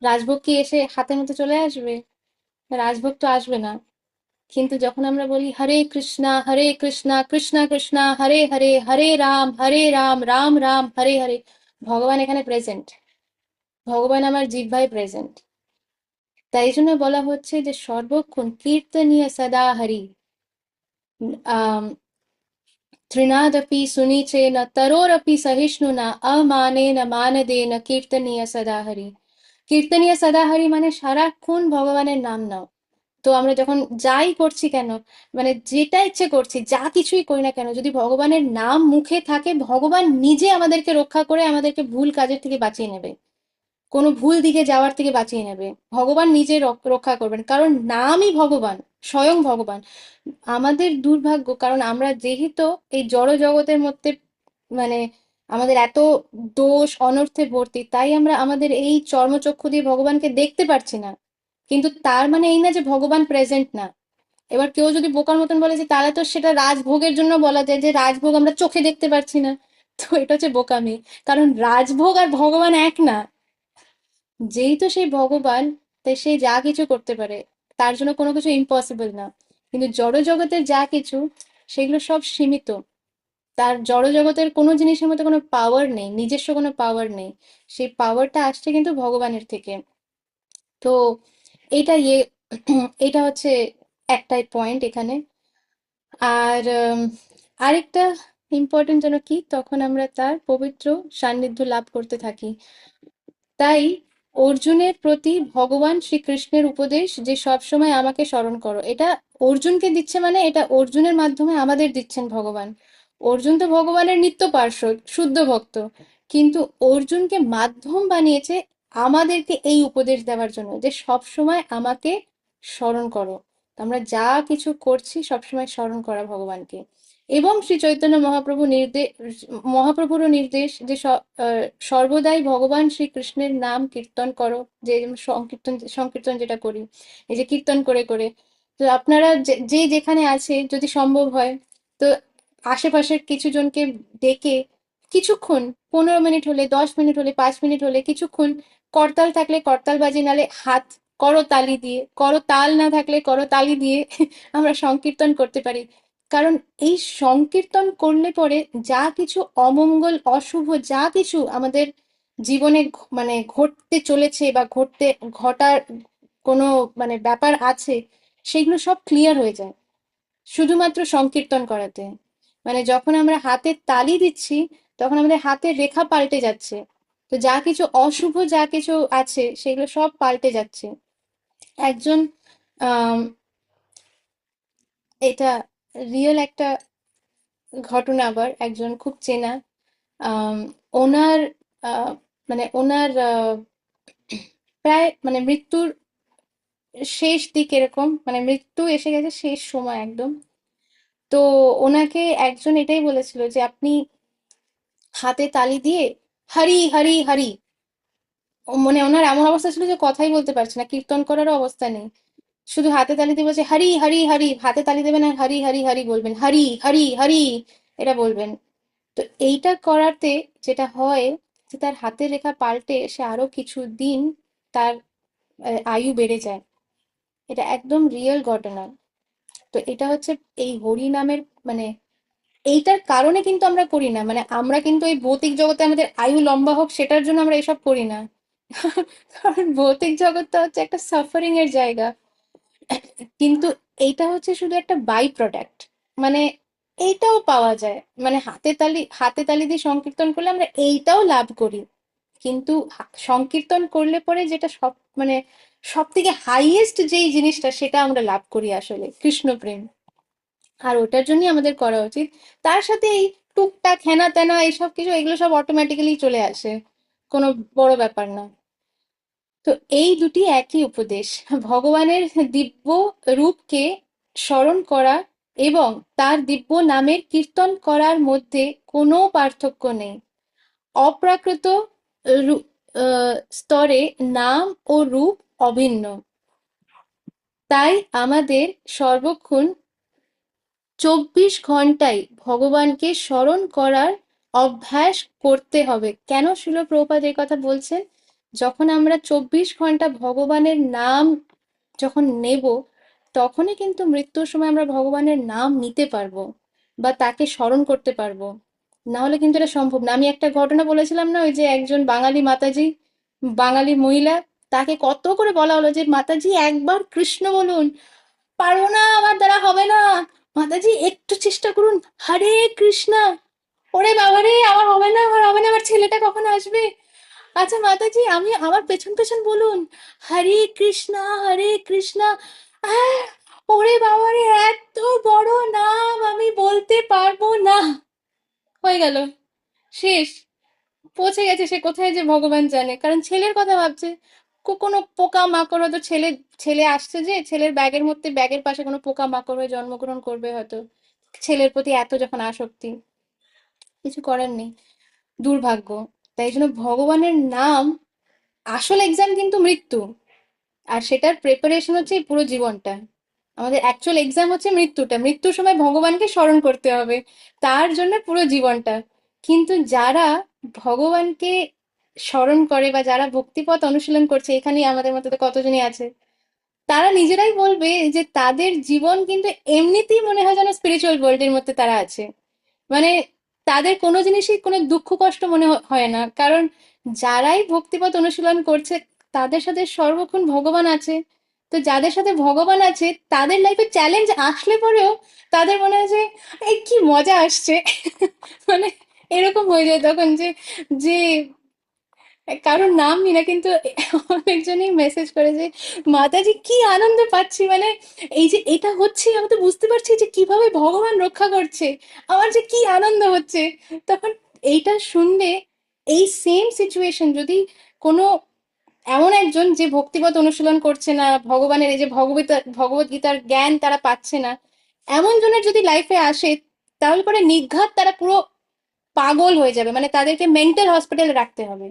রাজভোগ কি এসে হাতের মধ্যে চলে আসবে? রাজভোগ তো আসবে না। কিন্তু যখন আমরা বলি হরে কৃষ্ণা কৃষ্ণা কৃষ্ণা হরে হরে হরে রাম রাম রাম হরে হরে, ভগবান এখানে প্রেজেন্ট, ভগবান আমার জিহ্বায় প্রেজেন্ট। তাই জন্য বলা হচ্ছে যে সর্বক্ষণ কীর্তনীয় সদা হরি। আহ তৃণাদপি সুনিচেন তরোরপি সহিষ্ণুনা অমানেন মানদেন কীর্তনীয় সদা হরি। কীর্তনীয় সদা হরি মানে সারাক্ষণ ভগবানের নাম নাও। তো আমরা যখন যাই করছি কেন, মানে যেটা ইচ্ছে করছি, যা কিছুই করি না কেন, যদি ভগবানের নাম মুখে থাকে, ভগবান নিজে আমাদেরকে রক্ষা করে আমাদেরকে ভুল কাজের থেকে বাঁচিয়ে নেবে, কোনো ভুল দিকে যাওয়ার থেকে বাঁচিয়ে নেবে। ভগবান নিজে রক্ষা করবেন, কারণ নামই ভগবান, স্বয়ং ভগবান। আমাদের দুর্ভাগ্য, কারণ আমরা যেহেতু এই জড় জগতের মধ্যে, মানে আমাদের এত দোষ অনর্থে ভর্তি, তাই আমরা আমাদের এই চর্মচক্ষু দিয়ে ভগবানকে দেখতে পারছি না। কিন্তু তার মানে এই না যে ভগবান প্রেজেন্ট না। এবার কেউ যদি বোকার মতন বলে যে তাহলে তো সেটা রাজভোগের জন্য বলা যায়, যে রাজভোগ আমরা চোখে দেখতে পারছি না। তো এটা হচ্ছে বোকামি, কারণ রাজভোগ আর ভগবান এক না। যেই তো সেই ভগবান, তাই সে যা কিছু করতে পারে, তার জন্য কোনো কিছু ইম্পসিবল না। কিন্তু জড় জগতের যা কিছু, সেগুলো সব সীমিত। তার জড় জগতের কোনো জিনিসের মধ্যে কোনো পাওয়ার নেই, নিজস্ব কোনো পাওয়ার নেই। সেই পাওয়ারটা আসছে কিন্তু ভগবানের থেকে। তো এটা এটা হচ্ছে একটাই পয়েন্ট এখানে। আর আরেকটা ইম্পর্টেন্ট যেন কি, তখন আমরা তার পবিত্র সান্নিধ্য লাভ করতে থাকি। তাই অর্জুনের প্রতি ভগবান শ্রীকৃষ্ণের উপদেশ যে সবসময় আমাকে স্মরণ করো, এটা অর্জুনকে দিচ্ছে, মানে এটা অর্জুনের মাধ্যমে আমাদের দিচ্ছেন ভগবান। অর্জুন তো ভগবানের নিত্য পার্ষদ, শুদ্ধ ভক্ত, কিন্তু অর্জুনকে মাধ্যম বানিয়েছে আমাদেরকে এই উপদেশ দেওয়ার জন্য যে সবসময় আমাকে স্মরণ করো। তো আমরা যা কিছু করছি সবসময় স্মরণ করা ভগবানকে। এবং শ্রী চৈতন্য মহাপ্রভুরও নির্দেশ যে সর্বদাই ভগবান শ্রীকৃষ্ণের নাম কীর্তন করো, যে সংকীর্তন যেটা করি, এই যে কীর্তন করে করে। তো আপনারা যে যেখানে আছে, যদি সম্ভব হয়, তো আশেপাশের কিছু জনকে ডেকে কিছুক্ষণ, 15 মিনিট হলে, 10 মিনিট হলে, 5 মিনিট হলে, কিছুক্ষণ করতাল থাকলে করতাল বাজিয়ে, নালে হাত করো তালি দিয়ে, করো তাল না থাকলে করো তালি দিয়ে আমরা সংকীর্তন করতে পারি। কারণ এই সংকীর্তন করলে পরে যা কিছু অমঙ্গল অশুভ যা কিছু আমাদের জীবনে মানে ঘটতে চলেছে বা ঘটার কোনো মানে ব্যাপার আছে, সেগুলো সব ক্লিয়ার হয়ে যায় শুধুমাত্র সংকীর্তন করাতে। মানে যখন আমরা হাতে তালি দিচ্ছি, তখন আমাদের হাতের রেখা পাল্টে যাচ্ছে। তো যা কিছু অশুভ যা কিছু আছে সেগুলো সব পাল্টে যাচ্ছে। একজন আহ এটা রিয়েল একটা ঘটনা, আবার একজন খুব চেনা, আম, ওনার আহ, মানে ওনার প্রায় মানে মৃত্যুর শেষ দিক এরকম, মানে মৃত্যু এসে গেছে শেষ সময় একদম। তো ওনাকে একজন এটাই বলেছিল যে আপনি হাতে তালি দিয়ে হরি হরি হরি, মানে ওনার এমন অবস্থা ছিল যে কথাই বলতে পারছে না, কীর্তন করারও অবস্থা নেই, শুধু হাতে তালি দিয়ে বলছে হরি হরি হরি, হাতে তালি দেবেন আর হরি হরি হরি বলবেন, হরি হরি হরি এটা বলবেন। তো এইটা করাতে যেটা হয় যে তার হাতের রেখা পাল্টে সে আরো কিছু দিন তার আয়ু বেড়ে যায়। এটা একদম রিয়েল ঘটনা। তো এটা হচ্ছে এই হরি নামের মানে এইটার কারণে কিন্তু আমরা করি না, মানে আমরা কিন্তু এই ভৌতিক জগতে আমাদের আয়ু লম্বা হোক সেটার জন্য আমরা এসব করি না। কারণ ভৌতিক জগৎটা হচ্ছে একটা সাফারিং এর জায়গা, কিন্তু এইটা হচ্ছে শুধু একটা বাই প্রোডাক্ট। মানে এইটাও পাওয়া যায়, মানে হাতে তালি দিয়ে সংকীর্তন করলে আমরা এইটাও লাভ করি, কিন্তু সংকীর্তন করলে পরে যেটা মানে সব থেকে হাইয়েস্ট যেই জিনিসটা সেটা আমরা লাভ করি আসলে কৃষ্ণ প্রেম। আর ওটার জন্যই আমাদের করা উচিত। তার সাথে এই টুকটাক হেনা তেনা এইসব কিছু, এগুলো সব অটোমেটিক্যালি চলে আসে, কোনো বড় ব্যাপার না। তো এই দুটি একই উপদেশ, ভগবানের দিব্য রূপকে স্মরণ করা এবং তার দিব্য নামের কীর্তন করার মধ্যে কোনো পার্থক্য নেই। অপ্রাকৃত স্তরে নাম ও রূপ অভিন্ন। তাই আমাদের সর্বক্ষণ 24 ঘন্টাই ভগবানকে স্মরণ করার অভ্যাস করতে হবে। কেন শিল প্রভুপাদ এই কথা বলছেন? যখন আমরা 24 ঘন্টা ভগবানের নাম যখন নেব, তখনই কিন্তু মৃত্যুর সময় আমরা ভগবানের নাম নিতে পারবো বা তাকে স্মরণ করতে পারবো। না হলে কিন্তু এটা সম্ভব না। আমি একটা ঘটনা বলেছিলাম না, ওই যে একজন বাঙালি মাতাজি, বাঙালি মহিলা, তাকে কত করে বলা হলো যে মাতাজি একবার কৃষ্ণ বলুন, পারবো না, আমার দ্বারা হবে না, মাতাজি একটু চেষ্টা করুন, হরে কৃষ্ণা। ওরে বাবা রে, আমার হবে না, আমার হবে না, আমার ছেলেটা কখন আসবে? আচ্ছা মাতাজি, আমি আমার পেছন পেছন বলুন, হরে কৃষ্ণা হরে কৃষ্ণা। আহ, ওরে বাবা রে, এত বড় নাম আমি বলতে পারবো না। হয়ে গেল, শেষ, পৌঁছে গেছে সে কোথায় যে ভগবান জানে, কারণ ছেলের কথা ভাবছে। কোনো পোকা মাকড় হয়তো ছেলে, ছেলে আসছে যে ছেলের ব্যাগের মধ্যে, ব্যাগের পাশে কোনো পোকা মাকড় হয়ে জন্মগ্রহণ করবে হয়তো, ছেলের প্রতি এত যখন আসক্তি, কিছু করার নেই, দুর্ভাগ্য। তাই জন্য ভগবানের নাম, আসল এক্সাম কিন্তু মৃত্যু, আর সেটার প্রিপারেশন হচ্ছে এই পুরো জীবনটা। আমাদের অ্যাকচুয়াল এক্সাম হচ্ছে মৃত্যুটা, মৃত্যুর সময় ভগবানকে স্মরণ করতে হবে, তার জন্য পুরো জীবনটা। কিন্তু যারা ভগবানকে স্মরণ করে বা যারা ভক্তিপথ অনুশীলন করছে, এখানেই আমাদের মধ্যে তো কতজনই আছে, তারা নিজেরাই বলবে যে তাদের জীবন কিন্তু এমনিতেই মনে হয় যেন স্পিরিচুয়াল ওয়ার্ল্ডের মধ্যে তারা আছে। মানে তাদের কোনো জিনিসই কোনো দুঃখ কষ্ট মনে হয় না, কারণ যারাই ভক্তিপথ অনুশীলন করছে তাদের সাথে সর্বক্ষণ ভগবান আছে। তো যাদের সাথে ভগবান আছে তাদের লাইফে চ্যালেঞ্জ আসলে পরেও তাদের মনে হয় যে এই কি মজা আসছে। মানে এরকম হয়ে যায় তখন যে যে কারোর নাম নি না, কিন্তু অনেকজনই মেসেজ করে যে মাতাজি কি আনন্দ পাচ্ছি, মানে এই যে এটা হচ্ছে আমি তো বুঝতে পারছি যে কিভাবে ভগবান রক্ষা করছে, আমার যে কি আনন্দ হচ্ছে। তখন এইটা শুনলে, এই সেম সিচুয়েশন যদি কোনো এমন একজন যে ভক্তিপথ অনুশীলন করছে না, ভগবানের এই যে ভগবত গীতার জ্ঞান তারা পাচ্ছে না, এমন জনের যদি লাইফে আসে, তাহলে পরে নির্ঘাত তারা পুরো পাগল হয়ে যাবে, মানে তাদেরকে মেন্টাল হসপিটালে রাখতে হবে,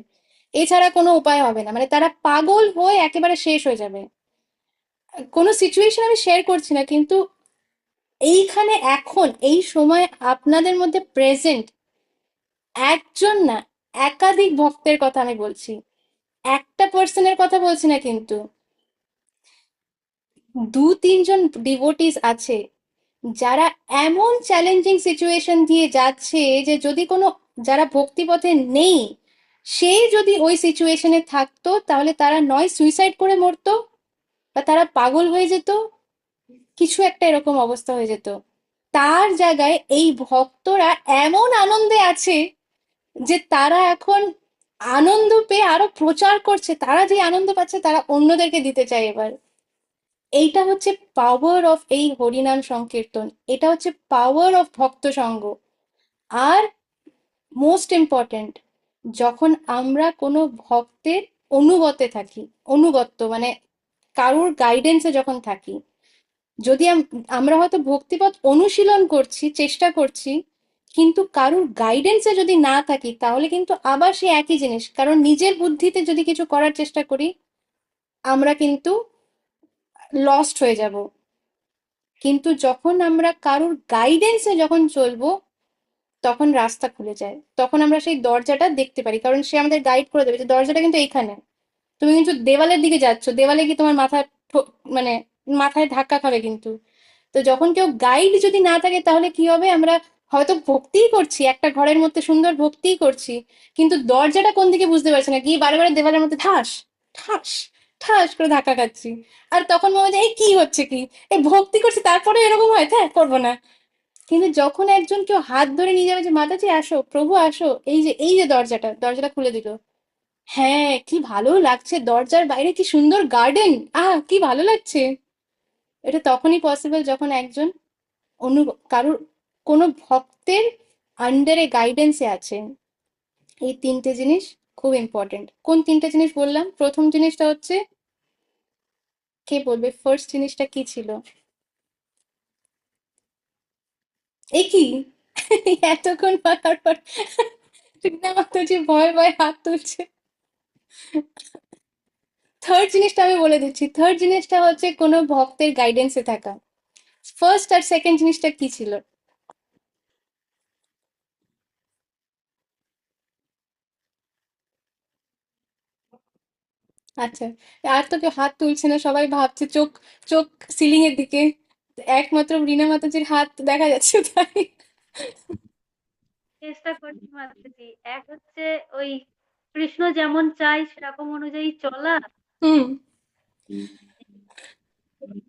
এছাড়া কোনো উপায় হবে না, মানে তারা পাগল হয়ে একেবারে শেষ হয়ে যাবে। কোনো সিচুয়েশন আমি শেয়ার করছি না, কিন্তু এইখানে এখন এই সময় আপনাদের মধ্যে প্রেজেন্ট একজন না, একাধিক ভক্তের কথা আমি বলছি, একটা পার্সনের কথা বলছি না, কিন্তু 2-3 জন ডিভোটিস আছে যারা এমন চ্যালেঞ্জিং সিচুয়েশন দিয়ে যাচ্ছে যে যদি কোনো, যারা ভক্তিপথে নেই, সে যদি ওই সিচুয়েশনে থাকতো তাহলে তারা নয় সুইসাইড করে মরতো, বা তারা পাগল হয়ে যেত, কিছু একটা এরকম অবস্থা হয়ে যেত। তার জায়গায় এই ভক্তরা এমন আনন্দে আছে যে তারা এখন আনন্দ পেয়ে আরো প্রচার করছে, তারা যে আনন্দ পাচ্ছে তারা অন্যদেরকে দিতে চায় এবার। এইটা হচ্ছে পাওয়ার অফ এই হরিনাম সংকীর্তন, এটা হচ্ছে পাওয়ার অফ ভক্ত সঙ্গ। আর মোস্ট ইম্পর্ট্যান্ট, যখন আমরা কোনো ভক্তের অনুগতে থাকি, অনুগত্য মানে কারুর গাইডেন্সে যখন থাকি, যদি আমরা হয়তো ভক্তিপথ অনুশীলন করছি, চেষ্টা করছি, কিন্তু কারুর গাইডেন্সে যদি না থাকি, তাহলে কিন্তু আবার সেই একই জিনিস, কারণ নিজের বুদ্ধিতে যদি কিছু করার চেষ্টা করি, আমরা কিন্তু লস্ট হয়ে যাব। কিন্তু যখন আমরা কারুর গাইডেন্সে যখন চলবো, তখন রাস্তা খুলে যায়, তখন আমরা সেই দরজাটা দেখতে পারি, কারণ সে আমাদের গাইড করে দেবে যে দরজাটা কিন্তু এইখানে, তুমি কিন্তু দেওয়ালের দিকে যাচ্ছ, দেওয়ালে কি তোমার মাথা মানে মাথায় ধাক্কা খাবে কিন্তু। তো যখন কেউ গাইড যদি না থাকে তাহলে কি হবে, আমরা হয়তো ভক্তিই করছি, একটা ঘরের মধ্যে সুন্দর ভক্তিই করছি, কিন্তু দরজাটা কোন দিকে বুঝতে পারছি না, গিয়ে বারে বারে দেওয়ালের মধ্যে ঠাস ঠাস ঠাস করে ধাক্কা খাচ্ছি। আর তখন মনে হয় যে, এই কি হচ্ছে কি, এই ভক্তি করছি তারপরে এরকম হয়, হ্যাঁ করবো না। কিন্তু যখন একজন কেউ হাত ধরে নিয়ে যাবে যে মাতাজি আসো, প্রভু আসো, এই যে দরজাটা দরজাটা খুলে দিল, হ্যাঁ কি ভালো লাগছে, দরজার বাইরে কি সুন্দর গার্ডেন, কি ভালো লাগছে। এটা তখনই পসিবল যখন একজন অনু কারুর কোনো ভক্তের আন্ডারে গাইডেন্সে আছেন। এই তিনটে জিনিস খুব ইম্পর্টেন্ট। কোন তিনটে জিনিস বললাম? প্রথম জিনিসটা হচ্ছে, কে বলবে ফার্স্ট জিনিসটা কি ছিল? এ কি এতক্ষণ বলার পর রিনা মাতাজি ভয় ভয় হাত তুলছে। থার্ড জিনিসটা আমি বলে দিচ্ছি, থার্ড জিনিসটা হচ্ছে কোনো ভক্তের গাইডেন্সে থাকা। ফার্স্ট আর সেকেন্ড জিনিসটা কি ছিল? আচ্ছা, আর তো কেউ হাত তুলছে না, সবাই ভাবছে চোখ চোখ সিলিং এর দিকে, একমাত্র রিনা মাতাজির হাত দেখা যাচ্ছে তাই। চেষ্টা করছি মাতাজি। এক হচ্ছে ওই কৃষ্ণ যেমন চাই সেরকম অনুযায়ী চলা, হুম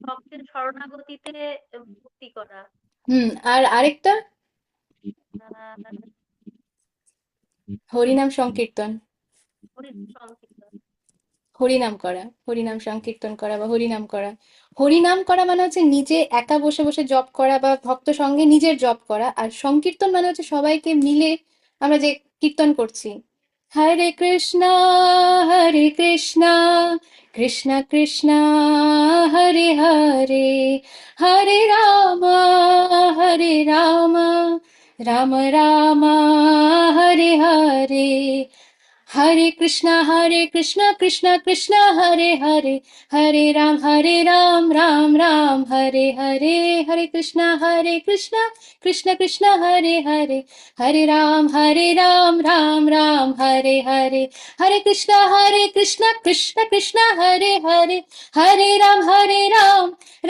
ভক্তের শরণাগতিতে ভক্তি করা, হুম। আর আরেকটা, আহ, হরিনাম সংকীর্তন। হরি সংকীর্তন। হরিনাম করা, হরিনাম সংকীর্তন করা বা হরিনাম করা। হরিনাম করা মানে হচ্ছে নিজে একা বসে বসে জপ করা বা ভক্ত সঙ্গে নিজের জপ করা, আর সংকীর্তন মানে হচ্ছে সবাইকে মিলে আমরা যে কীর্তন করছি, হরে কৃষ্ণ হরে কৃষ্ণ কৃষ্ণ কৃষ্ণ হরে হরে, হরে রাম হরে রাম রাম রাম হরে হরে, হরে কৃষ্ণ কৃষ্ণ কৃষ্ণ হরে হরে, হরে রাম রাম রাম হরে হরে, হরে কৃষ্ণ কৃষ্ণ কৃষ্ণ হরে হরে, হরে রাম রাম রাম হরে হরে, হরে কৃষ্ণ কৃষ্ণ কৃষ্ণ হরে হরে, হরে রাম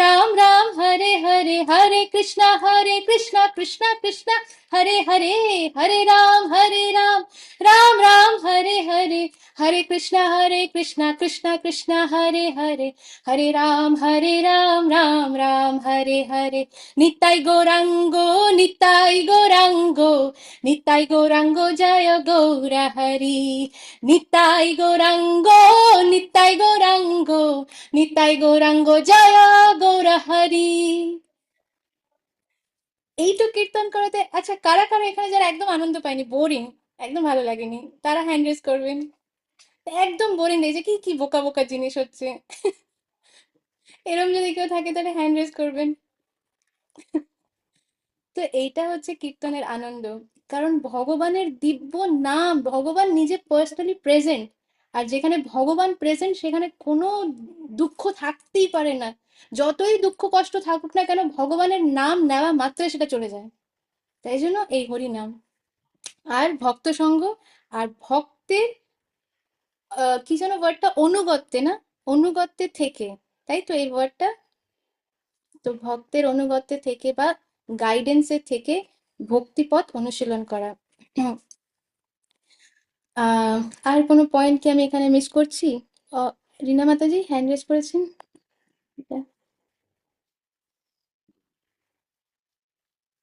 রাম রাম হরে হরে, হরে কৃষ্ণ কৃষ্ণ কৃষ্ণ হরে হরে, হরে রাম राम राम हरे हरे, हरे कृष्णा कृष्णा कृष्णा हरे हरे, हरे राम राम हरे हरे। निताई गौरांगो निताई गौरांगो जय गौर हरि, निताई गौरांगो निताई गौरांगो जय गौर हरि। এইটুক কীর্তন করাতে, আচ্ছা কারা কারা এখানে যারা একদম আনন্দ পায়নি, বোরিং, একদম ভালো লাগেনি, তারা হ্যান্ড রেজ করবেন। একদম বোরিং লেগেছে, কি কি বোকা বোকা জিনিস হচ্ছে, এরম যদি কেউ থাকে তাহলে হ্যান্ড রেজ করবেন। তো এইটা হচ্ছে কীর্তনের আনন্দ, কারণ ভগবানের দিব্য নাম, ভগবান নিজে পার্সোনালি প্রেজেন্ট, আর যেখানে ভগবান প্রেজেন্ট সেখানে কোনো দুঃখ থাকতেই পারে না। যতই দুঃখ কষ্ট থাকুক না কেন, ভগবানের নাম নেওয়া মাত্রই সেটা চলে যায়। তাই জন্য এই হরি নাম আর ভক্ত সঙ্গ, আর ভক্তের কি যেন ওয়ার্ডটা, অনুগত্যে না, অনুগত্যে থেকে, তাই তো এই ওয়ার্ডটা। তো ভক্তের অনুগত্যে থেকে বা গাইডেন্সে থেকে ভক্তিপথ অনুশীলন করা। আহ আর কোনো পয়েন্ট কি আমি এখানে মিস করছি? রিনা মাতাজি হ্যান্ড রেজ করেছেন।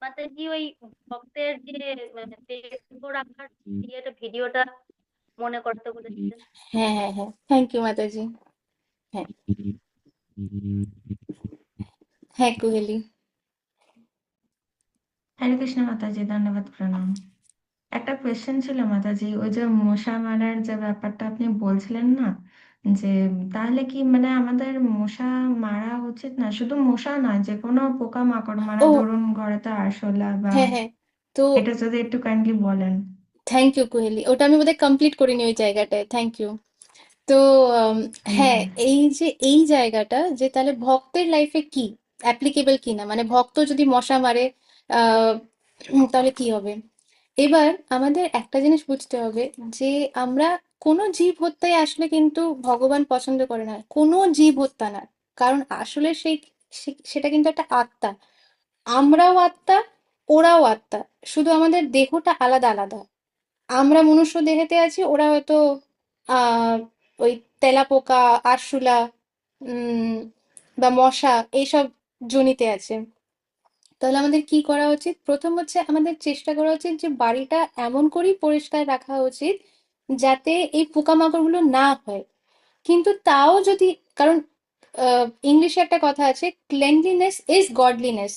মাতাজি ওই ভক্তের যে টেম্প রাখার ভিডিওটা মনে করতে বলেছিলেন। হ্যাঁ হ্যাঁ হ্যাঁ, থ্যাংক ইউ মাতাজি। হ্যাঁ হ্যাঁ কুহেলি। হরে কৃষ্ণ মাতাজি, ধন্যবাদ, প্রণাম। একটা কোয়েশ্চেন ছিল মাতাজি, ওই যে মশা মারার যে ব্যাপারটা আপনি বলছিলেন না, যে তাহলে কি মানে আমাদের মশা মারা উচিত না? শুধু মশা নয়, যে কোনো পোকামাকড়, মানে ও ধরুন ঘরে তো আরশোলা বা, হ্যাঁ হ্যাঁ, তো এটা যদি একটু কাইন্ডলি বলেন। থ্যাংক ইউ কুহেলি, ওটা আমি বোধহয় কমপ্লিট করিনি ওই জায়গাটায়, থ্যাংক ইউ। তো হ্যাঁ, এই যে এই জায়গাটা যে তাহলে ভক্তের লাইফে কি অ্যাপ্লিকেবল কি না, মানে ভক্ত যদি মশা মারে আহ তাহলে কি হবে। এবার আমাদের একটা জিনিস বুঝতে হবে যে আমরা কোনো জীব হত্যাই আসলে কিন্তু ভগবান পছন্দ করে না, কোনো জীব হত্যা না। কারণ আসলে সেটা কিন্তু একটা আত্মা, আমরাও আত্মা, ওরাও আত্মা, শুধু আমাদের দেহটা আলাদা আলাদা। আমরা মনুষ্য দেহেতে আছি, ওরা হয়তো আহ ওই তেলাপোকা, আরশোলা বা মশা এইসব যোনিতে আছে। তাহলে আমাদের কি করা উচিত? প্রথম হচ্ছে আমাদের চেষ্টা করা উচিত যে বাড়িটা এমন করেই পরিষ্কার রাখা উচিত যাতে এই পোকামাকড়গুলো না হয়। কিন্তু তাও যদি, কারণ ইংলিশে একটা কথা আছে, ক্লেনলিনেস ইজ গডলিনেস।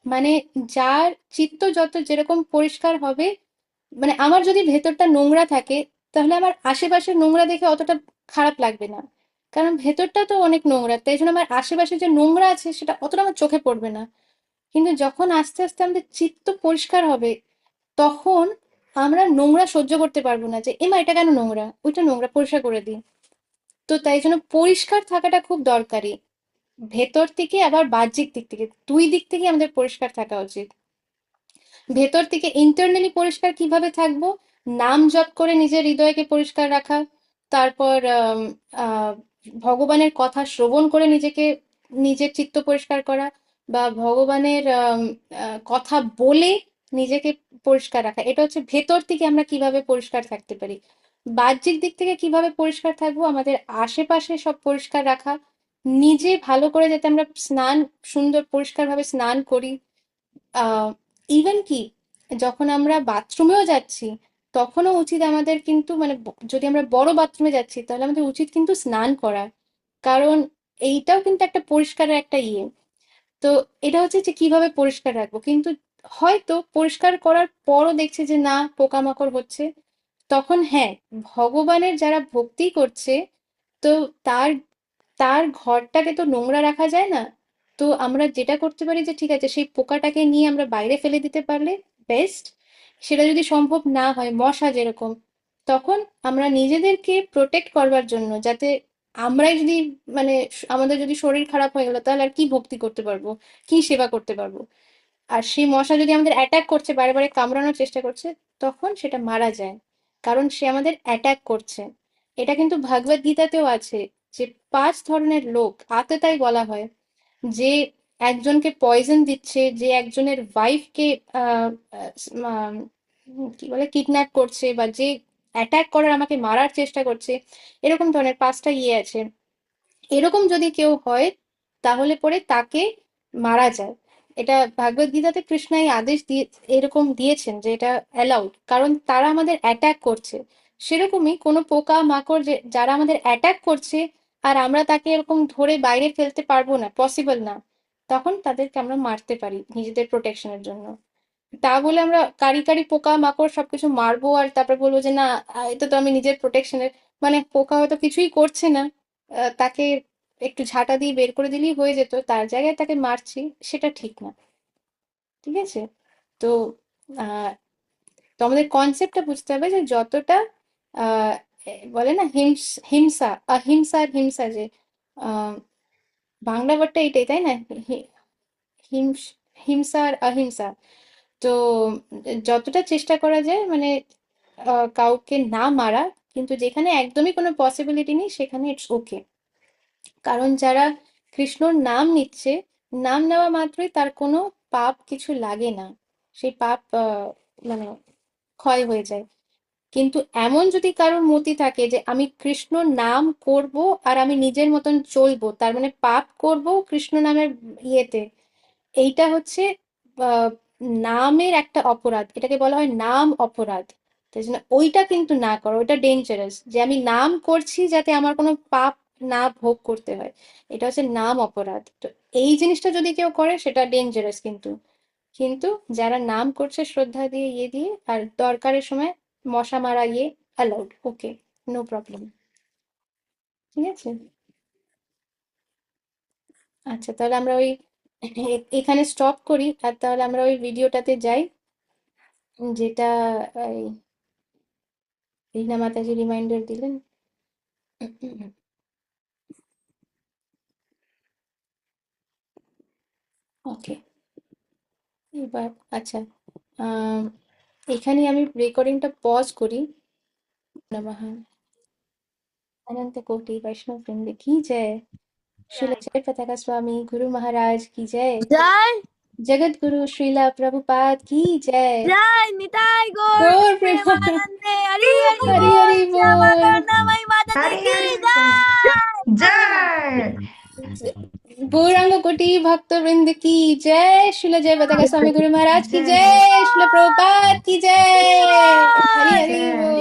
মানে যার চিত্ত যত যেরকম পরিষ্কার হবে, মানে আমার যদি ভেতরটা নোংরা থাকে তাহলে আমার আশেপাশে নোংরা দেখে অতটা খারাপ লাগবে না, কারণ ভেতরটা তো অনেক নোংরা, তাই জন্য আমার আশেপাশে যে নোংরা আছে সেটা অতটা আমার চোখে পড়বে না। কিন্তু যখন আস্তে আস্তে আমাদের চিত্ত পরিষ্কার হবে, তখন আমরা নোংরা সহ্য করতে পারবো না, যে এমা এটা কেন নোংরা, ওইটা নোংরা, পরিষ্কার করে দিই। তো তাই জন্য পরিষ্কার থাকাটা খুব দরকারি, ভেতর থেকে আবার বাহ্যিক দিক থেকে, দুই দিক থেকে আমাদের পরিষ্কার থাকা উচিত। ভেতর থেকে ইন্টারনালি পরিষ্কার কিভাবে থাকবো? নাম জপ করে নিজের হৃদয়কে পরিষ্কার রাখা, তারপর ভগবানের কথা শ্রবণ করে নিজেকে, নিজের চিত্ত পরিষ্কার করা, বা ভগবানের কথা বলে নিজেকে পরিষ্কার রাখা। এটা হচ্ছে ভেতর থেকে আমরা কিভাবে পরিষ্কার থাকতে পারি। বাহ্যিক দিক থেকে কিভাবে পরিষ্কার থাকবো? আমাদের আশেপাশে সব পরিষ্কার রাখা, নিজে ভালো করে যাতে আমরা স্নান, সুন্দর পরিষ্কারভাবে স্নান করি। আহ ইভেন কি যখন আমরা বাথরুমেও যাচ্ছি, তখনও উচিত আমাদের কিন্তু, মানে যদি আমরা বড় বাথরুমে যাচ্ছি তাহলে আমাদের উচিত কিন্তু স্নান করা, কারণ এইটাও কিন্তু একটা পরিষ্কারের একটা ইয়ে। তো এটা হচ্ছে যে কিভাবে পরিষ্কার রাখবো। কিন্তু হয়তো পরিষ্কার করার পরও দেখছে যে না, পোকামাকড় হচ্ছে, তখন হ্যাঁ, ভগবানের যারা ভক্তি করছে, তো তার তার ঘরটাকে তো নোংরা রাখা যায় না। তো আমরা যেটা করতে পারি যে ঠিক আছে, সেই পোকাটাকে নিয়ে আমরা বাইরে ফেলে দিতে পারলে বেস্ট। সেটা যদি সম্ভব না হয়, মশা যেরকম, তখন আমরা নিজেদেরকে প্রোটেক্ট করবার জন্য, যাতে আমরাই যদি, মানে আমাদের যদি শরীর খারাপ হয়ে গেল তাহলে আর কি ভক্তি করতে পারবো, কি সেবা করতে পারবো? আর সেই মশা যদি আমাদের অ্যাটাক করছে, বারে বারে কামড়ানোর চেষ্টা করছে, তখন সেটা মারা যায়, কারণ সে আমাদের অ্যাটাক করছে। এটা কিন্তু ভগবদ গীতাতেও আছে, যে 5 ধরনের লোক, আততায়ী বলা হয়, যে একজনকে পয়জন দিচ্ছে, যে একজনের ওয়াইফকে কি বলে কিডন্যাপ করছে, বা যে অ্যাটাক করার, আমাকে মারার চেষ্টা করছে, এরকম ধরনের 5টা ইয়ে আছে। এরকম যদি কেউ হয় তাহলে পরে তাকে মারা যায়। এটা ভাগবত গীতাতে কৃষ্ণ এই আদেশ দিয়ে, এরকম দিয়েছেন যে এটা অ্যালাউড, কারণ তারা আমাদের অ্যাটাক করছে। সেরকমই কোনো পোকা মাকড় যে যারা আমাদের অ্যাটাক করছে, আর আমরা তাকে এরকম ধরে বাইরে ফেলতে পারবো না, পসিবল না, তখন তাদেরকে আমরা মারতে পারি নিজেদের প্রোটেকশনের জন্য। তা বলে আমরা কারি কারি পোকা মাকড় সবকিছু মারবো আর তারপর বলবো যে না, এটা তো আমি নিজের প্রোটেকশনের, মানে পোকা হয়তো কিছুই করছে না, তাকে একটু ঝাঁটা দিয়ে বের করে দিলেই হয়ে যেত, তার জায়গায় তাকে মারছি, সেটা ঠিক না। ঠিক আছে? তো আহ তো আমাদের কনসেপ্টটা বুঝতে হবে যে যতটা আহ বলে না হিংসা, অহিংসা আর হিংসা, যে আহ বাংলা ওয়ার্ডটা এটাই, তাই না? হিংস হিংসা আর অহিংসা। তো যতটা চেষ্টা করা যায়, মানে কাউকে না মারা, কিন্তু যেখানে একদমই কোনো পসিবিলিটি নেই সেখানে ইটস ওকে। কারণ যারা কৃষ্ণর নাম নিচ্ছে, নাম নেওয়া মাত্রই তার কোনো পাপ কিছু লাগে না, সেই পাপ মানে ক্ষয় হয়ে যায়। কিন্তু এমন যদি কারোর মতি থাকে যে আমি কৃষ্ণ নাম করব আর আমি নিজের মতন চলবো, তার মানে পাপ করব কৃষ্ণ নামের ইয়েতে, এইটা হচ্ছে আহ, নামের একটা অপরাধ, এটাকে বলা হয় নাম অপরাধ। তাই জন্য ওইটা কিন্তু না করো, ওইটা ডেঞ্জারাস, যে আমি নাম করছি যাতে আমার কোনো পাপ না ভোগ করতে হয়, এটা হচ্ছে নাম অপরাধ। তো এই জিনিসটা যদি কেউ করে সেটা ডেঞ্জারাস। কিন্তু কিন্তু যারা নাম করছে শ্রদ্ধা দিয়ে, ইয়ে দিয়ে, আর দরকারের সময় মশা মারা ইয়ে অ্যালাউড, ওকে, নো প্রবলেম। ঠিক আছে? আচ্ছা, তাহলে আমরা ওই এখানে স্টপ করি, আর তাহলে আমরা ওই ভিডিওটাতে যাই, যেটা এই রীনা মাতাজি রিমাইন্ডার দিলেন। ওকে, এবার আচ্ছা, আম, এখানে আমি রেকর্ডিংটা পজ করি। নমঃ। अनंत कोटि वैष्णव वृंद की जय। श्रील जय पताका स्वामी गुरु महाराज की जय। जय जगत गुरु श्रीला प्रभुपाद की जय। जय निताई गौर गौर प्रेमानंदे हरि हरि हरि बोल हरि श्यामा बोल। कांतामाई माता दी हरे की हरे जय। जय। गौरांग कोटि भक्त वृंद की जय। श्रील जय बता स्वामी गुरु महाराज की जय जय। श्रील प्रभुपाद की जय। हरि हरि जय। बोल।